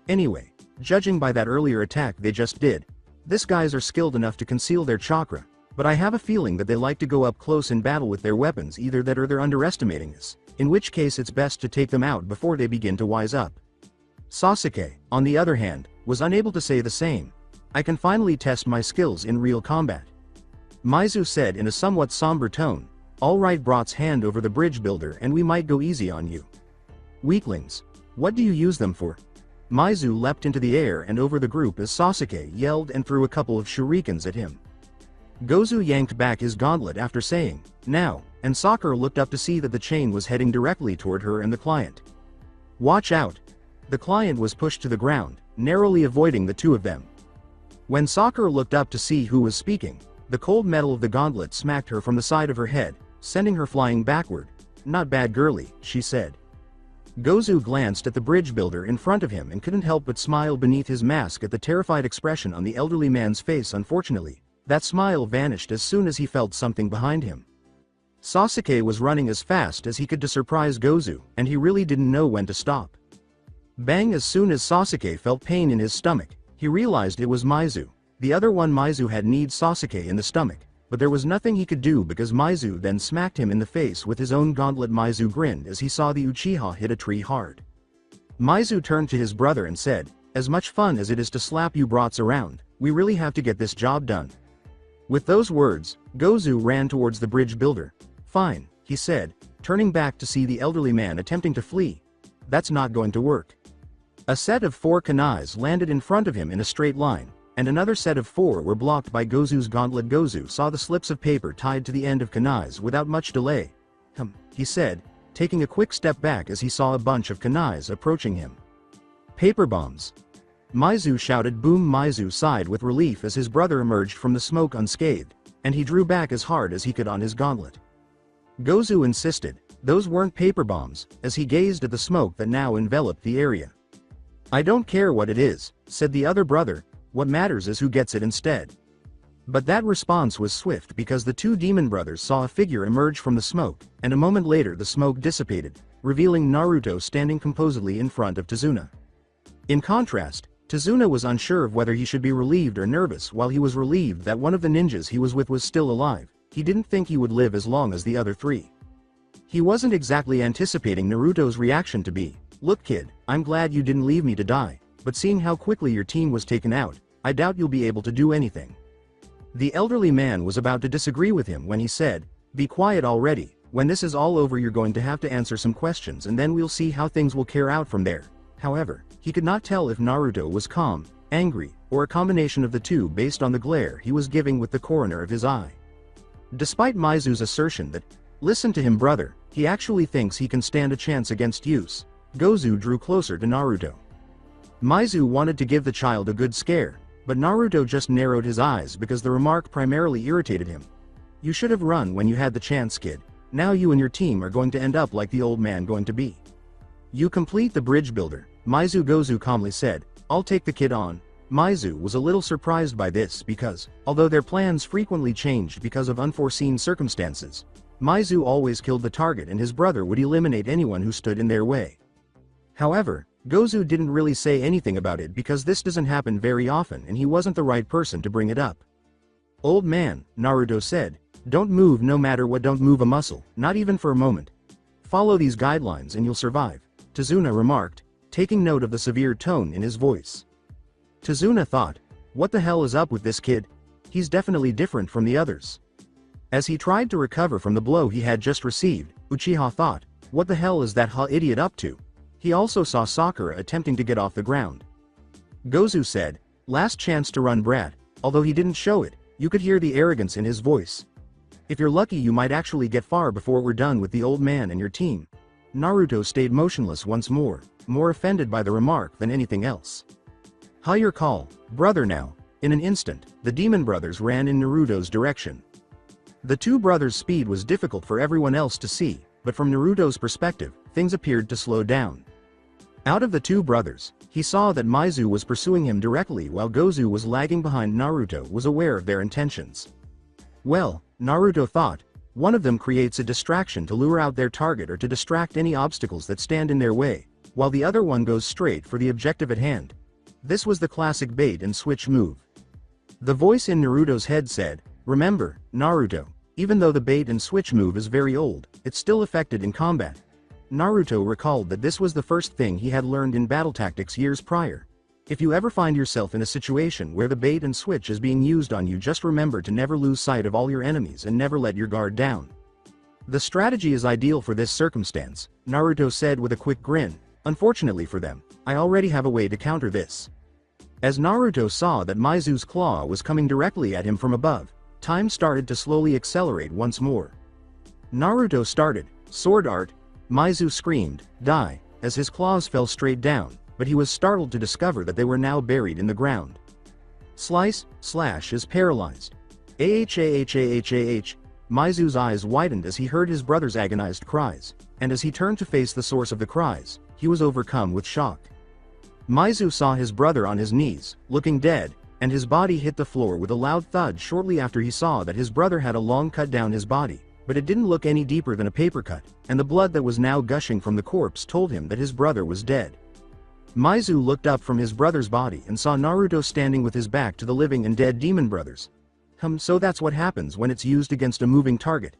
Anyway, judging by that earlier attack they just did, these guys are skilled enough to conceal their chakra, but I have a feeling that they like to go up close in battle with their weapons. Either that or they're underestimating us, in which case it's best to take them out before they begin to wise up. Sasuke, on the other hand, was unable to say the same. I can finally test my skills in real combat. Maizu said in a somewhat somber tone. Alright, brought hand over the bridge builder and we might go easy on you. Weaklings. What do you use them for? Maizu leapt into the air and over the group as Sasuke yelled and threw a couple of shurikens at him. Gozu yanked back his gauntlet after saying, now, and Sakura looked up to see that the chain was heading directly toward her and the client. Watch out! The client was pushed to the ground, narrowly avoiding the 2 of them. When Sakura looked up to see who was speaking, the cold metal of the gauntlet smacked her from the side of her head, sending her flying backward. Not bad, girly, she said. Gozu glanced at the bridge builder in front of him and couldn't help but smile beneath his mask at the terrified expression on the elderly man's face. Unfortunately, that smile vanished as soon as he felt something behind him. Sasuke was running as fast as he could to surprise Gozu, and he really didn't know when to stop. Bang! As soon as Sasuke felt pain in his stomach, he realized it was Maizu. The other one, Maizu, had kneed Sasuke in the stomach, but there was nothing he could do because Maizu then smacked him in the face with his own gauntlet. Maizu grinned as he saw the Uchiha hit a tree hard. Maizu turned to his brother and said, as much fun as it is to slap you brats around, we really have to get this job done. With those words, Gozu ran towards the bridge builder. Fine, he said, turning back to see the elderly man attempting to flee. That's not going to work. A set of 4 kunais landed in front of him in a straight line, and another set of 4 were blocked by Gozu's gauntlet. Gozu saw the slips of paper tied to the end of kunais without much delay. He said, taking a quick step back as he saw a bunch of kunais approaching him. Paper bombs. Maizu shouted. Boom! Maizu sighed with relief as his brother emerged from the smoke unscathed, and he drew back as hard as he could on his gauntlet. Gozu insisted, those weren't paper bombs, as he gazed at the smoke that now enveloped the area. I don't care what it is, said the other brother, what matters is who gets it instead. But that response was swift because the 2 demon brothers saw a figure emerge from the smoke, and a moment later the smoke dissipated, revealing Naruto standing composedly in front of Tazuna. In contrast, Tazuna was unsure of whether he should be relieved or nervous. While he was relieved that one of the ninjas he was with was still alive, he didn't think he would live as long as the other 3. He wasn't exactly anticipating Naruto's reaction to be, look kid, I'm glad you didn't leave me to die, but seeing how quickly your team was taken out, I doubt you'll be able to do anything. The elderly man was about to disagree with him when he said, "Be quiet already, when this is all over you're going to have to answer some questions and then we'll see how things will carry out from there." However, he could not tell if Naruto was calm, angry, or a combination of the two based on the glare he was giving with the corner of his eye. Despite Maizu's assertion that, "Listen to him brother, he actually thinks he can stand a chance against Use," Gozu drew closer to Naruto. Maizu wanted to give the child a good scare, but Naruto just narrowed his eyes because the remark primarily irritated him. "You should have run when you had the chance, kid. Now you and your team are going to end up like the old man going to be. You complete the bridge builder," Maizu Gozu calmly said. "I'll take the kid on." Maizu was a little surprised by this because, although their plans frequently changed because of unforeseen circumstances, Maizu always killed the target and his brother would eliminate anyone who stood in their way. However, Gozu didn't really say anything about it because this doesn't happen very often and he wasn't the right person to bring it up. "Old man," Naruto said, "don't move no matter what, don't move a muscle, not even for a moment. Follow these guidelines and you'll survive," Tazuna remarked, taking note of the severe tone in his voice. Tazuna thought, "What the hell is up with this kid? He's definitely different from the others." As he tried to recover from the blow he had just received, Uchiha thought, "What the hell is that idiot up to?" He also saw Sakura attempting to get off the ground. Gozu said, "Last chance to run brat," although he didn't show it, you could hear the arrogance in his voice. "If you're lucky you might actually get far before we're done with the old man and your team." Naruto stayed motionless once more offended by the remark than anything else. "Higher call, brother now." In an instant, the demon brothers ran in Naruto's direction. The two brothers' speed was difficult for everyone else to see, but from Naruto's perspective, things appeared to slow down. Out of the two brothers, he saw that Maizu was pursuing him directly while Gozu was lagging behind. Naruto was aware of their intentions. Well, Naruto thought, one of them creates a distraction to lure out their target or to distract any obstacles that stand in their way, while the other one goes straight for the objective at hand. This was the classic bait and switch move. The voice in Naruto's head said, "Remember, Naruto, even though the bait and switch move is very old, it's still effective in combat." Naruto recalled that this was the first thing he had learned in battle tactics years prior. If you ever find yourself in a situation where the bait and switch is being used on you, just remember to never lose sight of all your enemies and never let your guard down. "The strategy is ideal for this circumstance," Naruto said with a quick grin. "Unfortunately for them, I already have a way to counter this." As Naruto saw that Maizu's claw was coming directly at him from above, time started to slowly accelerate once more. Naruto started, sword art. Maizu screamed, "Die," as his claws fell straight down, but he was startled to discover that they were now buried in the ground. Slice, slash is paralyzed. Ah. Maizu's eyes widened as he heard his brother's agonized cries, and as he turned to face the source of the cries, he was overcome with shock. Maizu saw his brother on his knees, looking dead, and his body hit the floor with a loud thud shortly after he saw that his brother had a long cut down his body, but it didn't look any deeper than a paper cut, and the blood that was now gushing from the corpse told him that his brother was dead. Maizu looked up from his brother's body and saw Naruto standing with his back to the living and dead demon brothers. So that's what happens when it's used against a moving target.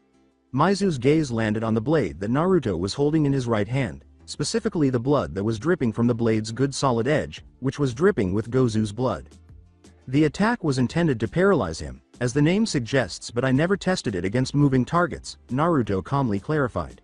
Maizu's gaze landed on the blade that Naruto was holding in his right hand, specifically the blood that was dripping from the blade's good solid edge, which was dripping with Gozu's blood. The attack was intended to paralyze him, as the name suggests, but I never tested it against moving targets, Naruto calmly clarified.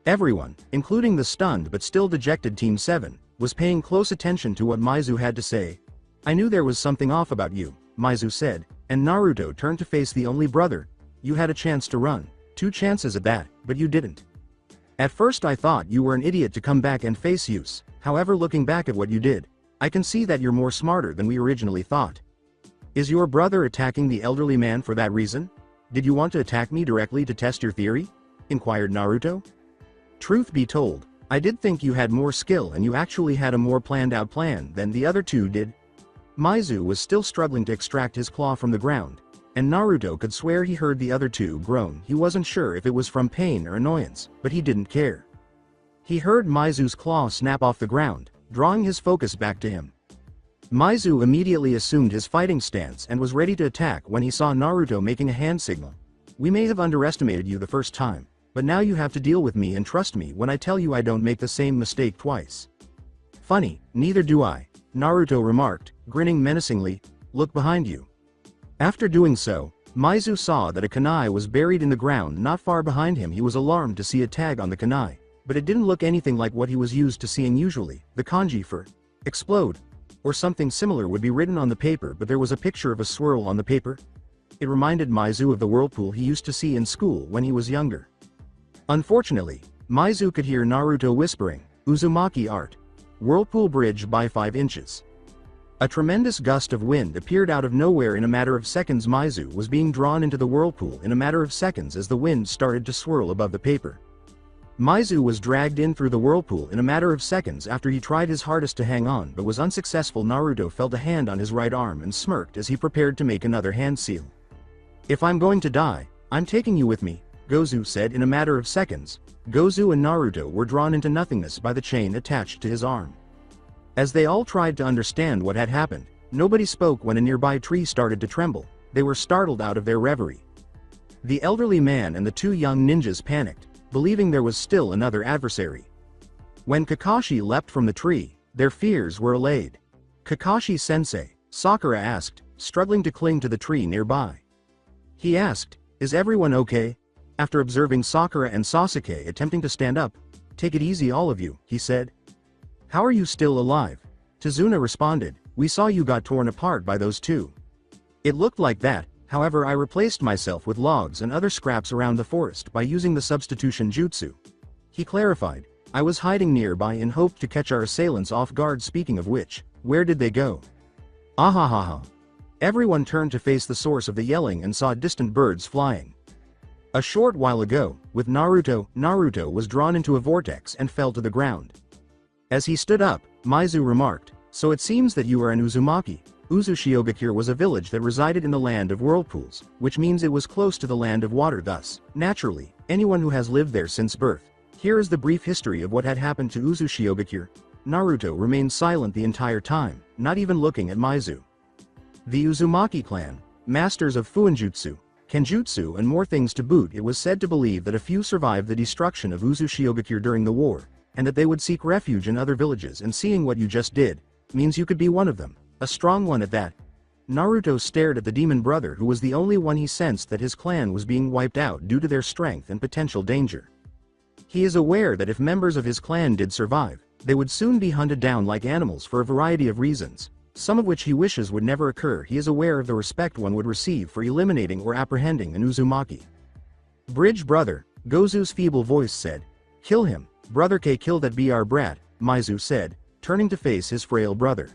Everyone, including the stunned but still dejected Team 7, was paying close attention to what Maizu had to say. "I knew there was something off about you," Maizu said, and Naruto turned to face the only brother. "You had a chance to run, 2 chances at that, but you didn't. At first I thought you were an idiot to come back and face Use, however looking back at what you did, I can see that you're more smarter than we originally thought. Is your brother attacking the elderly man for that reason? Did you want to attack me directly to test your theory?" inquired Naruto. "Truth be told, I did think you had more skill and you actually had a more planned out plan than the other two did." Maizu was still struggling to extract his claw from the ground, and Naruto could swear he heard the other two groan. He wasn't sure if it was from pain or annoyance, but he didn't care. He heard Maizu's claw snap off the ground, drawing his focus back to him. Maizu immediately assumed his fighting stance and was ready to attack when he saw Naruto making a hand signal. "We may have underestimated you the first time, but now you have to deal with me and trust me when I tell you I don't make the same mistake twice." "Funny, neither do I," Naruto remarked, grinning menacingly. "Look behind you." After doing so, Maizu saw that a kunai was buried in the ground not far behind him. He was alarmed to see a tag on the kunai, but it didn't look anything like what he was used to seeing usually. The kanji for explode or something similar would be written on the paper, but there was a picture of a swirl on the paper. It reminded Maizu of the whirlpool he used to see in school when he was younger. Unfortunately, Maizu could hear Naruto whispering, "Uzumaki art. Whirlpool bridge by 5 inches." A tremendous gust of wind appeared out of nowhere. In a matter of seconds, Maizu was being drawn into the whirlpool in a matter of seconds as the wind started to swirl above the paper. Maizu was dragged in through the whirlpool in a matter of seconds after he tried his hardest to hang on but was unsuccessful. Naruto felt a hand on his right arm and smirked as he prepared to make another hand seal. "If I'm going to die, I'm taking you with me," Gozu said. In a matter of seconds, Gozu and Naruto were drawn into nothingness by the chain attached to his arm. As they all tried to understand what had happened, nobody spoke when a nearby tree started to tremble. They were startled out of their reverie. The elderly man and the 2 young ninjas panicked, believing there was still another adversary. When Kakashi leapt from the tree, their fears were allayed. "Kakashi-sensei," Sakura asked, struggling to cling to the tree nearby. He asked, "Is everyone okay?" After observing Sakura and Sasuke attempting to stand up, "Take it easy all of you," he said. "How are you still alive?" Tazuna responded, "We saw you got torn apart by those 2. It looked like that, however I replaced myself with logs and other scraps around the forest by using the substitution jutsu." He clarified, "I was hiding nearby in hope to catch our assailants off guard." Speaking of which, where did they go? Ahahaha. Everyone turned to face the source of the yelling and saw distant birds flying. A short while ago, with Naruto was drawn into a vortex and fell to the ground. As he stood up, Maizu remarked, "So it seems that you are an Uzumaki." Uzushiogakure was a village that resided in the land of whirlpools, which means it was close to the land of water. Thus, naturally, anyone who has lived there since birth. Here is the brief history of what had happened to Uzushiogakure. Naruto remained silent the entire time, not even looking at Maizu. The Uzumaki clan, masters of Fuinjutsu, Kenjutsu and more things to boot. It was said to believe that a few survived the destruction of Uzushiogakure during the war, and that they would seek refuge in other villages, and seeing what you just did, means you could be one of them, a strong one at that. Naruto stared at the demon brother, who was the only one he sensed that his clan was being wiped out due to their strength and potential danger. He is aware that if members of his clan did survive, they would soon be hunted down like animals for a variety of reasons, some of which he wishes would never occur. He is aware of the respect one would receive for eliminating or apprehending an Uzumaki. "Bridge brother," Gozu's feeble voice said. "Kill him. Brother K, kill that BR brat," Maizu said, turning to face his frail brother.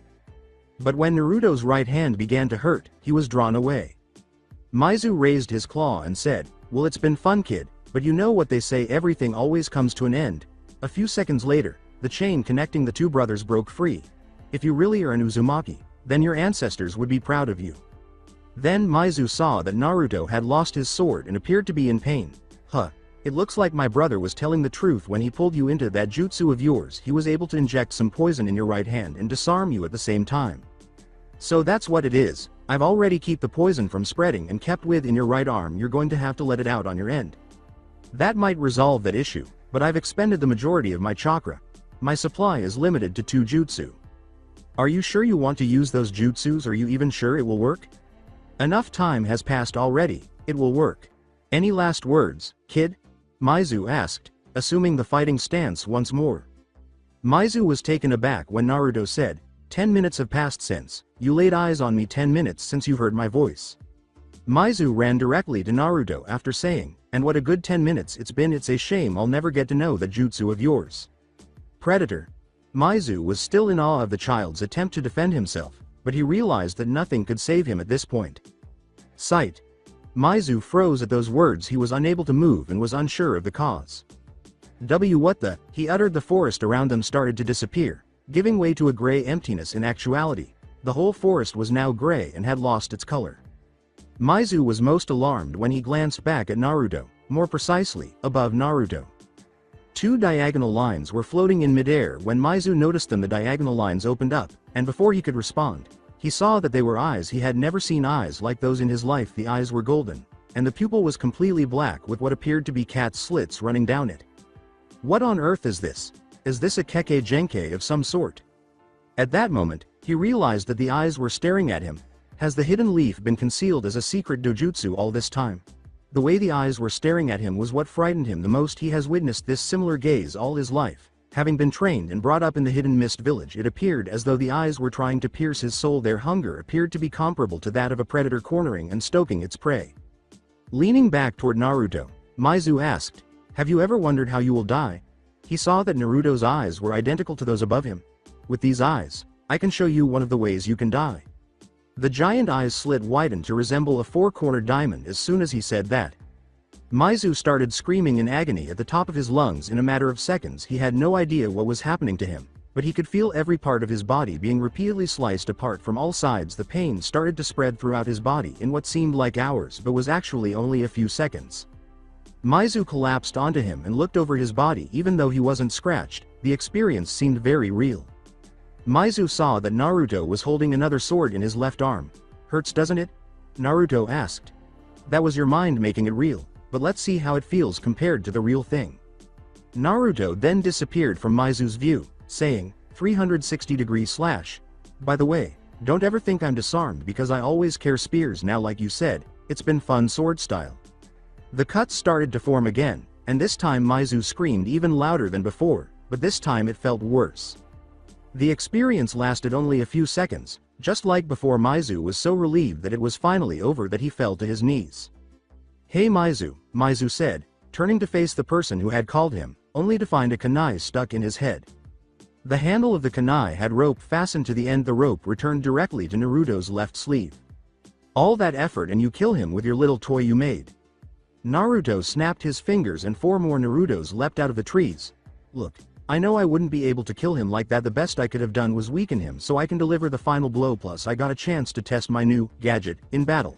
But when Naruto's right hand began to hurt, he was drawn away. Maizu raised his claw and said, "Well, it's been fun, kid, but you know what they say, everything always comes to an end." A few seconds later, the chain connecting the 2 brothers broke free. "If you really are an Uzumaki, then your ancestors would be proud of you." Then Maizu saw that Naruto had lost his sword and appeared to be in pain. "Huh. It looks like my brother was telling the truth when he pulled you into that jutsu of yours. He was able to inject some poison in your right hand and disarm you at the same time. So that's what it is. I've already kept the poison from spreading and kept within your right arm. You're going to have to let it out on your end. That might resolve that issue, but I've expended the majority of my chakra. My supply is limited to 2 jutsu. Are you sure you want to use those jutsus? Are you even sure it will work? Enough time has passed already. It will work. Any last words, kid?" Maizu asked, assuming the fighting stance once more. Maizu was taken aback when Naruto said, 10 minutes have passed since you laid eyes on me. 10 minutes since you heard my voice." Maizu ran directly to Naruto after saying, "And what a good 10 minutes it's been. It's a shame I'll never get to know that jutsu of yours." "Predator." Maizu was still in awe of the child's attempt to defend himself, but he realized that nothing could save him at this point. "Sight." Maizu froze at those words. He was unable to move and was unsure of the cause. What the? He uttered. The forest around them started to disappear, giving way to a gray emptiness. In actuality, the whole forest was now gray and had lost its color. Maizu was most alarmed when he glanced back at Naruto, more precisely, above Naruto. 2 diagonal lines were floating in midair. When Maizu noticed them, the diagonal lines opened up, and before he could respond, he saw that they were eyes. He had never seen eyes like those in his life. The eyes were golden, and the pupil was completely black with what appeared to be cat slits running down it. What on earth is this? Is this a Kekkei Genkai of some sort? At that moment, he realized that the eyes were staring at him, Has the hidden leaf been concealed as a secret dojutsu all this time? The way the eyes were staring at him was what frightened him the most. He has witnessed this similar gaze all his life. Having been trained and brought up in the hidden mist village, it appeared as though the eyes were trying to pierce his soul. Their hunger appeared to be comparable to that of a predator cornering and stoking its prey. Leaning back toward Naruto, Maizu asked, "Have you ever wondered how you will die?" He saw that Naruto's eyes were identical to those above him. "With these eyes, I can show you one of the ways you can die." The giant eyes slit widened to resemble a four-cornered diamond as soon as he said that. Maizu started screaming in agony at the top of his lungs. In a matter of seconds he had no idea what was happening to him, but he could feel every part of his body being repeatedly sliced apart from all sides. The pain started to spread throughout his body in what seemed like hours but was actually only a few seconds. Maizu collapsed onto him and looked over his body. Even though he wasn't scratched, the experience seemed very real. Maizu saw that Naruto was holding another sword in his left arm. "Hurts, doesn't it?" Naruto asked. "That was your mind making it real, but let's see how it feels compared to the real thing." Naruto then disappeared from Maizu's view, saying, 360-degree slash. "By the way, don't ever think I'm disarmed because I always carry spears now. Like you said, it's been fun sword style." The cuts started to form again, and this time Maizu screamed even louder than before, but this time it felt worse. The experience lasted only a few seconds. Just like before, Maizu was so relieved that it was finally over that he fell to his knees. "Hey Maizu," Maizu said, turning to face the person who had called him, only to find a kunai stuck in his head. The handle of the kunai had rope fastened to the end. The rope returned directly to Naruto's left sleeve. "All that effort and you kill him with your little toy you made?" Naruto snapped his fingers and 4 more Narutos leapt out of the trees. "Look, I know I wouldn't be able to kill him like that. The best I could have done was weaken him so I can deliver the final blow, plus I got a chance to test my new gadget in battle."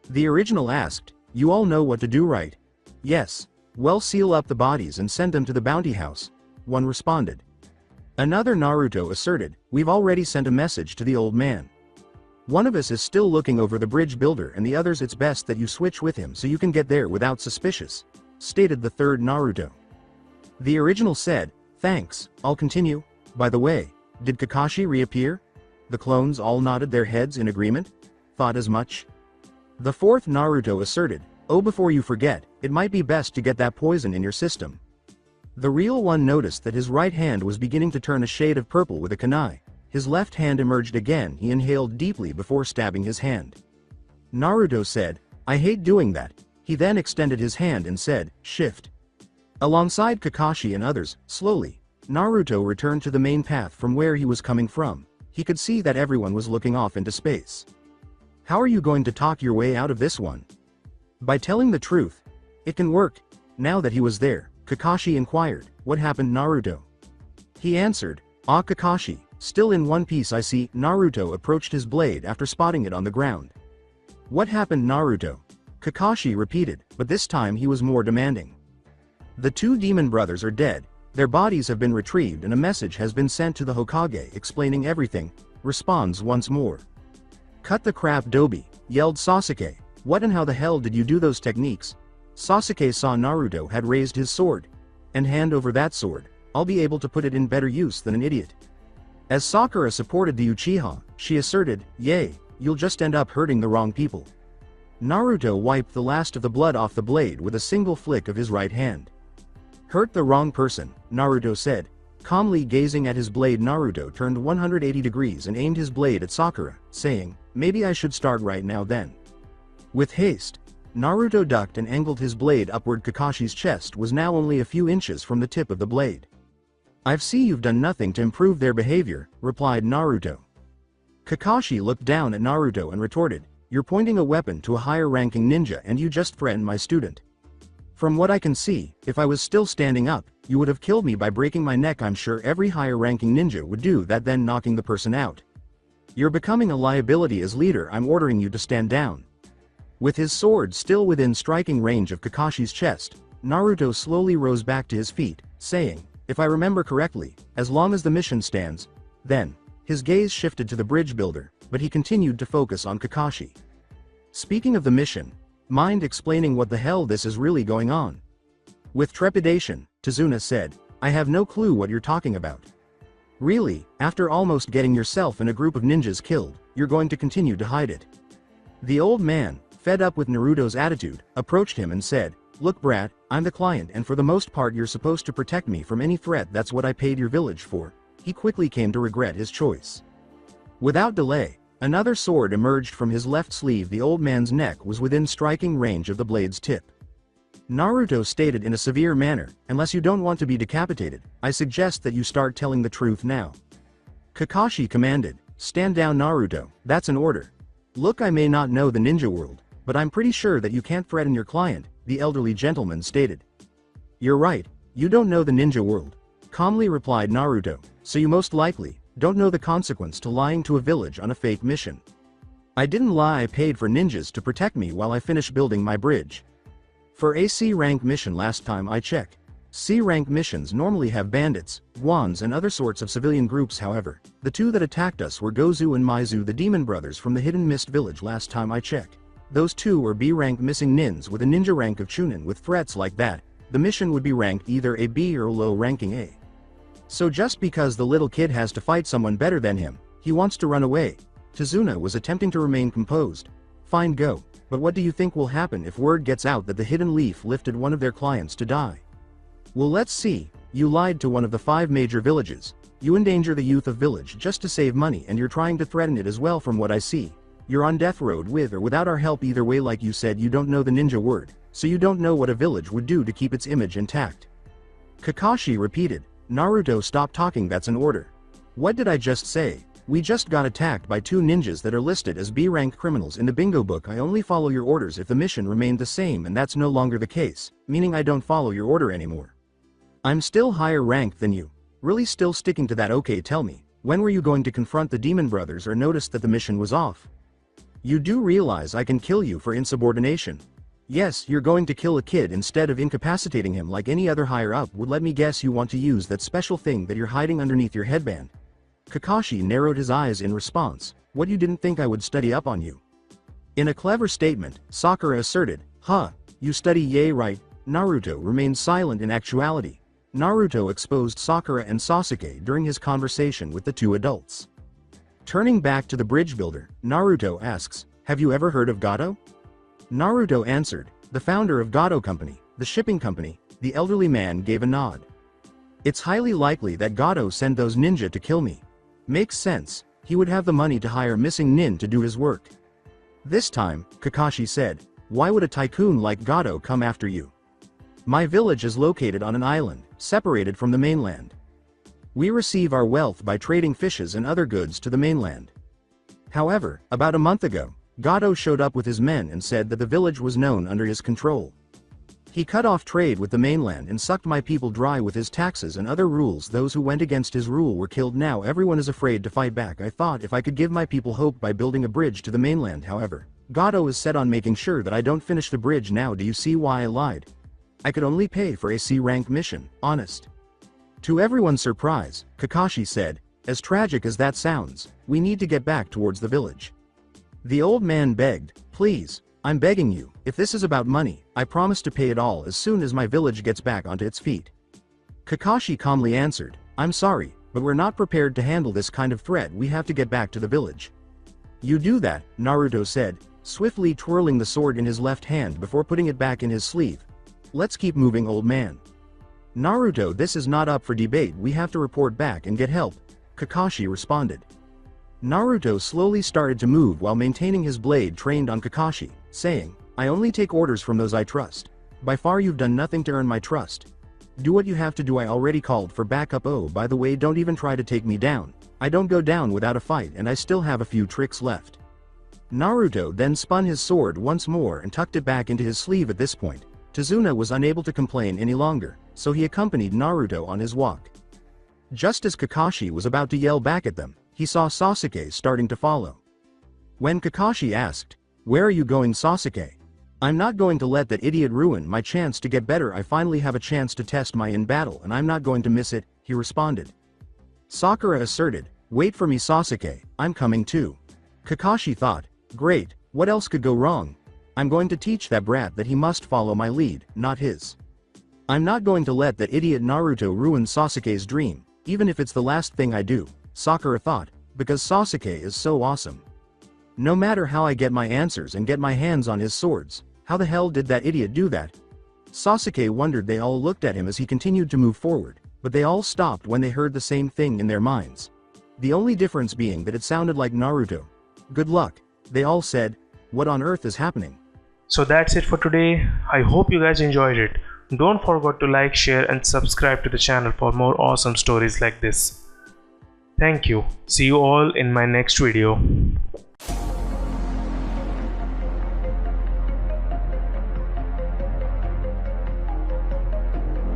The original asked, "You all know what to do, right?" "Yes." "Well, seal up the bodies and send them to the bounty house," one responded. Another Naruto asserted, "We've already sent a message to the old man. One of us is still looking over the bridge builder and the others. It's best that you switch with him so you can get there without suspicious," stated the third Naruto. The original said, "Thanks, I'll continue. By the way, did Kakashi reappear?" The clones all nodded their heads in agreement. "Thought as much." The fourth Naruto asserted, "Oh, before you forget, it might be best to get that poison in your system." The real one noticed that his right hand was beginning to turn a shade of purple with a kunai. His left hand emerged again. He inhaled deeply before stabbing his hand. Naruto said, "I hate doing that." He then extended his hand and said, "Shift." Alongside Kakashi and others, slowly, Naruto returned to the main path from where he was coming from. He could see that everyone was looking off into space. "How are you going to talk your way out of this one?" "By telling the truth. It can work." Now that he was there, Kakashi inquired, "What happened, Naruto?" He answered, "Ah, Kakashi, still in one piece I see." Naruto approached his blade after spotting it on the ground. "What happened, Naruto?" Kakashi repeated, but this time he was more demanding. "The 2 demon brothers are dead. Their bodies have been retrieved and a message has been sent to the Hokage explaining everything," responds once more. "Cut the crap, Dobi," yelled Sasuke. "What and how the hell did you do those techniques?" Sasuke saw Naruto had raised his sword. "And hand over that sword. I'll be able to put it in better use than an idiot." As Sakura supported the Uchiha, she asserted, "Yay, you'll just end up hurting the wrong people." Naruto wiped the last of the blood off the blade with a single flick of his right hand. "Hurt the wrong person," Naruto said. Calmly gazing at his blade, Naruto turned 180 degrees and aimed his blade at Sakura, saying, "Maybe I should start right now then." With haste, Naruto ducked and angled his blade upward. Kakashi's chest was now only a few inches from the tip of the blade. "I've seen you've done nothing to improve their behavior," replied Naruto. Kakashi looked down at Naruto and retorted, "You're pointing a weapon to a higher-ranking ninja and you just threatened my student. From what I can see, if I was still standing up, you would have killed me by breaking my neck. I'm sure every higher-ranking ninja would do that, then knocking the person out. You're becoming a liability as leader. I'm ordering you to stand down." With his sword still within striking range of Kakashi's chest, Naruto slowly rose back to his feet, saying, "If I remember correctly, as long as the mission stands." Then, his gaze shifted to the bridge builder, but he continued to focus on Kakashi. "Speaking of the mission, mind explaining what the hell this is really going on?" With trepidation, Tazuna said, "I have no clue what you're talking about." Really, after almost getting yourself and a group of ninjas killed, you're going to continue to hide it? The old man, fed up with Naruto's attitude, approached him and said, "Look brat, I'm the client and for the most part you're supposed to protect me from any threat, that's what I paid your village for." He quickly came to regret his choice. Without delay, another sword emerged from his left sleeve. The old man's neck was within striking range of the blade's tip. Naruto stated in a severe manner, "Unless you don't want to be decapitated, I suggest that you start telling the truth now." Kakashi commanded, "Stand down Naruto, that's an order." "Look, I may not know the ninja world, but I'm pretty sure that you can't threaten your client," the elderly gentleman stated. "You're right, you don't know the ninja world," calmly replied Naruto, "so you most likely don't know the consequence to lying to a village on a fake mission. I didn't lie, I paid for ninjas to protect me while I finished building my bridge. For a C-rank mission last time I checked. C-rank missions normally have bandits, wands and other sorts of civilian groups, however, the two that attacked us were Gozu and Maizu, the demon brothers from the Hidden Mist village last time I checked. Those two were B-rank missing nins with a ninja rank of Chunin. With threats like that, the mission would be ranked either a B or low ranking A. So just because the little kid has to fight someone better than him, he wants to run away." Tazuna was attempting to remain composed. "Fine, go, but what do you think will happen if word gets out that the Hidden Leaf lifted one of their clients to die?" "Well, let's see, you lied to one of the 5 major villages, you endanger the youth of village just to save money, and you're trying to threaten it as well. From what I see, you're on death road with or without our help. Either way, like you said, you don't know the ninja word, so you don't know what a village would do to keep its image intact." Kakashi repeated. "Naruto, stop talking, that's an order." "What did I just say? We just got attacked by 2 ninjas that are listed as B-rank criminals in the bingo book. I only follow your orders if the mission remained the same, and that's no longer the case, meaning I don't follow your order anymore. I'm still higher ranked than you. Really still sticking to that? Okay, tell me, when were you going to confront the demon brothers or notice that the mission was off? You do realize I can kill you for insubordination? Yes, you're going to kill a kid instead of incapacitating him like any other higher up would. Let me guess, you want to use that special thing that you're hiding underneath your headband." Kakashi narrowed his eyes in response. "What, you didn't think I would study up on you?" In a clever statement, Sakura asserted, "Huh, you study, yay right." Naruto remained silent. In actuality, Naruto exposed Sakura and Sasuke during his conversation with the 2 adults. Turning back to the bridge builder, Naruto asks, "Have you ever heard of Gato?" Naruto answered, "The founder of Gato Company, the shipping company." The elderly man gave a nod. "It's highly likely that Gato sent those ninja to kill me." "Makes sense, he would have the money to hire missing nin to do his work." This time, Kakashi said, "Why would a tycoon like Gato come after you?" "My village is located on an island, separated from the mainland. We receive our wealth by trading fishes and other goods to the mainland. However, about a month ago, Gato showed up with his men and said that the village was known under his control. He cut off trade with the mainland and sucked my people dry with his taxes and other rules. Those who went against his rule were killed. Now everyone is afraid to fight back. I thought if I could give my people hope by building a bridge to the mainland. However, Gato is set on making sure that I don't finish the bridge. Now do you see why I lied? I could only pay for a C-rank mission, honest." To everyone's surprise, Kakashi said, "As tragic as that sounds, we need to get back towards the village." The old man begged, "Please, I'm begging you, if this is about money, I promise to pay it all as soon as my village gets back onto its feet." Kakashi calmly answered, "I'm sorry, but we're not prepared to handle this kind of threat. We have to get back to the village." "You do that," Naruto said, swiftly twirling the sword in his left hand before putting it back in his sleeve. "Let's keep moving, old man." "Naruto, this is not up for debate. We have to report back and get help," Kakashi responded. Naruto slowly started to move while maintaining his blade trained on Kakashi, saying, "I only take orders from those I trust. By far you've done nothing to earn my trust. Do what you have to do. I already called for backup. Oh, by the way, don't even try to take me down. I don't go down without a fight, and I still have a few tricks left." Naruto then spun his sword once more and tucked it back into his sleeve. At this point, Tazuna was unable to complain any longer, so he accompanied Naruto on his walk. Just as Kakashi was about to yell back at them, he saw Sasuke starting to follow. When Kakashi asked, "Where are you going, Sasuke?" "I'm not going to let that idiot ruin my chance to get better. I finally have a chance to test my in battle and I'm not going to miss it," he responded. Sakura asserted, "Wait for me, Sasuke, I'm coming too." Kakashi thought, "Great, what else could go wrong? I'm going to teach that brat that he must follow my lead, not his. I'm not going to let that idiot Naruto ruin Sasuke's dream, even if it's the last thing I do, Sakura thought, because Sasuke is so awesome. No matter how I get my answers and get my hands on his swords, how the hell did that idiot do that? Sasuke wondered. They all looked at him as he continued to move forward, but they all stopped when they heard the same thing in their minds. The only difference being that it sounded like Naruto. Good luck, they all said. What on earth is happening? So that's it for today. I hope you guys enjoyed it. Don't forget to like, share and subscribe to the channel for more awesome stories like this. Thank you. See you all in my next video.